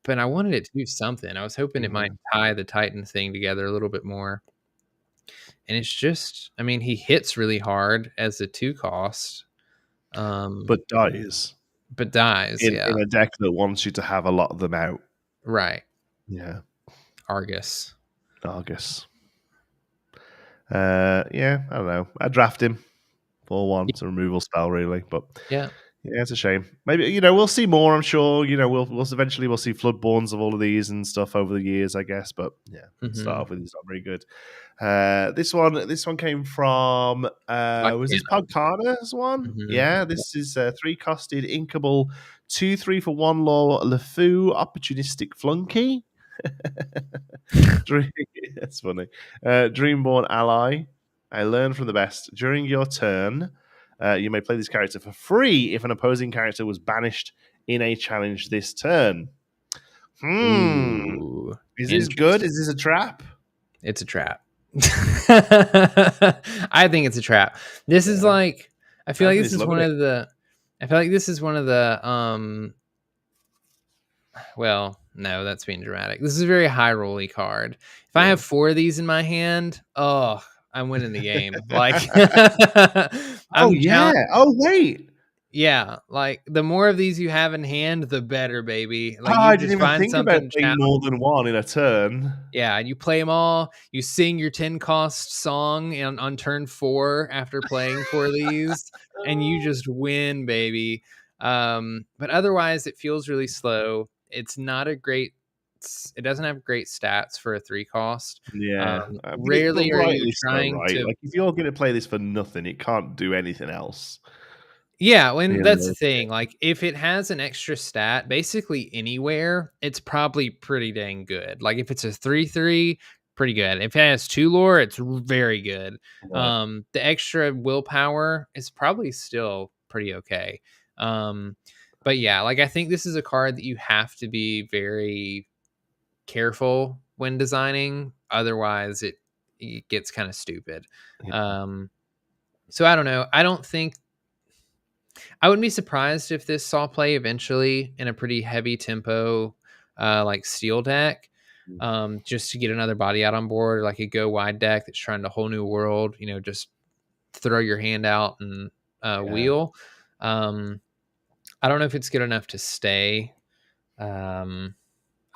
But I wanted it to do something. I was hoping it might tie the Titan thing together a little bit more. And it's just, I mean, he hits really hard as a 2-cost. But dies. In a deck that wants you to have a lot of them out. Right. Yeah. Argus. I don't know. I'd draft him for 1. It's a removal spell, really. But yeah, it's a shame. Maybe we'll see more. I'm sure. We'll eventually see Floodborns of all of these and stuff over the years, I guess. But start off with it's not very good. This one came from was this Pogcana's one? Yeah, this is 3-costed Inkable 2/3 for 1 law LeFou opportunistic flunky. That's funny. Dreamborn ally. I learn from the best. During your turn, you may play this character for free if an opposing character was banished in a challenge this turn. Ooh, is this good? Is this a trap? It's a trap. I think it's a trap. This is like I feel like this is one of the well, no, that's being dramatic. This is a very high rolly card. If I have 4 of these in my hand, I'm winning the game. Like Oh wait. Yeah, like the more of these you have in hand, the better, baby. Like I you didn't just even find think about something playing more than one in a turn. Yeah, and you play them all. You sing your 10 cost song on turn 4 after playing 4 of these, and you just win, baby. But otherwise, it feels really slow. It's not a great. It doesn't have great stats for a 3 cost. Yeah, but Rarely are you rightly so, trying right? to. Like if you're going to play this for nothing, it can't do anything else. Yeah, and You that's know? the thing. Like, if it has an extra stat, basically anywhere, it's probably pretty dang good. Like, if it's a 3/3, pretty good. If it has 2 lore, it's very good. Right. The extra willpower is probably still pretty okay. But yeah, like I think this is a card that you have to be very careful when designing. Otherwise, it gets kind of stupid. Yeah. So I don't know. I wouldn't be surprised if this saw play eventually in a pretty heavy tempo, like steel deck, just to get another body out on board, like a go wide deck that's trying a whole new world. Just throw your hand out and wheel. I don't know if it's good enough to stay. I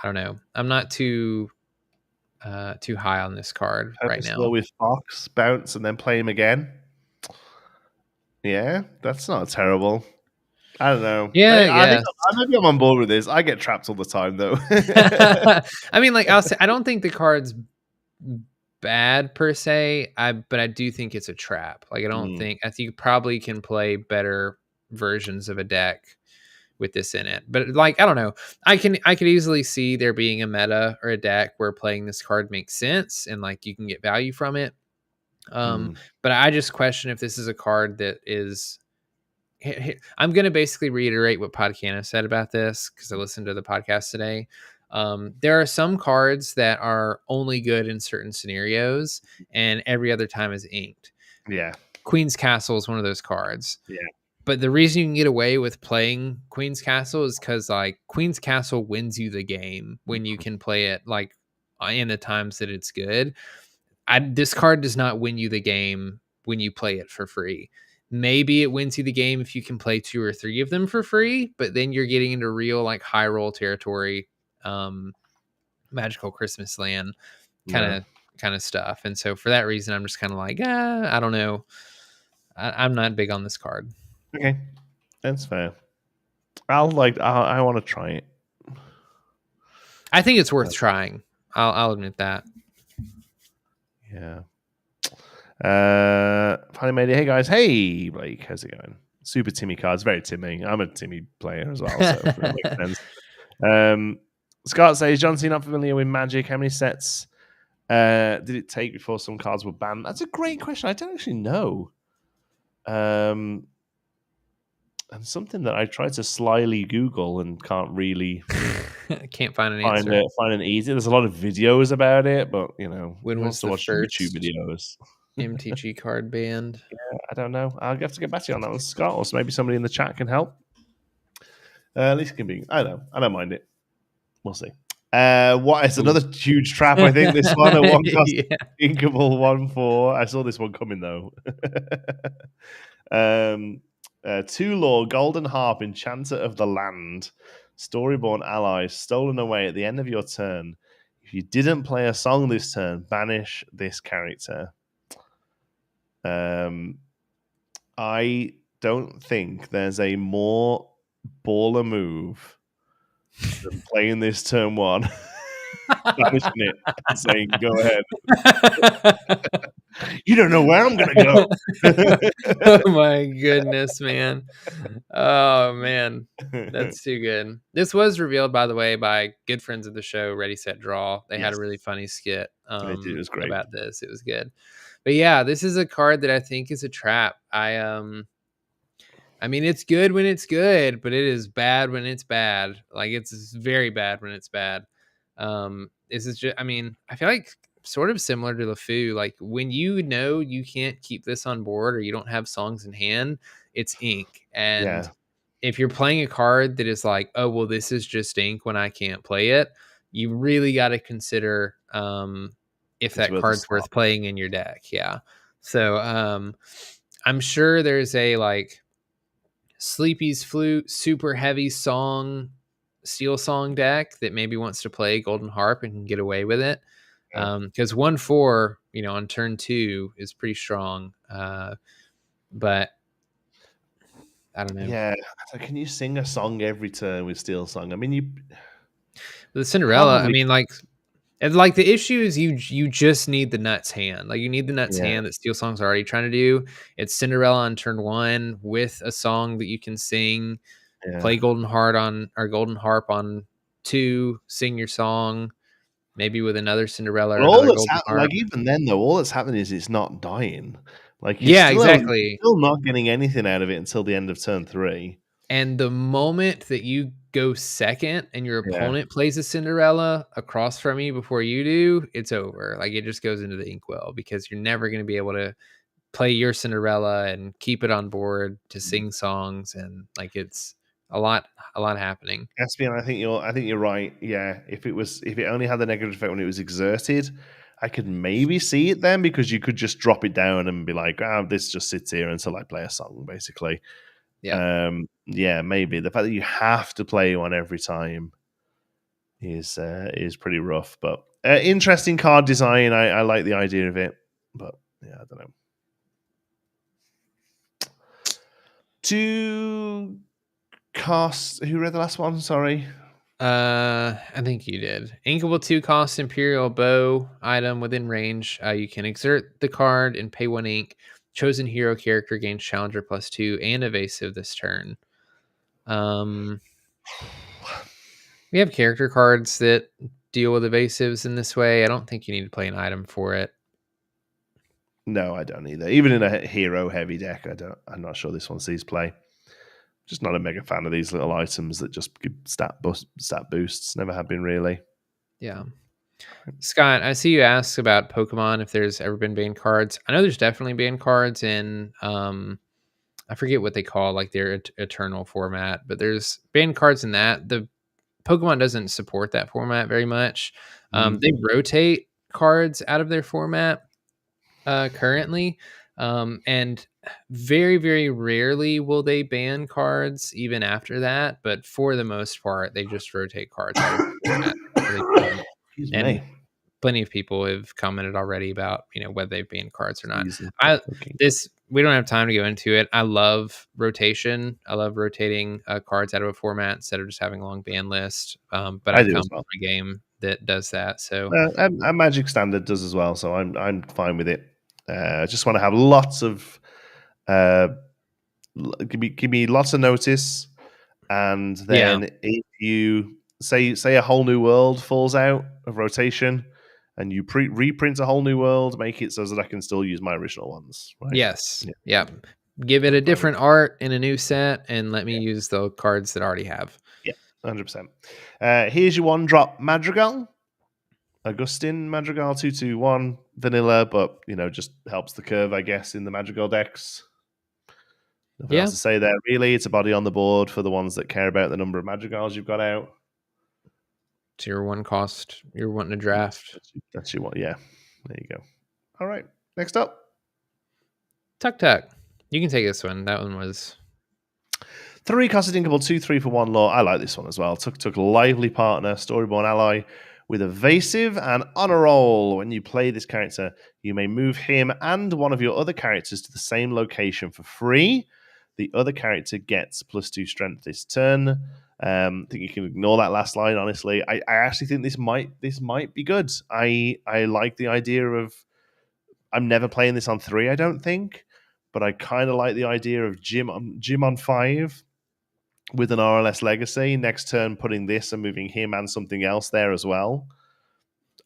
don't know. I'm not too high on this card right Purposeful now. with Fox, bounce, and then play him again. Yeah, that's not terrible. I don't know. Yeah, I think yes. maybe I'm on board with this. I get trapped all the time, though. I mean, like I'll say, I don't think the card's bad per se. But I do think it's a trap. Like I think you probably can play better versions of a deck with this in it. But like I don't know. I could easily see there being a meta or a deck where playing this card makes sense and like you can get value from it. But I just question if this is a card that is. I'm going to basically reiterate what Podcana said about this because I listened to the podcast today. There are some cards that are only good in certain scenarios, and every other time is inked. Yeah. Queen's Castle is one of those cards. Yeah. But the reason you can get away with playing Queen's Castle is because like Queen's Castle wins you the game when you can play it like in the times that it's good. This card does not win you the game when you play it for free. Maybe it wins you the game if you can play 2 or 3 of them for free, but then you're getting into real like high roll territory, magical Christmas land kind of stuff. And so for that reason, I'm just kind of like, I don't know. I'm not big on this card. Okay, that's fair. I want to try it. I think it's worth trying. I'll admit that. Yeah. Finally made it. Hey guys. Hey Blake, how's it going? Super Timmy cards, very Timmy. I'm a Timmy player as well, so that makes sense. Scott says, Jonti, not familiar with Magic. How many sets did it take before some cards were banned? That's a great question. I don't actually know. And something that I tried to slyly Google and can't really find an answer. Find an easy. There's a lot of videos about it, but when was to watch first YouTube videos? MTG card banned? Yeah, I don't know. I'll have to get back to you on that one, Scott, or maybe somebody in the chat can help. At least it can be. I don't mind it. We'll see. What is another huge trap? I think this one, a one cost Inkable 1/4. I saw this one coming though. 2 lore, Golden Harp, Enchanter of the Land, Storyborn Allies, stolen away at the end of your turn. If you didn't play a song this turn, banish this character. I don't think there's a more baller move than playing this turn 1, banishing it, and saying, "Go ahead." You don't know where I'm gonna go. Oh my goodness, man! Oh man, that's too good. This was revealed, by the way, by good friends of the show, Ready Set Draw. They had a really funny skit it was great about this. It was good. But yeah, this is a card that I think is a trap. I mean, it's good when it's good, but it is bad when it's bad. Like it's very bad when it's bad. This is just, I mean, I feel like sort of similar to LeFou. Like when you know you can't keep this on board or you don't have songs in hand, it's ink. And if you're playing a card that is like, oh well, this is just ink when I can't play it, you really got to consider if that card's worth playing in your deck. Yeah. So I'm sure there's a like Sleepy's Flute, super heavy steel song deck that maybe wants to play Golden Harp and can get away with it. Because 1/4, on turn 2 is pretty strong. But I don't know. Yeah. So can you sing a song every turn with Steel Song? I mean, the Cinderella, probably. The issue is you just need the nuts hand. Like, you need the nuts hand that Steel Song's already trying to do. It's Cinderella on turn 1 with a song that you can sing. Play Golden Harp on 2. Sing your song, maybe with another Cinderella. Well, all that's happening, even then though, all that's happening is it's not dying. Like, you're still not getting anything out of it until the end of turn 3. And the moment that you go second and your opponent plays a Cinderella across from you before you do, it's over. Like, it just goes into the inkwell, because you're never going to be able to play your Cinderella and keep it on board to sing songs, and like, it's a lot happening. Caspian, I think you're right. Yeah, if it only had the negative effect when it was exerted, I could maybe see it then, because you could just drop it down and be like, this just sits here until I play a song, basically. Yeah, maybe the fact that you have to play one every time is pretty rough, but interesting card design. I like the idea of it, but yeah, I don't know. To cost, who read the last one? Sorry. I think you did. Inkable 2 cost Imperial Bow item within range. You can exert the card and pay 1 ink. Chosen hero character gains Challenger +2 and evasive this turn. We have character cards that deal with evasives in this way. I don't think you need to play an item for it. No, I don't either. Even in a hero heavy deck, I'm not sure this one sees play. Just not a mega fan of these little items that just give stat boosts. Never have been really. Yeah. Scott, I see you asked about Pokemon, if there's ever been banned cards. I know there's definitely banned cards in, I forget what they call like their eternal format, but there's banned cards in that. The Pokemon doesn't support that format very much. They rotate cards out of their format currently, and very, very rarely will they ban cards even after that. But for the most part, they just rotate cards out of the format. And plenty of people have commented already about whether they've banned cards or not. We don't have time to go into it. I love rotation. I love rotating cards out of a format instead of just having a long ban list. But I come from a game that does that. So a Magic Standard does as well. So I'm fine with it. I just want to have lots of give me lots of notice, and then if you say a whole new world falls out of rotation, and you reprint a whole new world, make it so that I can still use my original ones. Right? Yes. Yeah. Give it a different art in a new set, and let me use the cards that I already have. Yeah, 100%. Here's your 1-drop Madrigal. Augustin Madrigal 2/2/1 vanilla, but just helps the curve, I guess, in the Madrigal decks. Nothing else to say there, really. It's a body on the board for the ones that care about the number of Madrigals you've got out. It's your 1 cost you're wanting to draft. That's your one. Yeah, there you go. All right, next up, Tuk Tuk. You can take this one. That one was 3 costed Inkable, 2/3 for 1 law. I like this one as well. Tuk Lively Partner, Storyborn Ally with evasive and honor roll. When you play this character, you may move him and one of your other characters to the same location for free. The other character gets +2 strength this turn. I think you can ignore that last line, honestly. I actually think this might be good. I like the idea of, I'm never playing this on 3, I don't think, but I kind of like the idea of Jim on 5 with an RLS Legacy. Next turn, putting this and moving him and something else there as well.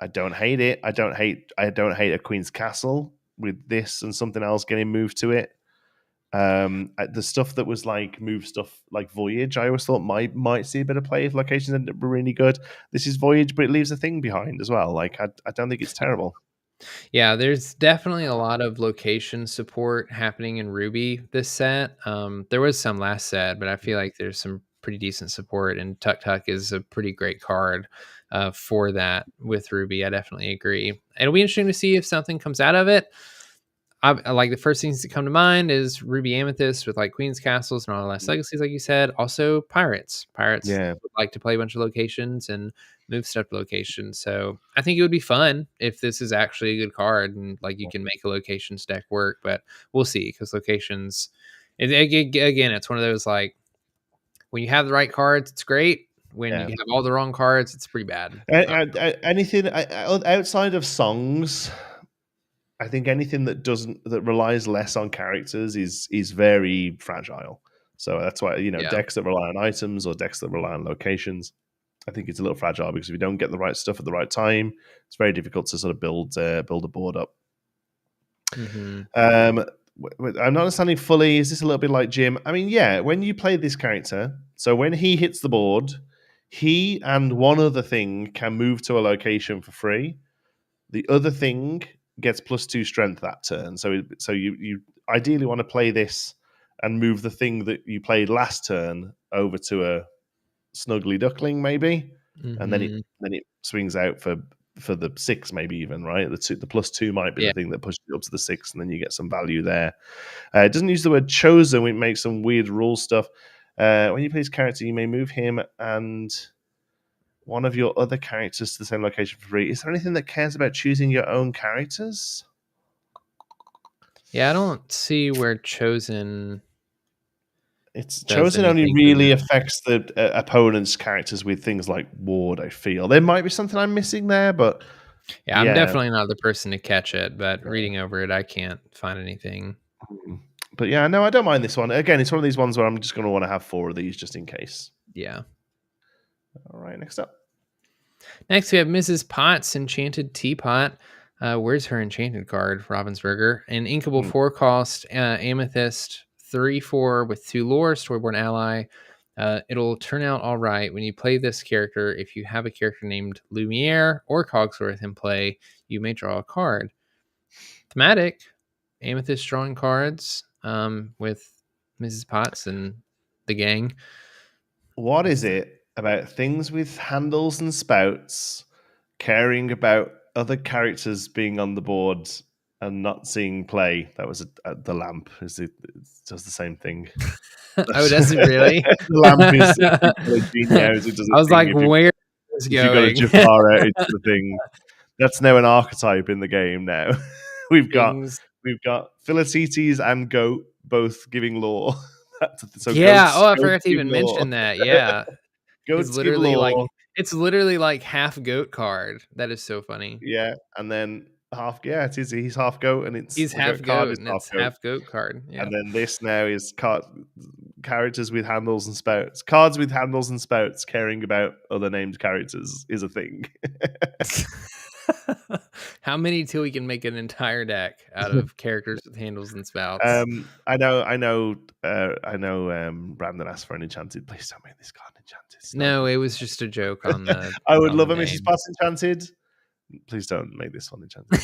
I don't hate it. I don't hate a Queen's Castle with this and something else getting moved to it. The stuff that was like move stuff like Voyage, I always thought might see a bit of play if locations end up really good. This is Voyage, but it leaves a thing behind as well. Like, I don't think it's terrible. Yeah, there's definitely a lot of location support happening in Ruby this set. There was some last set, but I feel like there's some pretty decent support, and Tuk Tuk is a pretty great card for that with Ruby. I definitely agree. It'll be interesting to see if something comes out of it. I like the first things that come to mind is Ruby Amethyst with like Queen's Castles and all the Last Legacies, like you said. Also Pirates. Yeah. Would like to play a bunch of locations and move stuff to locations. So I think it would be fun if this is actually a good card and like you can make a locations deck work. But we'll see, because locations, again, it's one of those like when you have the right cards, it's great. When you have all the wrong cards, it's pretty bad. Anything outside of songs, I think anything that relies less on characters is very fragile. So that's why, decks that rely on items or decks that rely on locations, I think it's a little fragile, because if you don't get the right stuff at the right time, it's very difficult to sort of build a board up. Mm-hmm. I'm not understanding fully. Is this a little bit like Jim? I mean, yeah, when you play this character, so when he hits the board, he and one other thing can move to a location for free. The other thing gets +2 strength that turn. So you ideally want to play this and move the thing that you played last turn over to a snuggly duckling, maybe, and then it swings out for the 6, maybe even, right? The +2 might be the thing that pushes you up to the 6, and then you get some value there. It doesn't use the word chosen, which makes some weird rule stuff. When you play this character, you may move him and one of your other characters to the same location for free. Is there anything that cares about choosing your own characters? Yeah, I don't see where chosen. It's chosen only really affects the opponent's characters with things like ward, I feel. There might be something I'm missing there, but yeah, I'm definitely not the person to catch it, but reading over it, I can't find anything. But yeah, no, I don't mind this one. Again, it's one of these ones where I'm just going to want to have 4 of these just in case. Yeah. All right, next up. Next, we have Mrs. Potts, Enchanted Teapot. Where's her enchanted card? Ravensburger. An Inkable 4-cost Amethyst 3/4 with 2 lore, Storyborn ally. It'll turn out all right when you play this character. If you have a character named Lumiere or Cogsworth in play, you may draw a card. Thematic, Amethyst drawing cards with Mrs. Potts and the gang. What is it about things with handles and spouts caring about other characters being on the board and not seeing play? That was the lamp. It does the same thing. Oh, does it really? The lamp is genius. I was like, where is it going? If you got a Jafar out, it's the thing. That's now an archetype in the game now. We've got Philocites and Goat both giving lore. So yeah, I forgot to even mention that. Yeah. Goats literally it's literally like half goat card. That is so funny. Yeah, and then half he's half goat and he's half goat and it's half goat card. Yeah. And then this now is characters with handles and spouts. Cards with handles and spouts caring about other named characters is a thing. How many till we can make an entire deck out of characters with handles and spouts? I know. Brandon asked for an enchanted. Please don't make this card enchanted. No, it was just a joke on the. I would love a Mrs. Potts enchanted. Please don't make this one enchanted.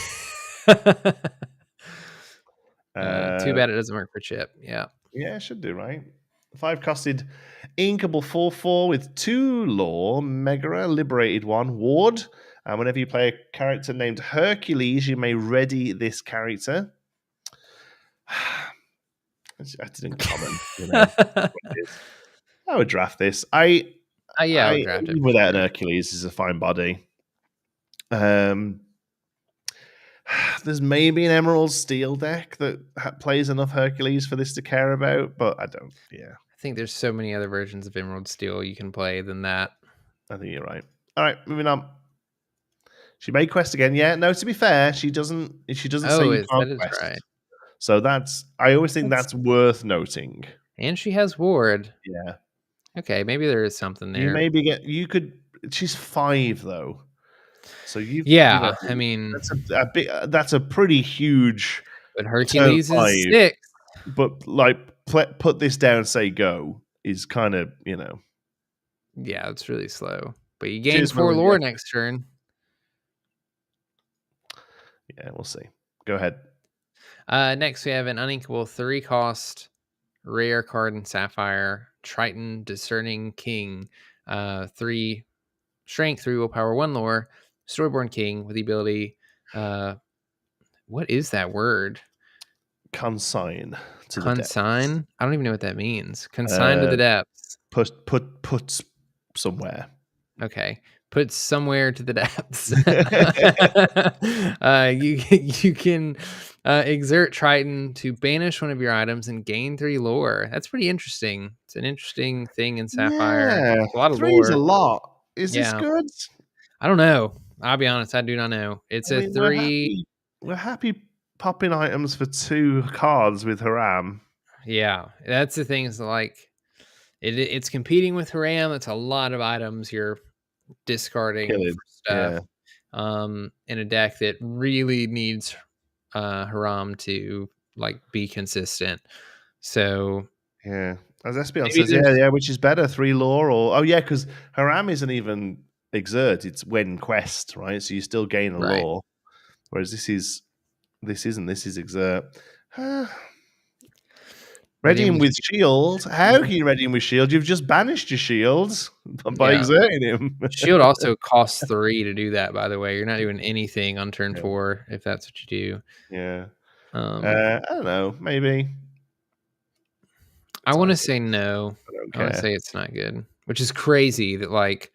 Too bad it doesn't work for Chip. Yeah. Yeah, it should do, right? 5-costed Inkable 4/4 with 2 lore, Megara, liberated 1, ward. And whenever you play a character named Hercules, you may ready this character. I didn't comment. I would draft this. I would draft it. Without an Hercules is a fine body. There's maybe an Emerald Steel deck that plays enough Hercules for this to care about, but I don't. Yeah, I think there's so many other versions of Emerald Steel you can play than that. I think you're right. All right, moving on. She may quest again. Yeah, no. To be fair, she doesn't say you can't quest. Right. So I always think that's worth noting. And she has ward. Yeah. Okay, maybe there is something there. She's 5 though. So I mean, that's a pretty huge. But Hercules is 6. But like, put this down, say go is kind of Yeah, it's really slow. But you gain 4 lore next turn. Yeah, we'll see. Go ahead. Next, we have an uninkable 3-cost rare card in Sapphire, Triton Discerning King. 3 strength, 3 willpower, 1 lore. Storyborn King with the ability, what is that word? consign to the depths. Consign? I don't even know what that means. Consign to the depths. Put somewhere. Okay. Put somewhere to the depths. You can exert Triton to banish one of your items and gain 3 lore. That's pretty interesting. It's an interesting thing in Sapphire. Yeah, It's a lot of 3 lore. is a lot. Is this good? I don't know. I'll be honest, I do not know. It's a 3. We're happy popping items for 2 cards with Haram. Yeah, that's the thing is like it's competing with Haram. It's a lot of items you're discarding for stuff. In a deck that really needs Haram to like be consistent. So yeah, as Espion says, yeah, which is better, 3 lore or because Haram isn't even exert; it's when quest, right? So you still gain a lore, whereas this isn't. This is exert. Readying with shield. How can you ready him with shield? You've just banished your shields by exerting him. Shield also costs 3 to do that, by the way. You're not doing anything on turn 4 if that's what you do. Yeah. I don't know. Maybe. I want to say no. I want to say it's not good, which is crazy that like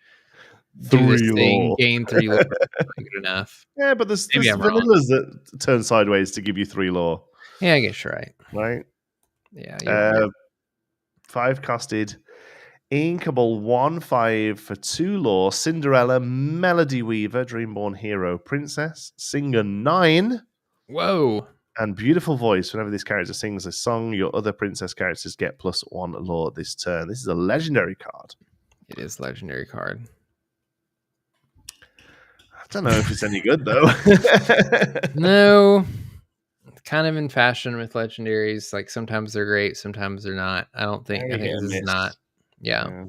3 do this thing, lore. gain 3 lore, not good enough. Yeah, but there's vanillas that turn sideways to give you 3 lore. Yeah, I guess you're right. Right? Yeah. 5 costed. Inkable 1/5 for 2 lore. Cinderella, Melody Weaver, Dreamborn Hero, Princess, Singer 9. Whoa. And beautiful voice. Whenever this character sings a song, your other princess characters get +1 lore this turn. This is a legendary card. It is a legendary card. I don't know if it's any good though. No. Kind of in fashion with legendaries. Like sometimes they're great, sometimes they're not. I think this is not. Yeah.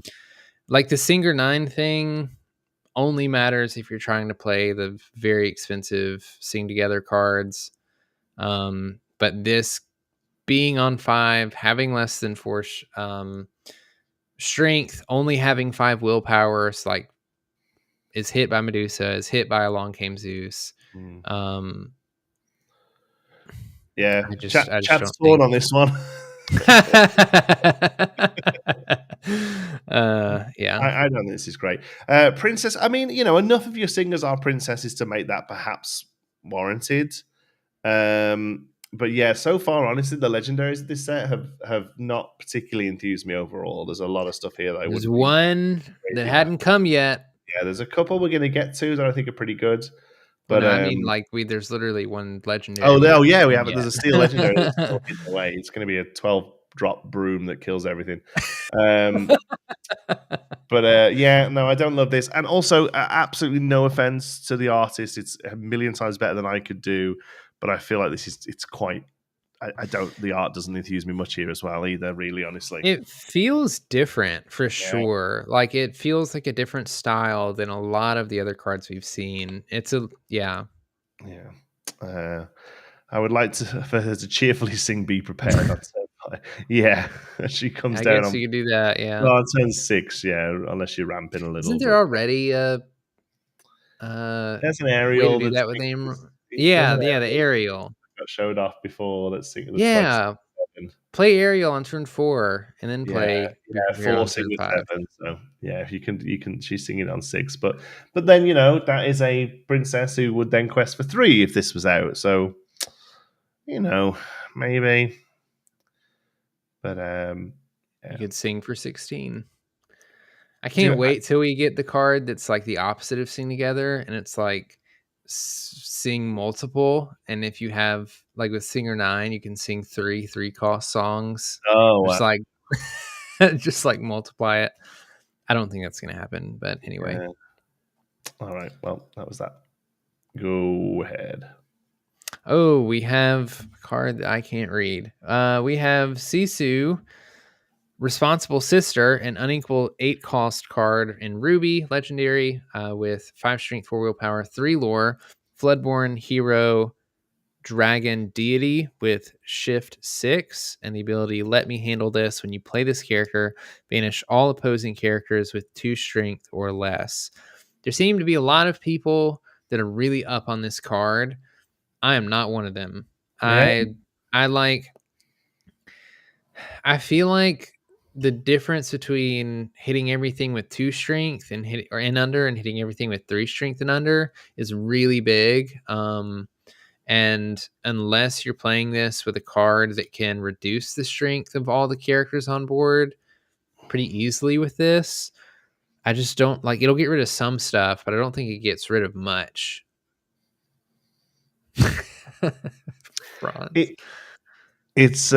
Like the Singer 9 thing only matters if you're trying to play the very expensive Sing Together cards. But this being on 5, having less than 4 strength, only having 5 willpower, like is hit by Medusa, is hit by Along Came Zeus. Yeah, I just chat's torn on this one. Yeah, I don't think this is great. Princess, I mean, enough of your singers are princesses to make that perhaps warranted. But yeah, so far, honestly, the legendaries of this set have not particularly enthused me overall. There's a lot of stuff here that there's one that hadn't come yet. Yeah, there's a couple we're going to get to that I think are pretty good. But I mean, like there's literally one legendary. Oh, yeah, we have it. There's a steel legendary that's still hidden away. It's going to be a 12-drop broom that kills everything. But yeah, no, I don't love this. And also, absolutely no offense to the artist. It's a million times better than I could do. But I feel like it's quite. The art doesn't enthuse me much here as well either, really, honestly. It feels different for sure. Like it feels like a different style than a lot of the other cards we've seen. Yeah. I would like for her to cheerfully sing "Be Prepared." Yeah, she comes down. I guess you could do that. Yeah. Well, on turn 6, yeah, unless you ramp in a little. Isn't there already there's an Ariel do that with aim? Yeah, the Ariel got showed off before. Let's see. Yeah, play Ariel on turn 4 and then play 4 sing with 7. So yeah, you can. She's singing on 6, but then that is a princess who would then quest for 3 if this was out. So maybe. But you could sing for 16. I can't wait till we get the card that's like the opposite of Sing Together, and it's like sing multiple. And if you have like with Singer 9, you can sing 3 cost songs. Oh, just like just like multiply it. I don't think that's gonna happen, but anyway. All right. Well, that was that. Go ahead. Oh, we have a card that I can't read. We have Sisu, Responsible Sister, an unequal 8 cost card in Ruby, legendary, with 5 strength, 4 willpower, 3 lore, Floodborn hero, dragon deity with shift 6, and the ability let me handle this. When you play this character, banish all opposing characters with 2 strength or less. There seem to be a lot of people that are really up on this card. I am not one of them. Yeah. I feel like the difference between hitting everything with 2 strength and under and hitting everything with 3 strength and under is really big. And unless you're playing this with a card that can reduce the strength of all the characters on board pretty easily with this, I just don't like. It'll get rid of some stuff, but I don't think it gets rid of much. It's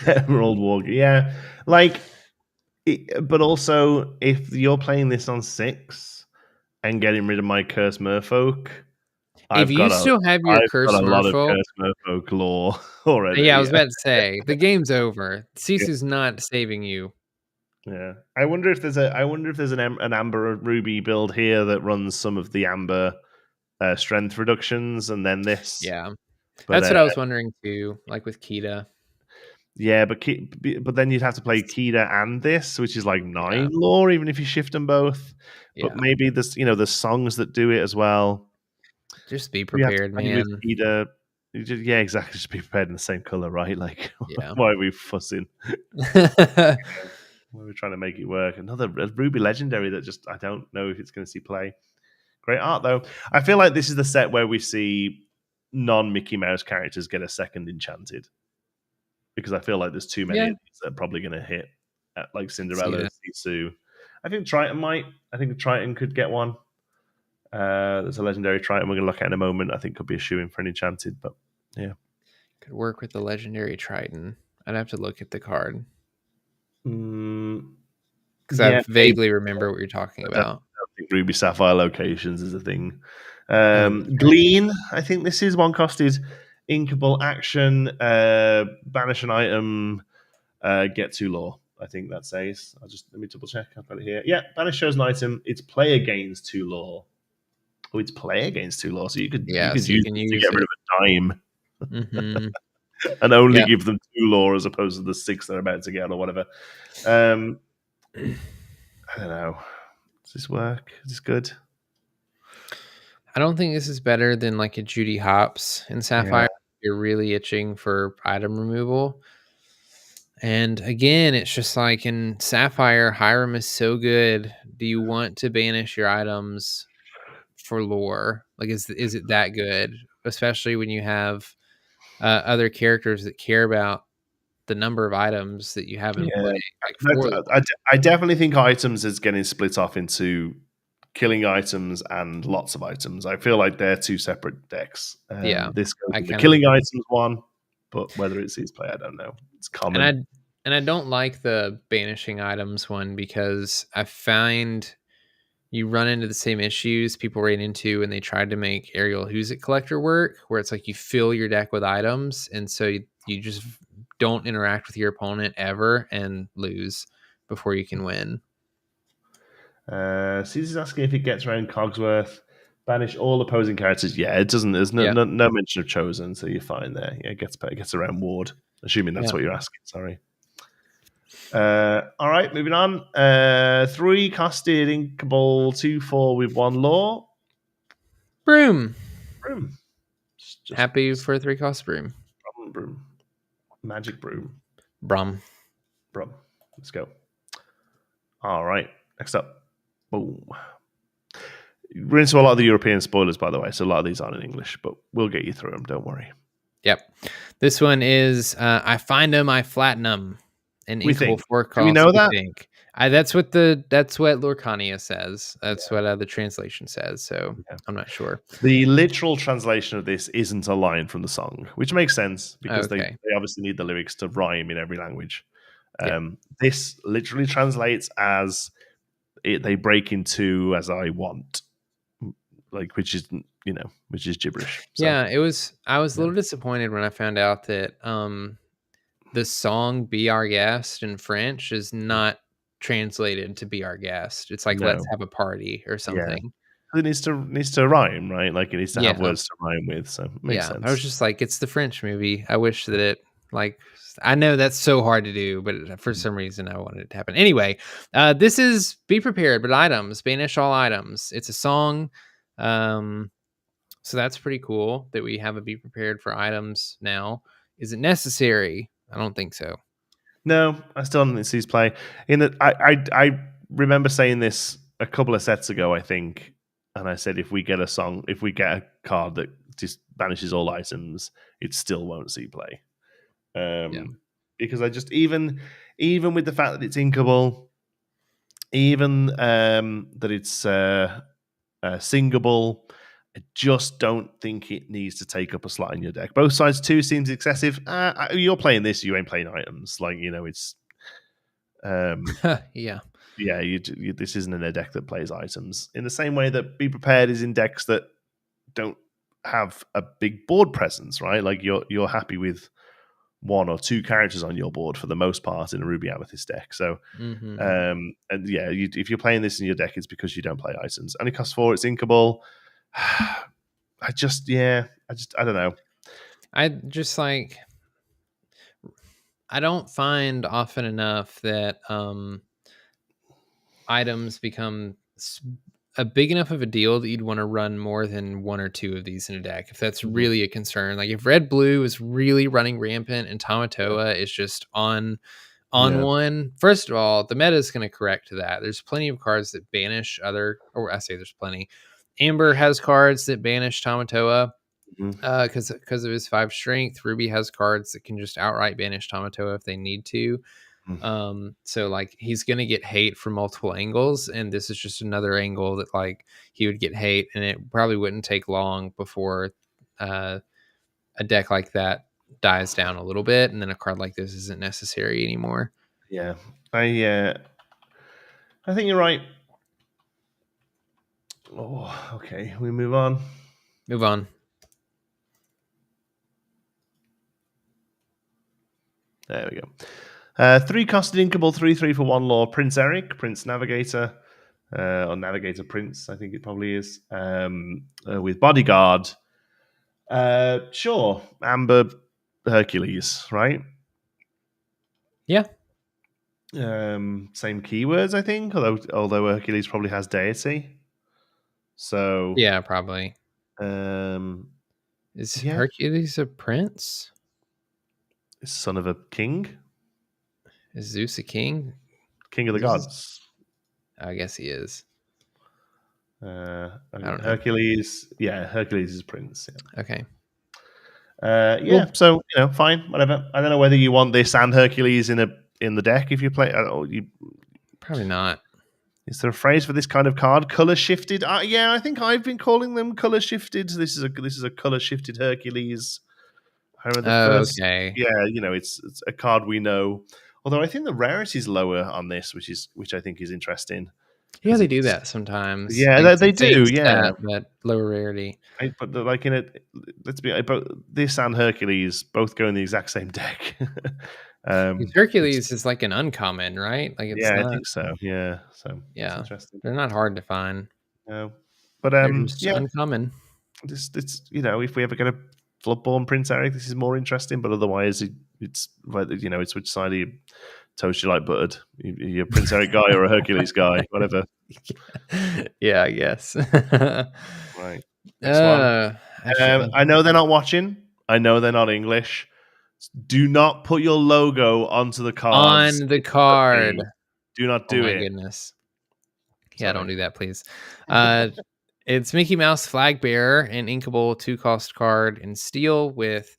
Emerald Walker, yeah. But also, if you're playing this on 6 and getting rid of my Curse Merfolk, if you still have your Curse Merfolk, a lot of Merfolk, Curse Merfolk lore already. Yeah, I was about to say the game's over. Sisu's not saving you. Yeah, I wonder if there's an Amber Ruby build here that runs some of the Amber strength reductions, and then this. Yeah, but, that's what I was wondering too. Like with Kita. Yeah, but then you'd have to play Kita and this, which is like 9 lore, even if you shift them both. But maybe there's songs that do it as well. Just be prepared, man. With Kita, yeah, exactly. Just be prepared in the same color, right? Like, why are we fussing? We're trying to make it work. Another Ruby Legendary that just I don't know if it's going to see play. Great art though. I feel like this is the set where we see non-Mickey Mouse characters get a second enchanted. Because I feel like there's too many of these that are probably going to hit, like Cinderella, Sisu. I think Triton might. I think Triton could get one. There's a legendary Triton we're going to look at in a moment. I think could be a shoe-in for an enchanted, but yeah. Could work with the legendary Triton. I'd have to look at the card. Because I vaguely remember what you're talking about. I think Ruby Sapphire Locations is a thing. Glean, I think this is one costed. Inkable action, banish an item, get 2 lore. I think that says. Let me double check. I've got it here. Yeah, banish shows an item. Its player gains 2 lore. Oh, it's player gains 2 lore, so you could use it to get rid of a dime, and only give them 2 lore as opposed to the 6 they're about to get or whatever. I don't know. Does this work? Is this good? I don't think this is better than like a Judy Hopps in Sapphire. Yeah. You're really itching for item removal. And again, it's just like in Sapphire, Hiram is so good. Do you want to banish your items for lore? Like, is it that good? Especially when you have other characters that care about the number of items that you have in play. Like I definitely think items is getting split off into killing items and lots of items. I feel like they're 2 separate decks. This goes in the killing items one, but whether it sees play, I don't know. It's common. And I don't like the banishing items one because I find you run into the same issues people ran into when they tried to make Ariel Who's It Collector work, where it's like you fill your deck with items, and so you just don't interact with your opponent ever and lose before you can win. Caesar's asking if it gets around Cogsworth. Banish all opposing characters. Yeah, it doesn't. There's no mention of Chosen, so you're fine there. Yeah, it gets around Ward. Assuming that's what you're asking. Sorry. All right, moving on. 3 costed Inkable, 2/4 with 1 lore. Broom. Just happy for a 3 cost broom. Broom. Magic broom. Brum. Let's go. All right. Next up. Boom. We're into a lot of the European spoilers, by the way, so a lot of these aren't in English, but we'll get you through them. Don't worry. Yep. This one is I find them, I flatten them. An Inkable 4 cost. Do we know that? That's what Lorcana says. That's what the translation says. So I'm not sure. The literal translation of this isn't a line from the song, which makes sense because they obviously need the lyrics to rhyme in every language. This literally translates as they break into as I want, like which is gibberish. So, I was a little disappointed when I found out that the song "Be Our Guest" in French is not translated to "Be Our Guest." It's like "Let's have a party" or something. Yeah. It needs to rhyme, right? Like it needs to have words to rhyme with. So it makes sense. I was just like, it's the French movie. I wish that it I know that's so hard to do, but for some reason I wanted it to happen. Anyway, this is Be Prepared, but items, banish all items. It's a song. So that's pretty cool that we have a Be Prepared for items now. Is it necessary? I don't think so. No, I still don't think sees play. In that, I remember saying this a couple of sets ago, I think, and I said if we get a card that just banishes all items, it still won't see play. Because I just even with the fact that it's inkable, even that it's singable, I just don't think it needs to take up a slot in your deck. Both sides 2 seems excessive. You're playing this, you ain't playing items. Like, it's yeah. This isn't in a deck that plays items. In the same way that Be Prepared is in decks that don't have a big board presence, right? Like you're happy with 1 or 2 characters on your board for the most part in a Ruby Amethyst deck. So, if you're playing this in your deck, it's because you don't play items. Only costs 4. It's inkable. I don't know. I don't find often enough that items become a big enough of a deal that you'd want to run more than 1 or 2 of these in a deck if that's really a concern. Like if red blue is really running rampant and Tamatoa is just on one. First of all, the meta is going to correct to that. There's plenty of cards that banish there's plenty. Amber has cards that banish Tamatoa because of his 5 strength. Ruby has cards that can just outright banish Tamatoa if they need to. So like he's gonna get hate from multiple angles, and this is just another angle that like he would get hate, and it probably wouldn't take long before a deck like that dies down a little bit, and then a card like this isn't necessary anymore. Yeah, I think you're right. Oh, okay. We move on. There we go. 3-costed inkable, 3/3 for 1 lore. Prince Eric, Prince Navigator, or Navigator Prince, I think it probably is. With Bodyguard. Sure, Amber Hercules, right? Yeah. Same keywords, I think. Although Hercules probably has deity. So yeah, probably. Is Hercules a prince? Is son of a king? Is Zeus a king? King of the gods. I guess he is. I don't know. Hercules. Yeah, Hercules is prince. Yeah. Okay. Cool. So fine, whatever. I don't know whether you want this and Hercules in the deck if you play. Probably not. Is there a phrase for this kind of card? Color shifted. Yeah, I think I've been calling them color shifted. This is a color shifted Hercules. I remember the first. Okay. Yeah, it's a card we know. Although I think the rarity is lower on this, which I think is interesting. Yeah, they do that sometimes. Yeah, like they do. Yeah, but lower rarity. But like but this and Hercules both go in the exact same deck. Hercules is like an uncommon, right? Like it's I think so. Yeah, so yeah, interesting. They're not hard to find. No, but they're just uncommon. It's if we ever get a Floodborn Prince Eric, this is more interesting. But otherwise, it's it's which side of you toast you like buttered. You're a Prince Eric guy or a Hercules guy, whatever. Yeah, I guess. Right. Next one. I know they're not watching. I know they're not English. Do not put your logo onto the cards. On the card. Do not do it. Oh my goodness. Yeah, don't do that, please. It's Mickey Mouse Flag Bearer, an inkable 2-cost card in steel with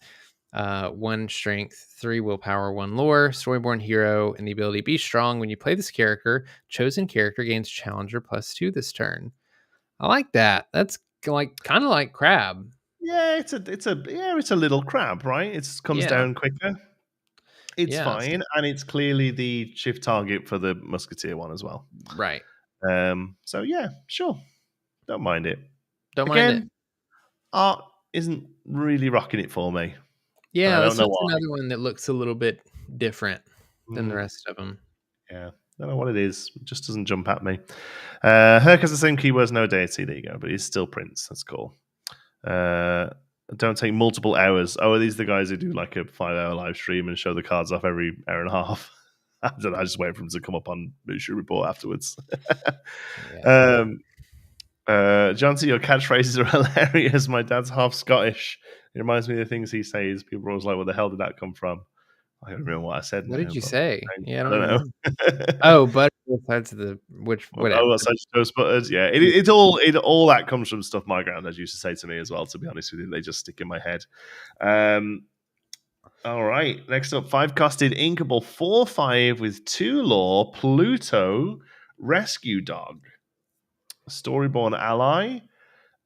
1 strength, 3 willpower, 1 lore, storyborn hero, and the ability Be Strong. When you play this character, chosen character gains Challenger +2 this turn. I like that. That's kind of like Crab. Yeah, it's a little crab, right? It comes down quicker. It's fine, and it's clearly the shift target for the Musketeer one as well. Right. So yeah, sure. Don't mind it. Mind it. Art isn't really rocking it for me. Yeah, that's another one that looks a little bit different than the rest of them. Yeah, I don't know what it is. It just doesn't jump at me. Herc has the same keywords, no deity. There you go, but he's still Prince. That's cool. Don't take multiple hours. Oh, are these the guys who do like a 5-hour live stream and show the cards off every hour and a half? I just wait for them to come up on Mushu Report afterwards. Jonti, your catchphrases are hilarious. My dad's half Scottish. It reminds me of the things he says. People are always like, "Where the hell did that come from?" I don't remember what I said. What now, did you but say? I don't know. Oh, but sides of the whatever. Oh, that's toast butters. Yeah, it all that comes from stuff my granddad used to say to me as well. To be honest with you, they just stick in my head. All right. Next up, 5-costed Inkable 4/5 with 2 lore, Pluto, Rescue Dog, Storyborn Ally.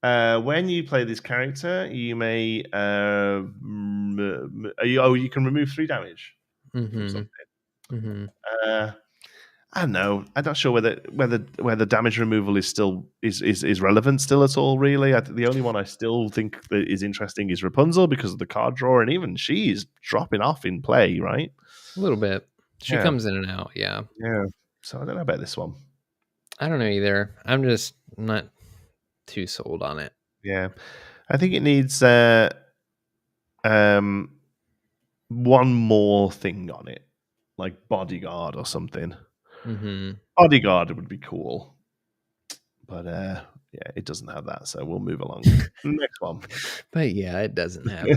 When you play this character, you may you can remove 3 damage from something. I don't know. I'm not sure whether damage removal is still is relevant still at all. Really, the only one I still think that is interesting is Rapunzel because of the card draw, and even she's dropping off in play, right? A little bit. She comes in and out. Yeah. Yeah. So I don't know about this one. I don't know either. I'm just not too sold on it. Yeah, I think it needs one more thing on it, like bodyguard or something. Bodyguard would be cool, but yeah, it doesn't have that, so we'll move along. Next one. But yeah, it doesn't have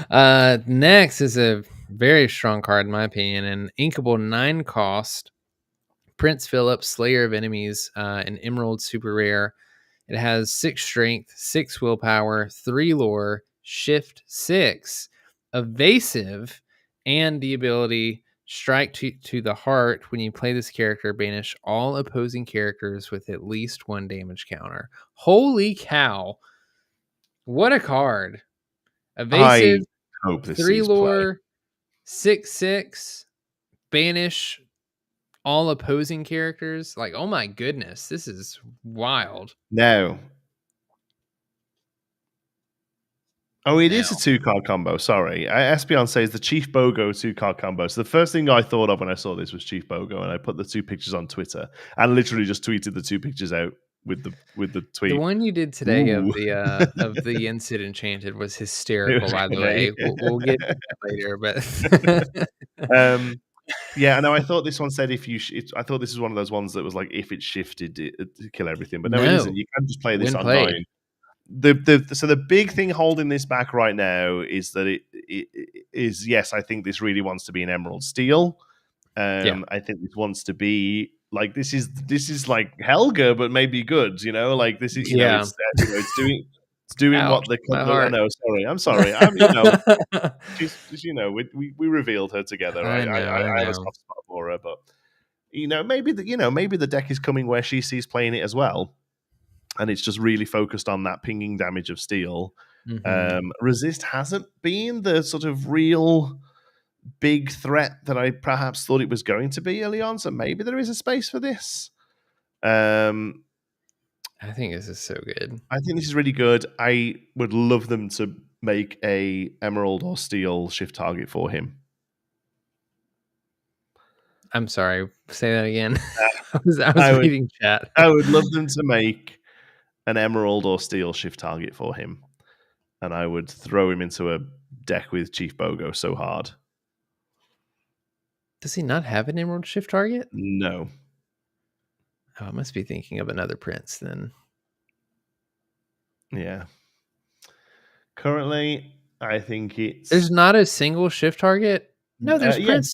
that. Next is a very strong card in my opinion, an Inkable 9-cost Prince Philip, Slayer of Enemies, an Emerald super rare. It has 6 strength, 6 willpower, 3 lore, shift 6, evasive, and the ability strike to the heart. When you play this character, banish all opposing characters with at least 1 damage counter. Holy cow. What a card. Evasive, I hope this 3 lore, play. 6/6, banish all opposing characters. Like, oh my goodness, this is wild. No. Oh, it is a 2-card combo. Sorry. Espion says the Chief Bogo 2-card combo. So the first thing I thought of when I saw this was Chief Bogo, and I put the 2 pictures on Twitter and literally just tweeted the 2 pictures out with the tweet. The one you did today of the Incid Enchanted was hysterical, by the way. We'll get to that later, but yeah, no, I thought this one said I thought this was one of those ones that was like if it shifted to kill everything, but no, it isn't. You can just play this online. So the big thing holding this back right now is that it is, yes, I think this really wants to be an Emerald Steel. I think this wants to be like this is like Helga, but maybe good. Like this is it's doing Ouch, what the couple. I know. I'm sorry. She's we revealed her together. I have a soft spot for her, but maybe the deck is coming where she sees playing it as well. And it's just really focused on that pinging damage of steel. Resist hasn't been the sort of real big threat that I perhaps thought it was going to be early on. So maybe there is a space for this. I think this is so good. I think this is really good. I would love them to make a emerald or steel shift target for him. I'm sorry. Say that again. I was reading chat. I would love them to make an emerald or steel shift target for him, and I would throw him into a deck with Chief Bogo so hard. Does he not have an emerald shift target? No. Oh, I must be thinking of another prince then. Yeah. Currently, I think there's not a single shift target. No, there's Prince.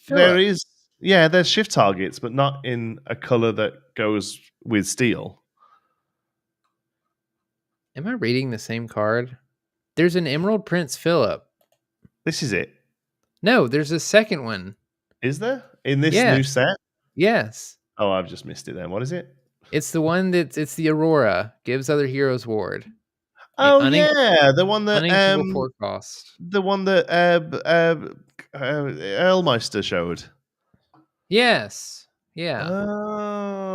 There is. Yeah, there's shift targets, but not in a color that goes with steel. Am I reading the same card? There's an Emerald Prince Philip. This is it. No, there's a second one. Is there? In this new set? Yes. Oh, I've just missed it then. What is it? It's the one it's the Aurora. Gives other heroes ward. Oh, yeah. The one that... Uninkable 4 cost. The one that Erlmeister showed. Yes. Yeah. Oh.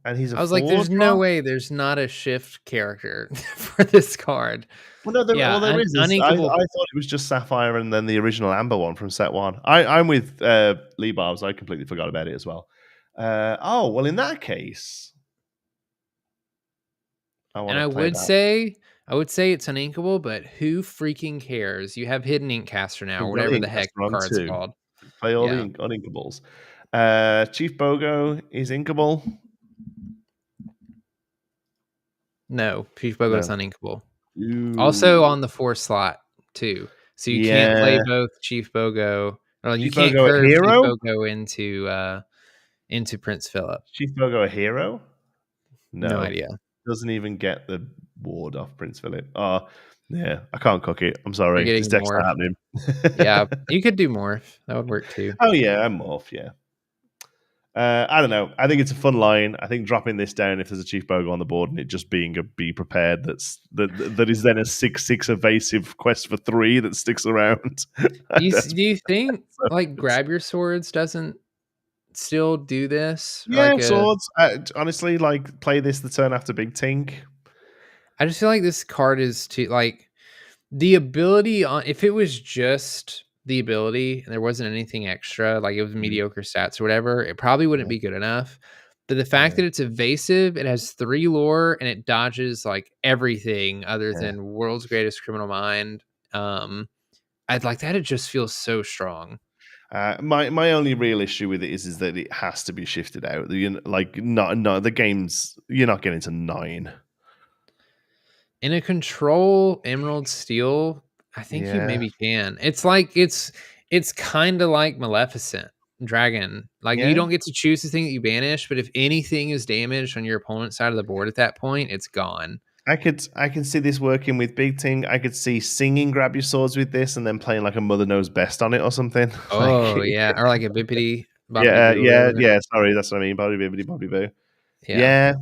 And he's I was like, there's no way there's not a shift character for this card. Well, no, there is. I thought it was just Sapphire and then the original Amber one from set 1. I'm with Lee Barbs. I completely forgot about it as well. Well, in that case... I would say it's an Inkable, but who freaking cares? You have Hidden Inkcaster now, or whatever the heck the card's called. Play all the Inkables. Chief Bogo is Inkable. No, Chief Bogo's uninkable. Ooh. Also on the 4 slot too. So you can't play both Chief Bogo. Or you can't Bogo curve a Chief hero? Bogo into Prince Philip. Chief Bogo a hero? No idea. Doesn't even get the ward off Prince Philip. Oh, yeah. I can't cook it. I'm sorry. You're This getting deck's not happening. Yeah, you could do morph. That would work too. Oh yeah, I'm morph. Yeah. I don't know. I think it's a fun line. I think dropping this down if there's a Chief Bogo on the board and it just being a be prepared that is then a 6/6 evasive quest for 3 that sticks around. Do you think like grab your swords doesn't still do this? Yeah, swords. Honestly, like play this the turn after Big Tink. I just feel like this card is too like the ability on if it was just the ability and there wasn't anything extra, like it was mediocre stats or whatever, it probably wouldn't be good enough. But the fact that it's evasive, it has 3 lore, and it dodges like everything other than World's Greatest Criminal Mind. I'd like that. It just feels so strong. My only real issue with it is that it has to be shifted out. The game's you're not getting to 9. In a control Emerald Steel, I think you maybe can. It's like it's kind of like Maleficent Dragon. Like you don't get to choose the thing that you banish, but if anything is damaged on your opponent's side of the board at that point, it's gone. I can see this working with Big Ting. I could see singing "Grab Your Swords" with this, and then playing like a Mother Knows Best on it or something. Oh yeah, or like a Bippity. Yeah. Sorry, that's what I mean. Bobby Bibbidi Bobby Boo. Yeah,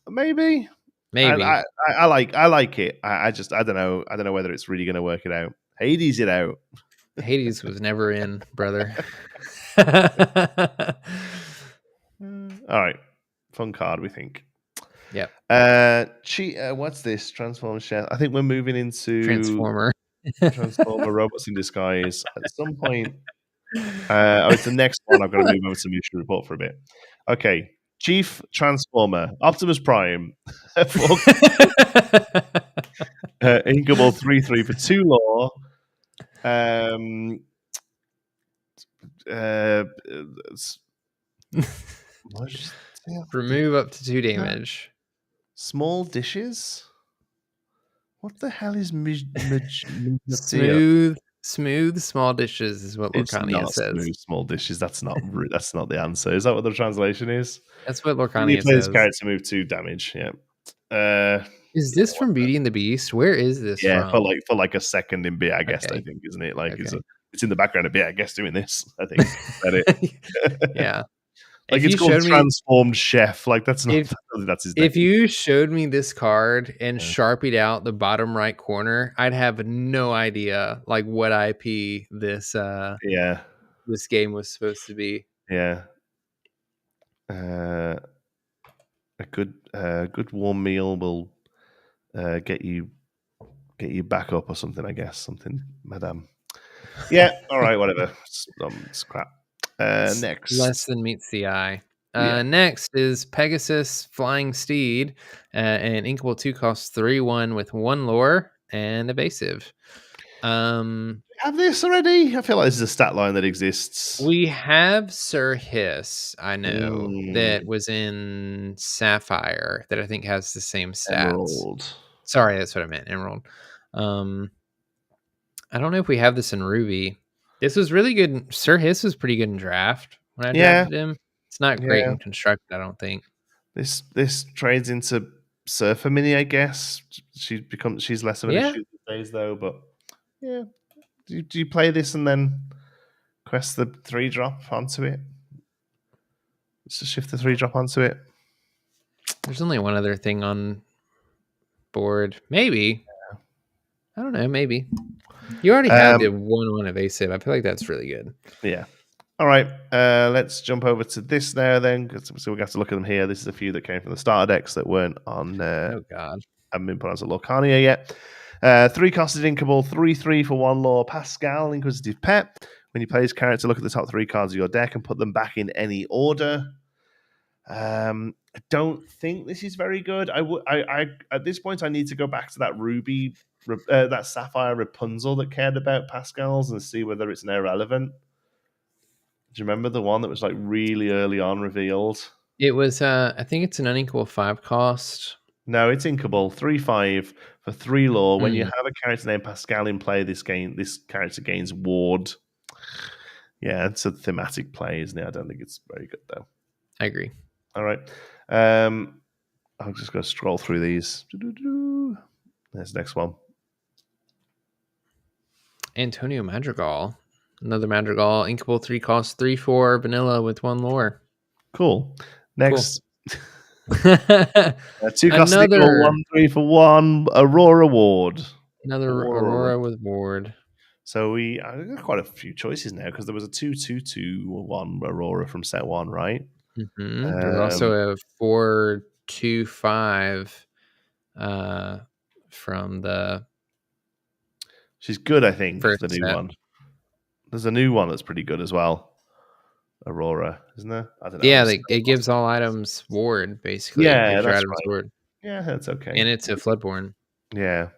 maybe. I like it. I don't know. I don't know whether it's really going to work it out. Hades it out. Hades was never in, brother. All right, fun card. We think. Yep. What's this? Transform Chef. I think we're moving into Transformer Robots in Disguise. At some point. It's the next one. I've got to move over to Mission Report for a bit. Okay. Chief Transformer, Optimus Prime, Inkable 3/3 for 2 lore. Remove up to 2 damage. Small dishes. What the hell is smooth small dishes is what Lorcana says. Smooth small dishes. That's not the answer. Is that what the translation is? That's what Lorcana says. This character move 2 damage. Yeah. Is this from Beauty and the Beast? Where is this from? for like a second in Be Our Guest, I think, isn't it? Like it's in the background of Be Our Guest doing this, I think. Yeah. Like it's called Transformed Chef. Like that's not that's his name. If you showed me this card and sharpied out the bottom right corner, I'd have no idea like what IP this this game was supposed to be. Yeah. A good warm meal will get you back up or something, I guess. Something, madame. Yeah, all right, whatever. It's crap. Next. Less than meets the eye. Next is Pegasus Flying Steed, and Inkable 2 costs 3/1 with 1 lore and evasive. Have this already? I feel like this is a stat line that exists. We have Sir Hiss, I know, that was in Sapphire, that I think has the same stats. Emerald. Sorry, that's what I meant, Emerald. I don't know if we have this in Ruby. This was really good. Sir Hiss was pretty good in draft when I drafted him. It's not great in construct, I don't think. This trades into Surfer Mini, I guess. She's less of an issue these days, though. But yeah, do you play this and then quest the 3-drop onto it? Let's just shift the 3-drop onto it. There's only one other thing on board. Maybe. I don't know. Maybe. You already have the 1/1 evasive. I feel like that's really good. Yeah. All right. Let's jump over to this now then. So we have to look at them here. This is a few that came from the starter decks that weren't on. Oh God. Haven't been put onto Lorcana yet. 3-costed Inkable, 3/3 for 1 lore. Pascal, Inquisitive Pet. When you play this character, look at the top 3 cards of your deck and put them back in any order. I don't think this is very good. I at this point I need to go back to that Ruby, that Sapphire Rapunzel that cared about Pascals and see whether it's now relevant. Do you remember the one that was like really early on revealed? It was. I think it's an unequal 5 cost. No, it's Inkable. 3/5 for 3 lore. When you have a character named Pascal in play, this character gains ward. Yeah, it's a thematic play, isn't it? I don't think it's very good though. I agree. All right. I'll just go scroll through these. There's the next one. Antonio Madrigal. Another Madrigal. Inkable 3 costs 3/4 vanilla with 1 lore. Cool. Next. Cool. 2 costs equal 1 3 for 1 Aurora Ward. Another Aurora with ward. So we got quite a few choices now because there was a 2/2/2/1 Aurora from set 1, right? Mm-hmm. There's also a 4/2/5 from the. She's good, I think. The new one. There's a new one that's pretty good as well. Aurora, isn't there? I don't know. Yeah, it gives all items ward, basically. Yeah, that's right. Ward. Yeah, that's okay. And it's a Floodborn. Yeah.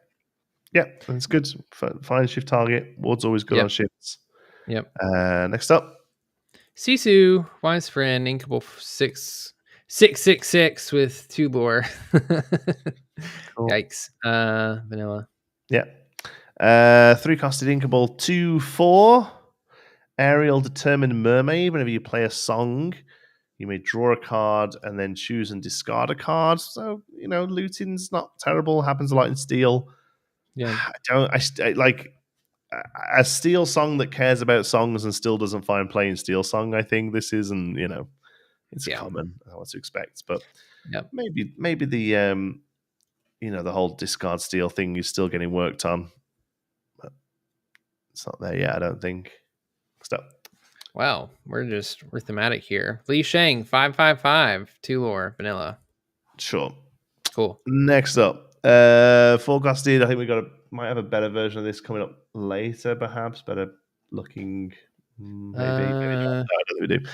Yeah, that's good. Fine shift target. Ward's always good on shifts. Yep. Next up. Sisu, Wise Friend, Inkable 6/6/6 with 2 lore. Cool. Yikes. Vanilla. Yeah. 3-costed Inkable 2/4. Ariel Determined Mermaid. Whenever you play a song, you may draw a card and then choose and discard a card. So, looting's not terrible. Happens a lot in Steel. Yeah. I like a Steel song that cares about songs and still doesn't find play in Steel song. I think this is, and it's common. I what to expect, but maybe the the whole discard Steel thing is still getting worked on. But it's not there yet, I don't think. Stop. Wow, we're thematic here. Li Shang, 5/5/5, 2 lore, vanilla. Sure. Cool. Next up, forecasted. I think might have a better version of this coming up later, perhaps. Better looking, maybe. No, I don't think we do.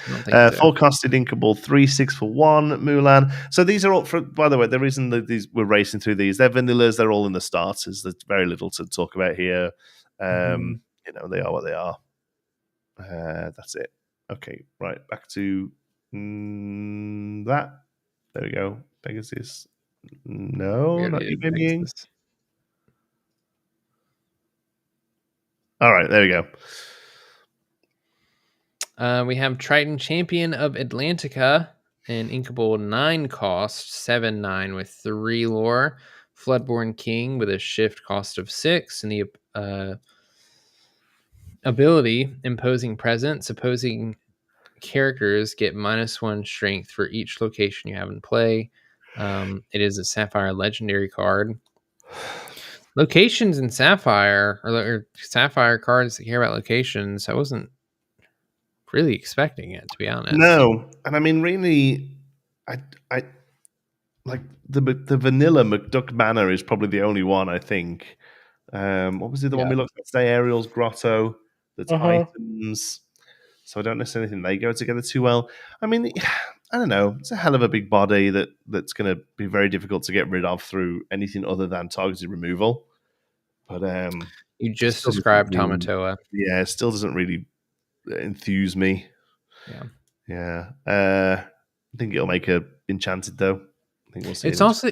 Forecasted Inkable 3/6 for 1 Mulan. So these are all by the way, the reason that we're racing through these, they're vanillas, they're all in the starters. There's very little to talk about here. They are what they are. That's it. Okay, right. Back to that. There we go. Pegasus. No, not you, baby. All right, there we go. We have Triton, Champion of Atlantica, and Inkable 9 cost, 7/9 with 3 lore. Floodborn King with a shift cost of 6, and the ability Imposing Presence. Opposing characters get -1 strength for each location you have in play. It is a Sapphire legendary card. Locations in Sapphire, or Sapphire cards that care about locations, I wasn't really expecting it, to be honest. No, and I mean, really, I like the vanilla McDuck Manor is probably the only one, I think. What was the other one we looked at today? Ariel's Grotto, the items. So I don't necessarily think they go together too well. I mean, I don't know. It's a hell of a big body that's going to be very difficult to get rid of through anything other than targeted removal. But you just described Tamatoa. Yeah, it still doesn't really enthuse me. Yeah. I think it'll make a enchanted though. I think we'll see.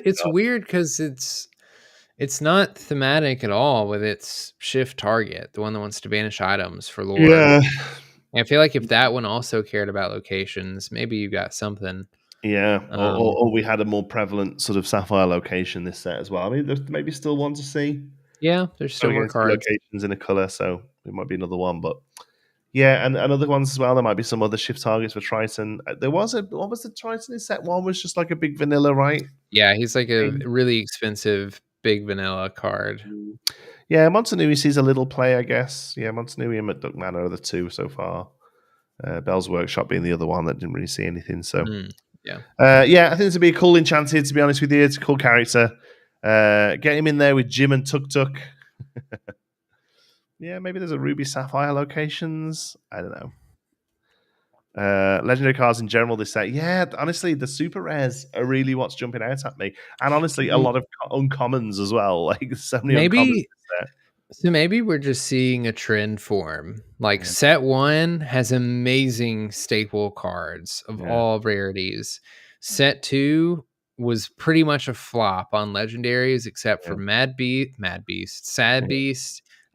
It's weird because it's not thematic at all with its shift target, the one that wants to banish items for lore. Yeah. I feel like if that one also cared about locations, maybe you got something. Yeah, or we had a more prevalent sort of Sapphire location this set as well. I mean, there's maybe still one to see. Yeah, there's still more cards. Locations in a color, so it might be another one. But yeah, and other ones as well. There might be some other shift targets for Triton. There was what was the Triton in set 1? Was just like a big vanilla, right? Yeah, he's like a really expensive big vanilla card. Yeah, Montanui sees a little play, I guess. Yeah, Montanui and McDuck Manor are the two so far. Bell's Workshop being the other one that didn't really see anything. So I think this would be a cool enchanted, to be honest with you. It's a cool character. Get him in there with Jim and Tuk Tuk. Yeah, maybe there's a Ruby Sapphire locations. I don't know. Legendary cards in general this set. Yeah, honestly, the super rares are really what's jumping out at me. And honestly, a lot of uncommons as well. Like so many uncommons this set. So maybe we're just seeing a trend form. Like set 1 has amazing staple cards of all rarities. Set 2 was pretty much a flop on legendaries except for Sad Beast,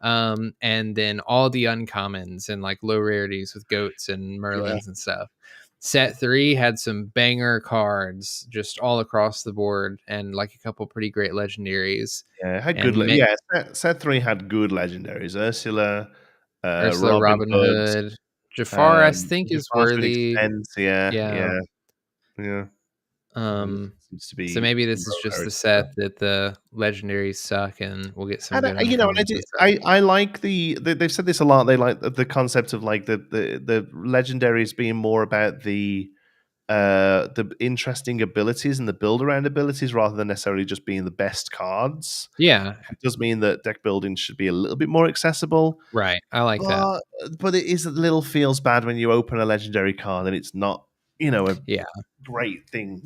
and then all the uncommons and like low rarities with goats and merlins and stuff. Set 3 had some banger cards just all across the board and like a couple pretty great legendaries. Yeah, it had good. Set 3 had good legendaries. Ursula, Robin Hood, Jafar, I think is worthy. Yeah. Seems to be. So maybe this is just the set that the legendaries suck, and we'll get some good. I like they've said this a lot. They like the concept of like the legendaries being more about the interesting abilities and the build around abilities rather than necessarily just being the best cards. Yeah, it does mean that deck building should be a little bit more accessible. Right, I like that. But it is a little feels bad when you open a legendary card and it's not, a great thing,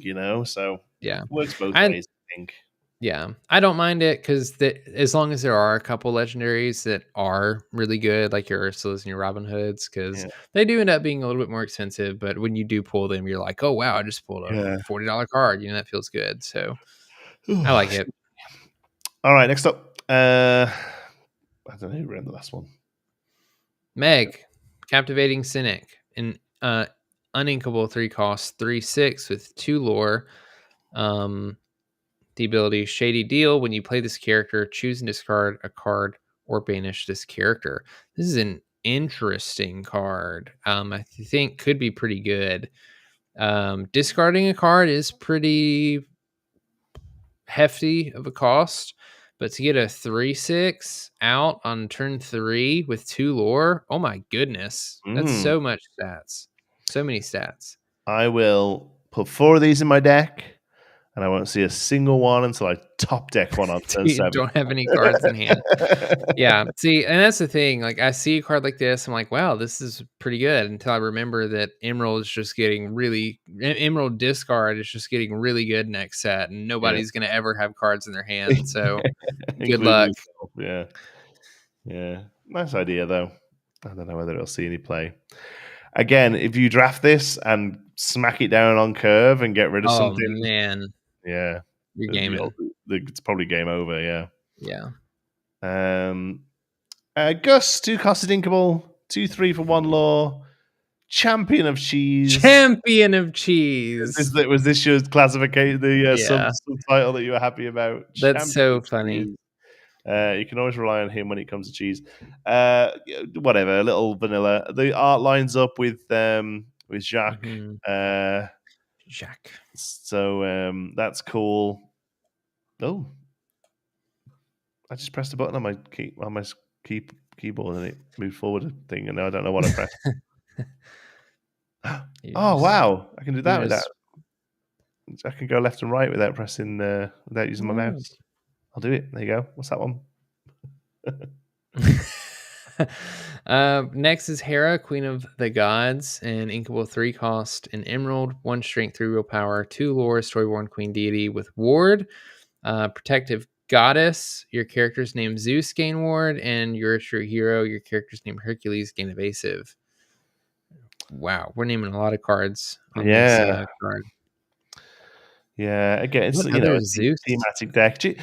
So it works both ways, I think. Yeah, I don't mind it because as long as there are a couple legendaries that are really good, like your Ursulas and your Robin Hoods, because they do end up being a little bit more expensive. But when you do pull them, you're like, oh, wow, I just pulled a $40 card. That feels good. So I like it. All right, next up. I don't know who ran the last one. Meg, Captivating Cynic, an uninkable 3-cost 3/6 with 2 lore. The ability Shady Deal. When you play this character, choose and discard a card or banish this character. This is an interesting card. I think could be pretty good. Discarding a card is pretty hefty of a cost, but to get a 3/6 out on turn 3 with 2 lore, oh my goodness, that's so much stats, so many stats. I will put 4 of these in my deck, and I won't see a single one until I top deck one on turn 7. Don't have any cards in hand. Yeah, see, and that's the thing. Like, I see a card like this, I'm like, wow, this is pretty good. Until I remember that Emerald discard is just getting really good next set, and nobody's going to ever have cards in their hand. So, good luck. Yeah, nice idea though. I don't know whether it'll see any play. Again, if you draft this and smack it down on curve and get rid of something, man, you're gaming. It's probably game over. Yeah. Gus, 2-costed Inkable, 2/3 for 1 lore. Champion of Cheese. Was this your classification? The subtitle that you were happy about? That's so funny. You can always rely on him when it comes to cheese. Whatever, a little vanilla. The art lines up with Jacques. Jacques. So that's cool. Oh, I just pressed a button on my keyboard and it moved forward a thing, and now I don't know what I pressed. Oh wow! I can do that without. I can go left and right without pressing, without using my mouse. I'll do it. There you go. What's that one? Next is Hera, Queen of the Gods, an Inkable 3-cost, an Emerald, 1 strength, 3 willpower, 2 lore, Storyborn Queen Deity with Ward, Protective Goddess. Your character's name Zeus, gain Ward, and you're a true hero. Your character's name Hercules, gain Evasive. Wow, we're naming a lot of cards on this card. Yeah, again, it's a thematic deck. Do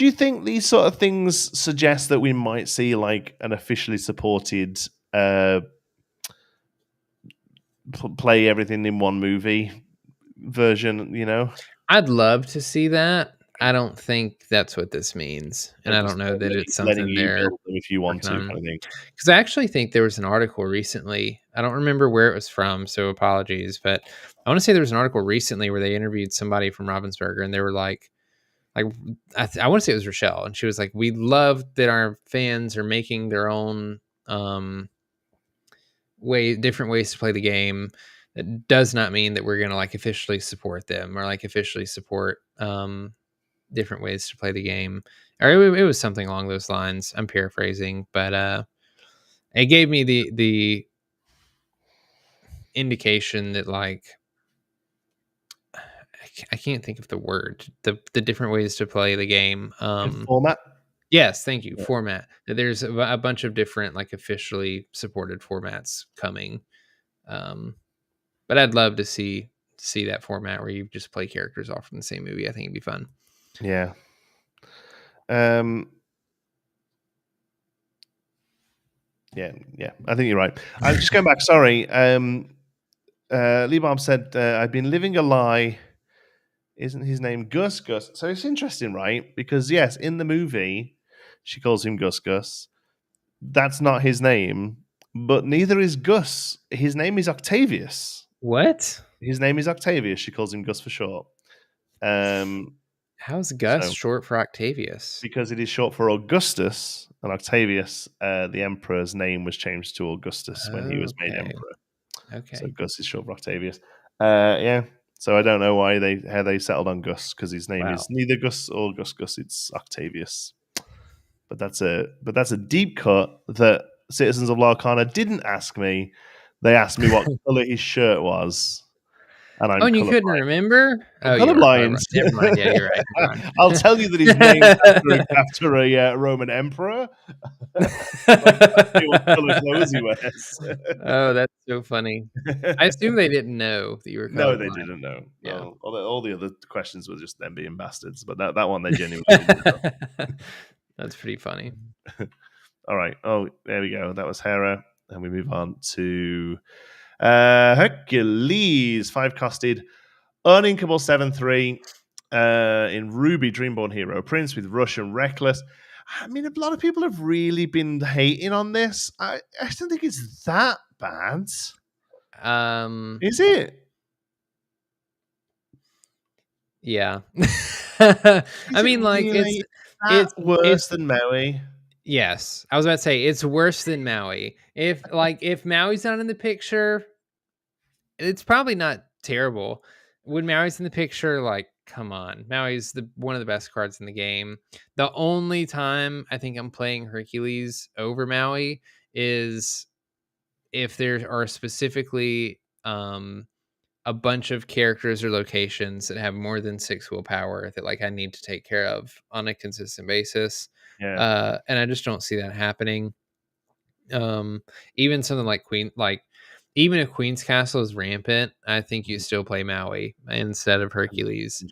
you think these sort of things suggest that we might see like an officially supported play everything in one movie version? I'd love to see that. I don't think that's what this means, and I don't know that it's something there if you want to, kind of thing. Because I actually think there was an article recently. I don't remember where it was from, so apologies. But I want to say there was an article recently where they interviewed somebody from Ravensburger, and they were like I want to say it was Rochelle, and she was like, "We love that our fans are making their own different ways to play the game. It does not mean that we're going to like officially support them or like officially support different ways to play the game." Or it was something along those lines. I'm paraphrasing, but it gave me the indication that like I can't think of the word, the different ways to play the game. Format. Yes, thank you. Yeah. Format. There's a bunch of different like officially supported formats coming, but I'd love to see see that format where you just play characters off from the same movie. I think it'd be fun. Yeah. Yeah. I think you're right. I'm just going back. Sorry. Lee Bob said, I've been living a lie. Isn't his name Gus? Gus. So it's interesting, right? Because, yes, in the movie, she calls him Gus Gus. That's not his name, but neither is Gus. His name is Octavius. What? His name is Octavius. She calls him Gus for short. How's Gus short for Octavius? Because it is short for Augustus, and Octavius, the emperor's name, was changed to Augustus when he was made emperor. Okay. So Gus is short for Octavius. Yeah. So I don't know how they settled on Gus, because his name is neither Gus or Gus Gus. It's Octavius. But that's a deep cut that citizens of Lorcana didn't ask me. They asked me what color his shirt was. And and you couldn't remember? I'm colorblind. Never mind. Yeah, you're right. I'll tell you that he's named after a Roman emperor. What color clothes he wears. Oh, that's so funny. I assume they didn't know that you were colorblind. No, they didn't know. Yeah. All the other questions were just them being bastards, but that one they genuinely didn't know. That's pretty funny. All right. Oh, there we go. That was Hera. And we move on to Hercules, 5-costed, uninkable 7/3 in Ruby, Dreamborn Hero Prince with Rush and Reckless. I mean, a lot of people have really been hating on this. I don't think it's that bad. Is it? Yeah. I mean, like, really it's worse than Maui. Yes, I was about to say it's worse than Maui. If Maui's not in the picture, it's probably not terrible. When Maui's in the picture, like, come on, Maui's one of the best cards in the game. The only time I think I'm playing Hercules over Maui is if there are specifically a bunch of characters or locations that have more than 6 willpower that, like, I need to take care of on a consistent basis. Yeah. And I just don't see that happening. Even something like even if Queen's Castle is rampant, I think you still play Maui instead of Hercules,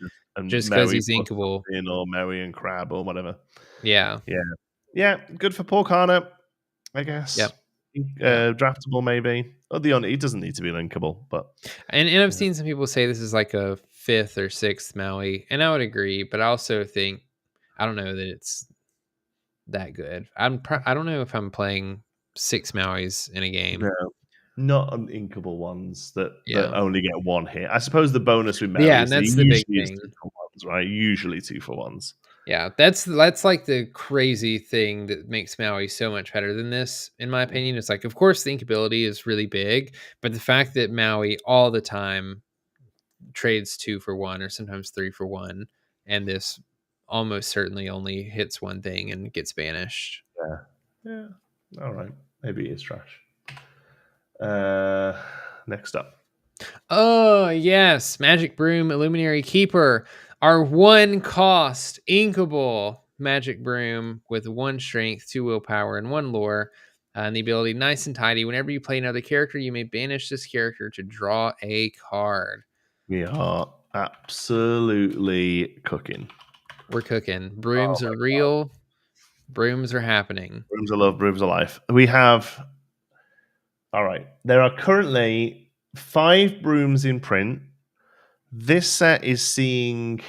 just because he's inkable. Or Maui and Crab or whatever. Yeah. Good for Paul Connor, I guess. Yep. Draftable maybe. He doesn't need to be linkable, but and I've seen some people say this is like a 5th or 6th Maui, and I would agree, but I also think I don't know that it's that good. I don't know if I'm playing 6 Mauis in a game. No, not inkable ones that only get 1 hit. I suppose the bonus with Maui and that's the big thing, 2 for 1s, right? Usually 2 for 1s. Yeah, that's like the crazy thing that makes Maui so much better than this, in my opinion. It's like, of course, the inkability is really big, but the fact that Maui all the time trades 2 for 1 or sometimes 3 for 1, and this almost certainly only hits 1 thing and gets banished. Yeah. All right. Maybe it's trash. Next up. Oh, yes. Magic Broom, Illuminary Keeper. Our 1-cost inkable Magic Broom with 1 strength, 2 willpower, and 1 lore. And the ability Nice and Tidy. Whenever you play another character, you may banish this character to draw a card. We are absolutely cooking. We're cooking. Brooms are real. God. Brooms are happening. Brooms are love. Brooms are life. We have... All right. There are currently 5 brooms in print. This set is seeing...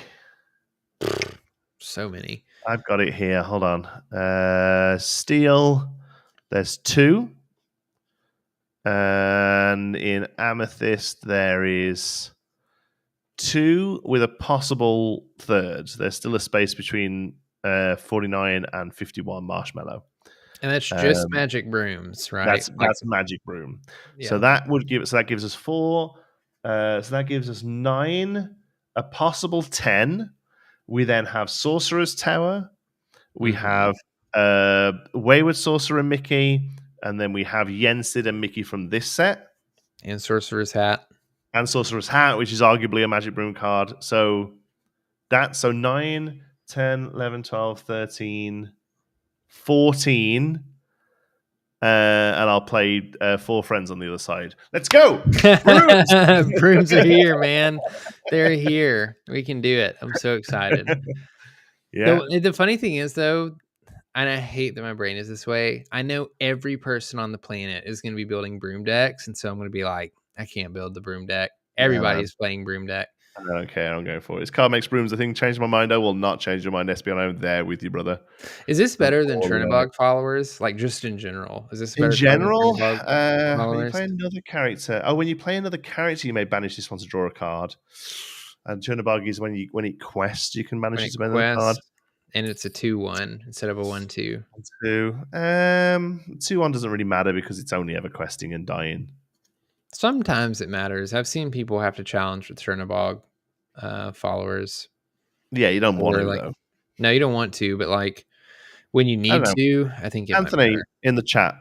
So many. I've got it here. Hold on. Steel, there's 2. And in Amethyst, there is 2 with a possible 3rd. There's still a space between 49 and 51 Marshmallow. And that's just Magic Brooms, right? That's Magic Broom. Yeah. So that gives us 4. So that gives us 9, a possible 10. We then have Sorcerer's Tower. We have Wayward Sorcerer Mickey, and then we have Yensid and Mickey from this set. And Sorcerer's Hat. And Sorcerer's Hat, which is arguably a Magic Broom card. So 9, 10, 11, 12, 13, 14. and I'll play 4 friends on the other side. Let's go! Brooms! Brooms are here, man. They're here. We can do it. I'm so excited. Yeah. The funny thing is, though, and I hate that my brain is this way, I know every person on the planet is going to be building broom decks, and so I'm going to be like, I can't build the broom deck. Everybody's playing broom deck. Okay, I'm going for it. This card makes brooms, I think. Change my mind. I will not change your mind, Espion. I'm there with you, brother. Is this better than Chernobog followers? Like, just in general? Is this better in general? than When you play another character. Oh, when you play another character, you may banish this one to draw a card. And Chernobog is when it quests, you can banish it to spend another card. And it's a 2/1 instead of a 1/2. 2. 2/1 doesn't really matter because it's only ever questing and dying. Sometimes it matters. I've seen people have to challenge with Chernobog followers. Yeah, you don't want to, though. No, you don't want to, but like when you need to, I think it Anthony in the chat,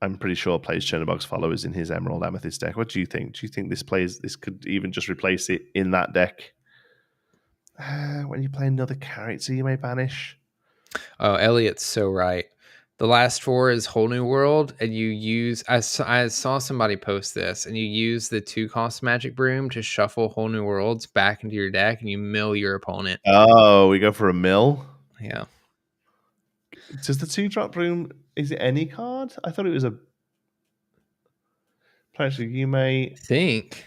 I'm pretty sure, plays Chernobog's followers in his Emerald Amethyst deck. What do you think? Do you think this could even just replace it in that deck? When you play another character, you may banish. Oh, Elliot's so right. The last 4 is Whole New World, and you use... I saw somebody post this, and you use the 2-cost Magic Broom to shuffle Whole New Worlds back into your deck, and you mill your opponent. Oh, we go for a mill? Yeah. Does the 2-drop Broom... Is it any card? I thought it was a... Actually, you may...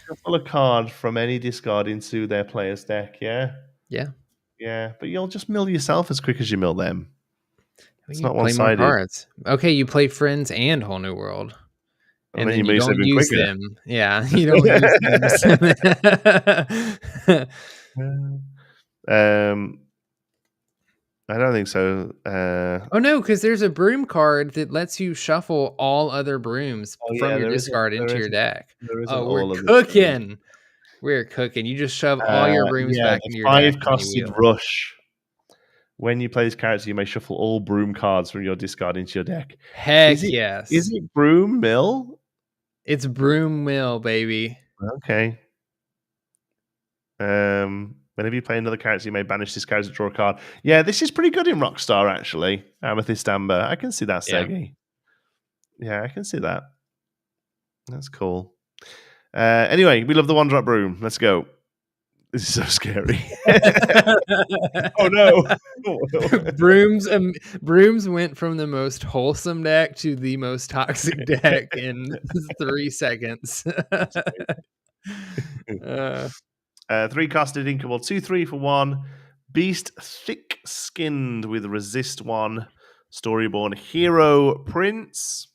shuffle a card from any discard into their player's deck, yeah? Yeah. Yeah, but you'll just mill yourself as quick as you mill them. It's not play one-sided. More cards. Okay, you play Friends and Whole New World. And then you don't use them. Yeah, you don't use them. I don't think so. Oh, no, because there's a broom card that lets you shuffle all other brooms from your discard into your deck. Oh, we're cooking. We're cooking. You just shove all your brooms back into your deck. 5-costed Rush. When you play this character, you may shuffle all broom cards from your discard into your deck. Heck yes. Is it Broom Mill? It's Broom Mill, baby. Okay. Whenever you play another character, you may banish this character to draw a card. Yeah, this is pretty good in Rockstar, actually. Amethyst Amber. I can see that, Segi. Yeah, I can see that. That's cool. Anyway, we love the 1-drop broom. Let's go. This is so scary. Oh no! Brooms went from the most wholesome deck to the most toxic deck in 3 seconds. 3-costed Inkable, 2/3 for 1. Beast thick-skinned with resist 1. Storyborn Hero Prince.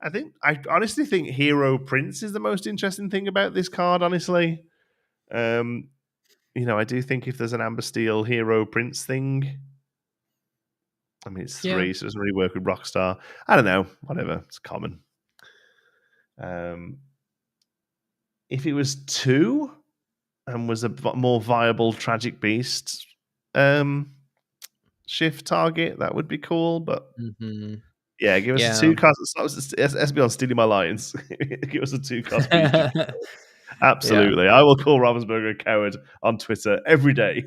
I honestly think Hero Prince is the most interesting thing about this card, honestly. I do think if there's an Amber Steel Hero Prince thing, I mean, it's 3, so it doesn't really work with Rockstar. I don't know. Whatever. It's common. If it was 2 and was a more viable Tragic Beast shift target, that would be cool, but... Mm-hmm. Yeah, give us a 2-cost. SB on stealing my lines. Give us a 2-cost beast. Absolutely. I will call Ravensburger a coward on Twitter every day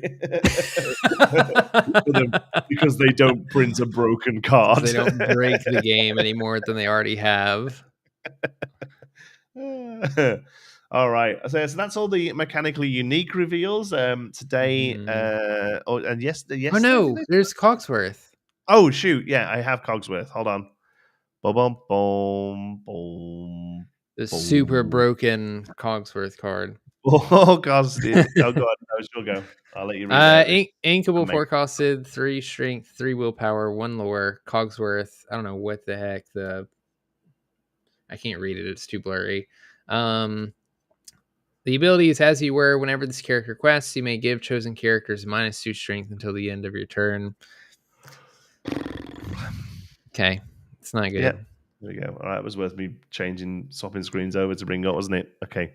because they don't print a broken card. They don't break the game any more than they already have. All right. So that's all the mechanically unique reveals today. And yesterday. Oh, no. There's Cogsworth. Oh, shoot. Yeah, I have Cogsworth. Hold on. Boom, boom, boom. The super broken Cogsworth card. Oh, God. Oh, God. No, she'll go. I'll let you read Inkable 4-costed, 3 strength, 3 willpower, 1 lore. Cogsworth. I don't know what the heck. I can't read it. It's too blurry. The ability is as you were. Whenever this character quests, you may give chosen characters -2 strength until the end of your turn. Okay. It's not good. Yeah. There we go. All right. It was worth me swapping screens over to bring up, wasn't it? Okay.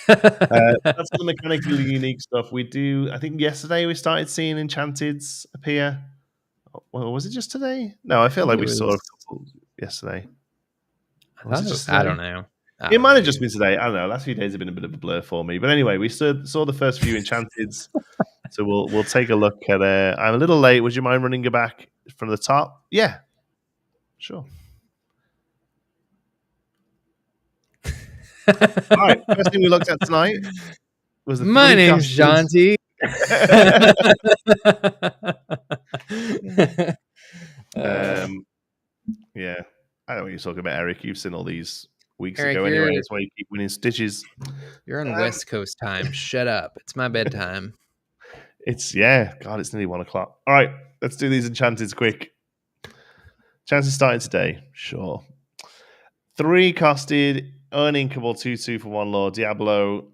That's the mechanically unique stuff. We do. I think yesterday we started seeing Enchanteds appear. Well, was it just today? No, I feel like we saw a couple yesterday. I don't know. It might have just been today. I don't know. Last few days have been a bit of a blur for me. But anyway, we saw the first few Enchanteds. So we'll take a look at. I'm a little late. Would you mind running it back from the top? Yeah. Sure. All right. First thing we looked at tonight was the My name's Jonti. Yeah. I know what you're talking about, Eric. You've seen all these weeks Eric, ago anyway. That's why you keep winning stitches. You're on West Coast time. Shut up. It's my bedtime. God, it's nearly 1 o'clock. All right, let's do these enchanted quick. Chances starting today. Sure. 3 costed, uninkable 2/2 for 1 Lord, Diablo,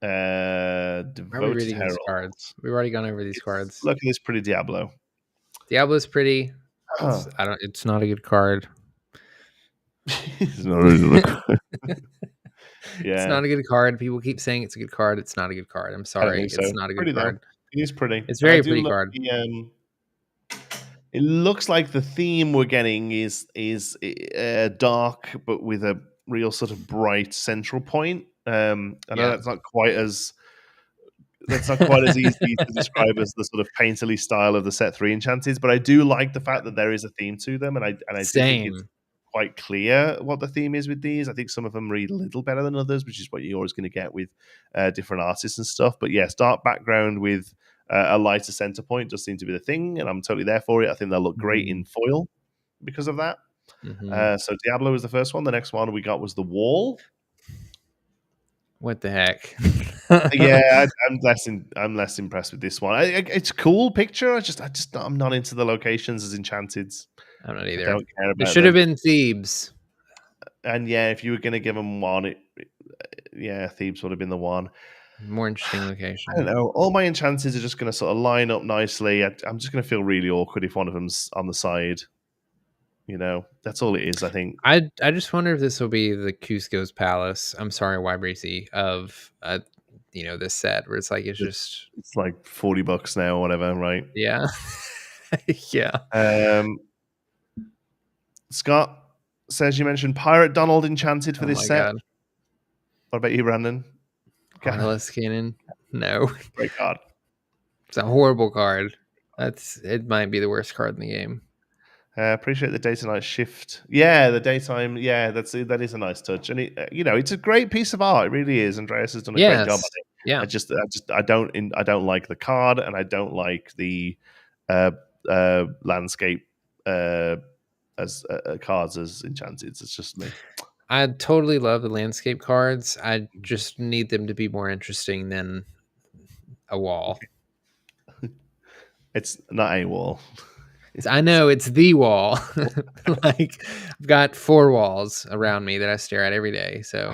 Devoted Herald. Cards? We've already gone over these cards. Look at this pretty Diablo. Diablo's pretty. It's not a good card. It's not a good card. Yeah. It's not a good card. People keep saying it's a good card. It's not a good card. I'm sorry. It's not a good card. It is pretty. It's very pretty card. It looks like the theme we're getting is dark, but with a real sort of bright central point. I know that's not quite as easy to describe as the sort of painterly style of the set 3 enchanted, but I do like the fact that there is a theme to them, and I do think it's quite clear what the theme is with these. I think some of them read a little better than others, which is what you're always going to get with different artists and stuff. But yes, dark background with a lighter center point does seem to be the thing, and I'm totally there for it. I think they'll look great in foil because of that. So Diablo was the first one. The next one we got was the Wall. What the heck? Yeah, I'm less impressed with this one. It's a cool picture. I'm not into the locations as enchanted. I'm not either. I don't care about it. Should have been thieves. And yeah, if you were going to give them one, thieves would have been the one. More interesting location. I don't know. All my enchanters are just going to sort of line up nicely. I'm just going to feel really awkward if one of them's on the side. You know, that's all it is, I think. I just wonder if this will be the Cusco's Palace. I'm sorry, Wybreezy, of this set where it's like it's like $40 now or whatever, right? Yeah. Yeah. Scott says you mentioned Pirate Donald enchanted for this set. God. What about you, Brandon? Wireless Cannon? No. Great card. It's a horrible card. It might be the worst card in the game. Appreciate the day to night shift. Yeah, the daytime. Yeah, that is a nice touch, and it's a great piece of art. It really is. Andreas has done a great job on it. Yeah. I don't like the card, and I don't like the landscape as cards as enchanted. It's just me. I totally love the landscape cards. I just need them to be more interesting than a wall. It's not a wall. I know it's the wall. Like I've got 4 walls around me that I stare at every day. So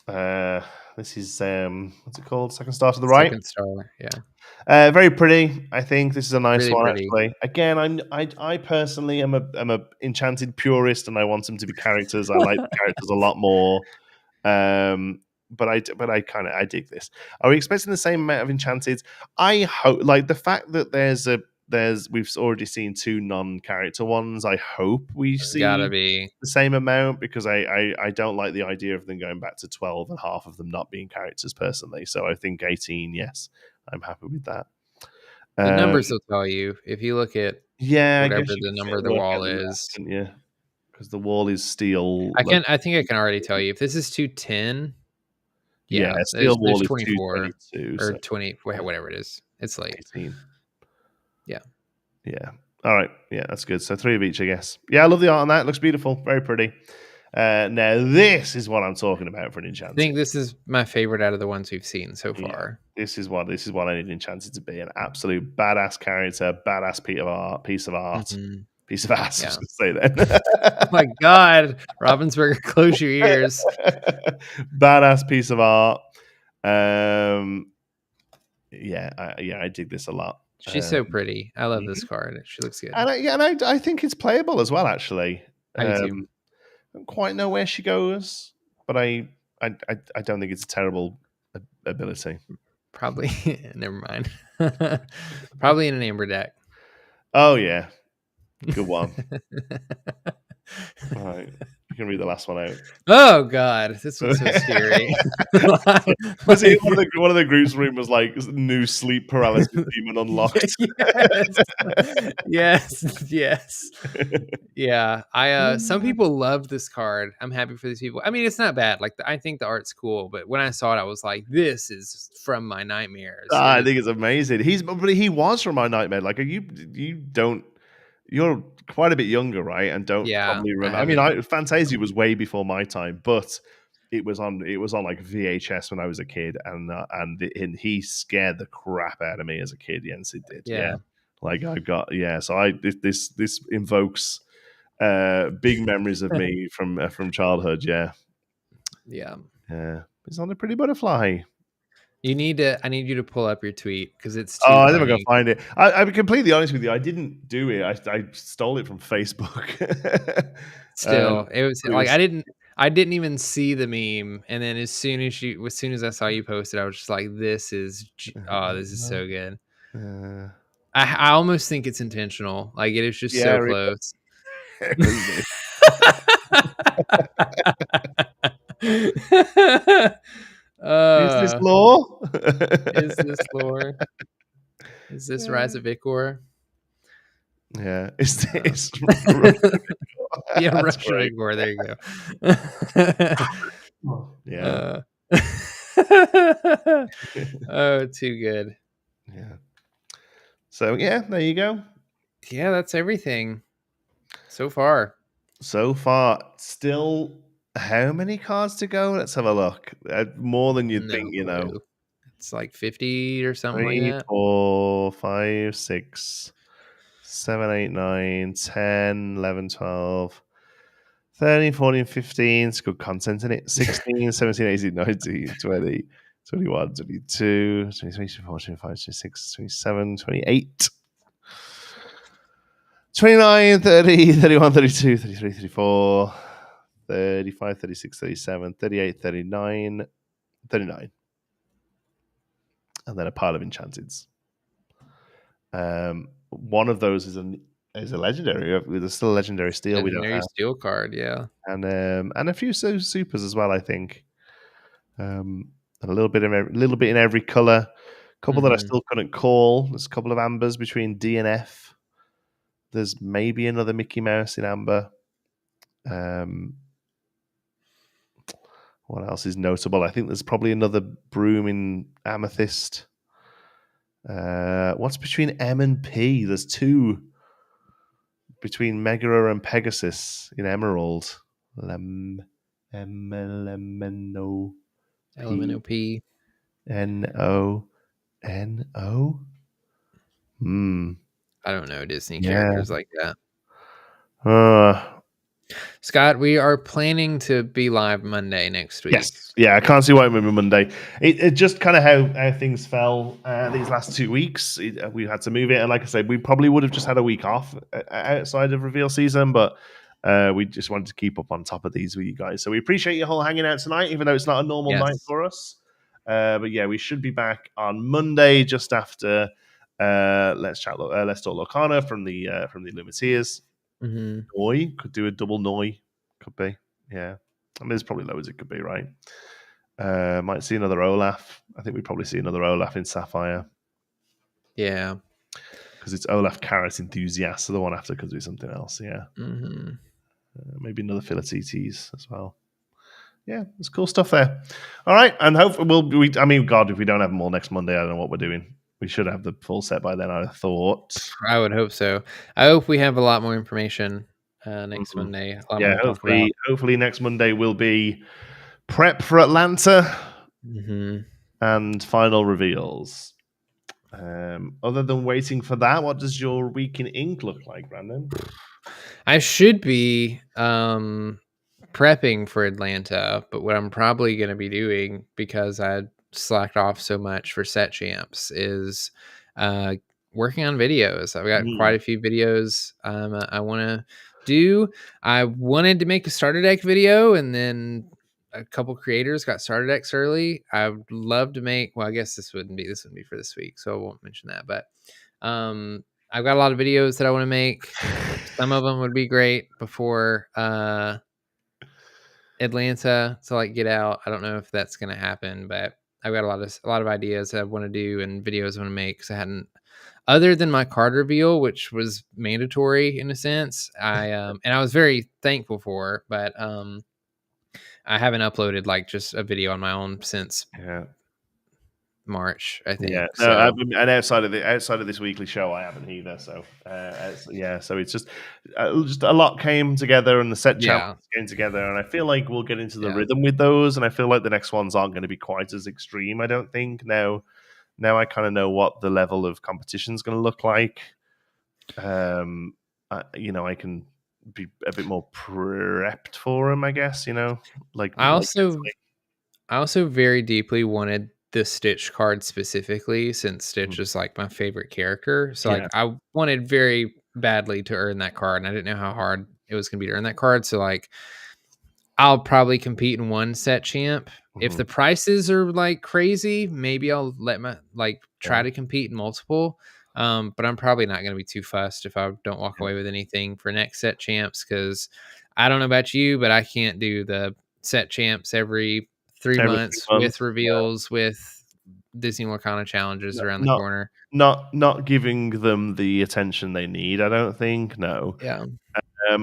this is what's it called? Second star to the right. Second star, yeah. Very pretty. I think this is a nice really one. Pretty. Actually, again, I personally am a enchanted purist, and I want them to be characters. I like the characters a lot more. But I dig this. Are we expecting the same amount of enchanted? I hope, like the fact that we've already seen 2 non-character ones. I hope we see the same amount, because I don't like the idea of them going back to 12 and half of them not being characters personally. So I think 18, yes, I'm happy with that. The numbers will tell you if you look at whatever the number of the wall is. Yeah, because the wall is steel. I think I can already tell you if this is 210. Yeah, steel wall is 24 or 20, whatever it is. It's like 18. Yeah. All right. Yeah, that's good. So 3 of each, I guess. Yeah, I love the art on that. It looks beautiful. Very pretty. Now, this is what I'm talking about for an enchanted. I think this is my favorite out of the ones we've seen so far. This is what I need enchanted to be. An absolute badass character, badass piece of art, piece of ass. Yeah. I was going to say that. Oh my God. Ravensburger, close your ears. Badass piece of art. Yeah, I dig this a lot. She's so pretty. I love this card. She looks good. And I think it's playable as well, actually. I do too. I don't quite know where she goes, but I don't think it's a terrible ability. Probably. Never mind. Probably in an amber deck. Oh, yeah. Good one. All right. You can read the last one out. Oh God, this one's so scary. Was it one of the groups room was like new sleep paralysis demon unlocked? Yes. Yeah. Some people love this card. I'm happy for these people. I mean, it's not bad. Like I think the art's cool, but when I saw it, I was like, this is from my nightmares. I think it's amazing. He was from my nightmare. Like you're quite a bit younger, right? And don't probably remember. I mean, Fantasia was way before my time, but it was on like VHS when I was a kid, and he scared the crap out of me as a kid. Yes, it did. Yeah. Like I've got So this invokes big memories of me from childhood. Yeah. It's on a pretty butterfly. I need you to pull up your tweet because it's too I funny. never gonna find it. I'll be completely honest with you. I didn't do it. I stole it from Facebook. Still, it was like I didn't even see the meme, and then as soon as I saw you post it, I was just like, this is so good. I almost think it's intentional. Like it is just so close. Is this lore? Is this lore? Is this Rise of Ichor? Yeah. Is this yeah, Russian Ichor. There you go. Yeah. Oh, too good. Yeah. So yeah, there you go. Yeah, that's everything. So far. Still, how many cards to go? Let's have a look. More than you'd think, you know. It's like 50 or something 3, like that. 4, 5, 6, 7, 8, 9, 10, 11, 12, 13, 14, 15. It's good content in it. 16, 17, 18, 19, 20, 21, 22, 23, 24, 25, 26, 27, 28. 29, 30, 31, 32, 33, 34, 35, 36, 37, 38, 39, 39. And then a pile of enchanteds. One of those is a legendary. There's still a legendary steel. Legendary steel card, yeah. And a few supers as well, I think. And a little bit in every color. A couple that I still couldn't call. There's a couple of ambers between D and F. There's maybe another Mickey Mouse in amber. What else is notable? I think there's probably another broom in amethyst. What's between M and P? There's two between Megara and Pegasus in emerald. Elemento P. N-O. I don't know Disney characters like that. Scott, we are planning to be live Monday next week. Yes. Yeah, I can't see why it would be Monday. It just kind of how things fell these last 2 weeks. We had to move it. And like I said, we probably would have just had a week off outside of reveal season, but we just wanted to keep up on top of these with you guys. So we appreciate you all hanging out tonight, even though it's not a normal night for us. But yeah, we should be back on Monday just after Let's Talk Lorcana from the Lumineers. Noi could do a double Noi, could be. Yeah, I mean, there's probably loads it could be, right? Might see another Olaf. I think we probably see another Olaf in Sapphire. Yeah, because it's Olaf Carrot Enthusiast, so the one after could do something else. Yeah, maybe another Philatites as well. Yeah, there's cool stuff there. All right, and hopefully God, if we don't have them all next Monday, I don't know what we're doing. We should have the full set by then, I thought. I would hope so. I hope we have a lot more information next Monday. Yeah, hopefully next Monday will be prep for Atlanta and final reveals. Other than waiting for that, what does your week in ink look like, Brandon? I should be prepping for Atlanta, but what I'm probably going to be doing, because I slacked off so much for set champs, is working on videos. I've got quite a few videos I want to do. I wanted to make a starter deck video, and then a couple creators got starter decks early. I would love to make, well, I guess this wouldn't be for this week, so I won't mention that, but I've got a lot of videos that I want to make. Some of them would be great before Atlanta to like get out. I don't know if that's gonna happen, but I've got a lot of ideas I want to do and videos I want to make because I hadn't, other than my card reveal, which was mandatory in a sense. And I was very thankful for, but I haven't uploaded like just a video on my own since March, I think. Yeah, no, and outside of this weekly show, I haven't either. So so it's just a lot came together, and the set challenges came together, and I feel like we'll get into the rhythm with those, and I feel like the next ones aren't going to be quite as extreme. I don't think now I kind of know what the level of competition is going to look like. I can be a bit more prepped for them, I guess. I also very deeply wanted the Stitch card specifically, since Stitch is like my favorite character. So like I wanted very badly to earn that card, and I didn't know how hard it was going to be to earn that card. So like I'll probably compete in one set champ. If the prices are like crazy, maybe I'll let try to compete in multiple. But I'm probably not going to be too fussed if I don't walk away with anything for next set champs, because I don't know about you, but I can't do the set champs every 3 months with reveals with Disney Lorcana challenges around the corner. Not giving them the attention they need, I don't think. No. Yeah.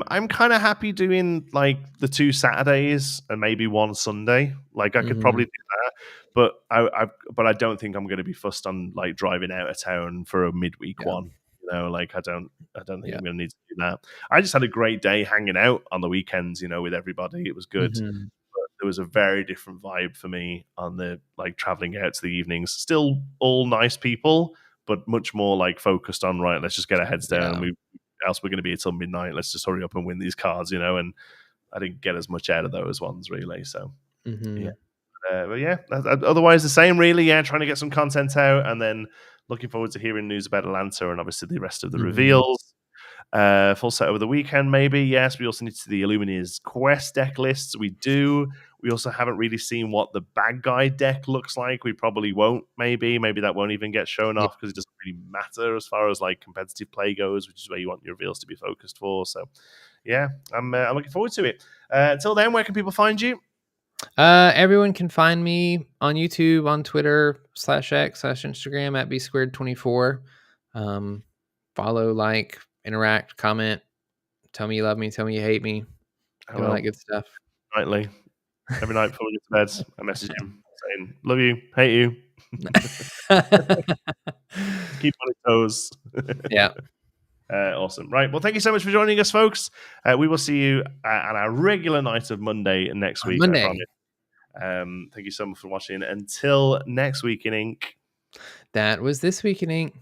I'm kind of happy doing like the 2 Saturdays and maybe 1 Sunday. Like I could probably do that, but I don't think I'm going to be fussed on like driving out of town for a midweek one. Like I don't think I'm going to need to do that. I just had a great day hanging out on the weekends, with everybody. It was good. But there was a very different vibe for me on the like traveling out to the evenings. Still all nice people, but much more like focused on, right, let's just get our heads down. Else we're going to be until midnight. Let's just hurry up and win these cards, and I didn't get as much out of those ones really. So otherwise the same really. Trying to get some content out, and then looking forward to hearing news about Atlanta and obviously the rest of the reveals. Full set over the weekend, maybe. Yes, we also need to see the Illumina's quest deck lists. We do. We also haven't really seen what the bad guy deck looks like. We probably won't. Maybe that won't even get shown off because it doesn't really matter as far as like competitive play goes, which is where you want your reveals to be focused for. So, I'm looking forward to it. Until then, where can people find you? Everyone can find me on YouTube, on Twitter /X/Instagram at B224. Follow, like, interact, comment, tell me you love me, tell me you hate me, all that good stuff. Nightly. Every night before we get to bed, I message him saying, love you, hate you. Keep on his toes. Yeah. Awesome. Right. Well, thank you so much for joining us, folks. We will see you on our regular night of Monday next week. Monday. Thank you so much for watching. Until next week in Ink. That was This Week in Ink.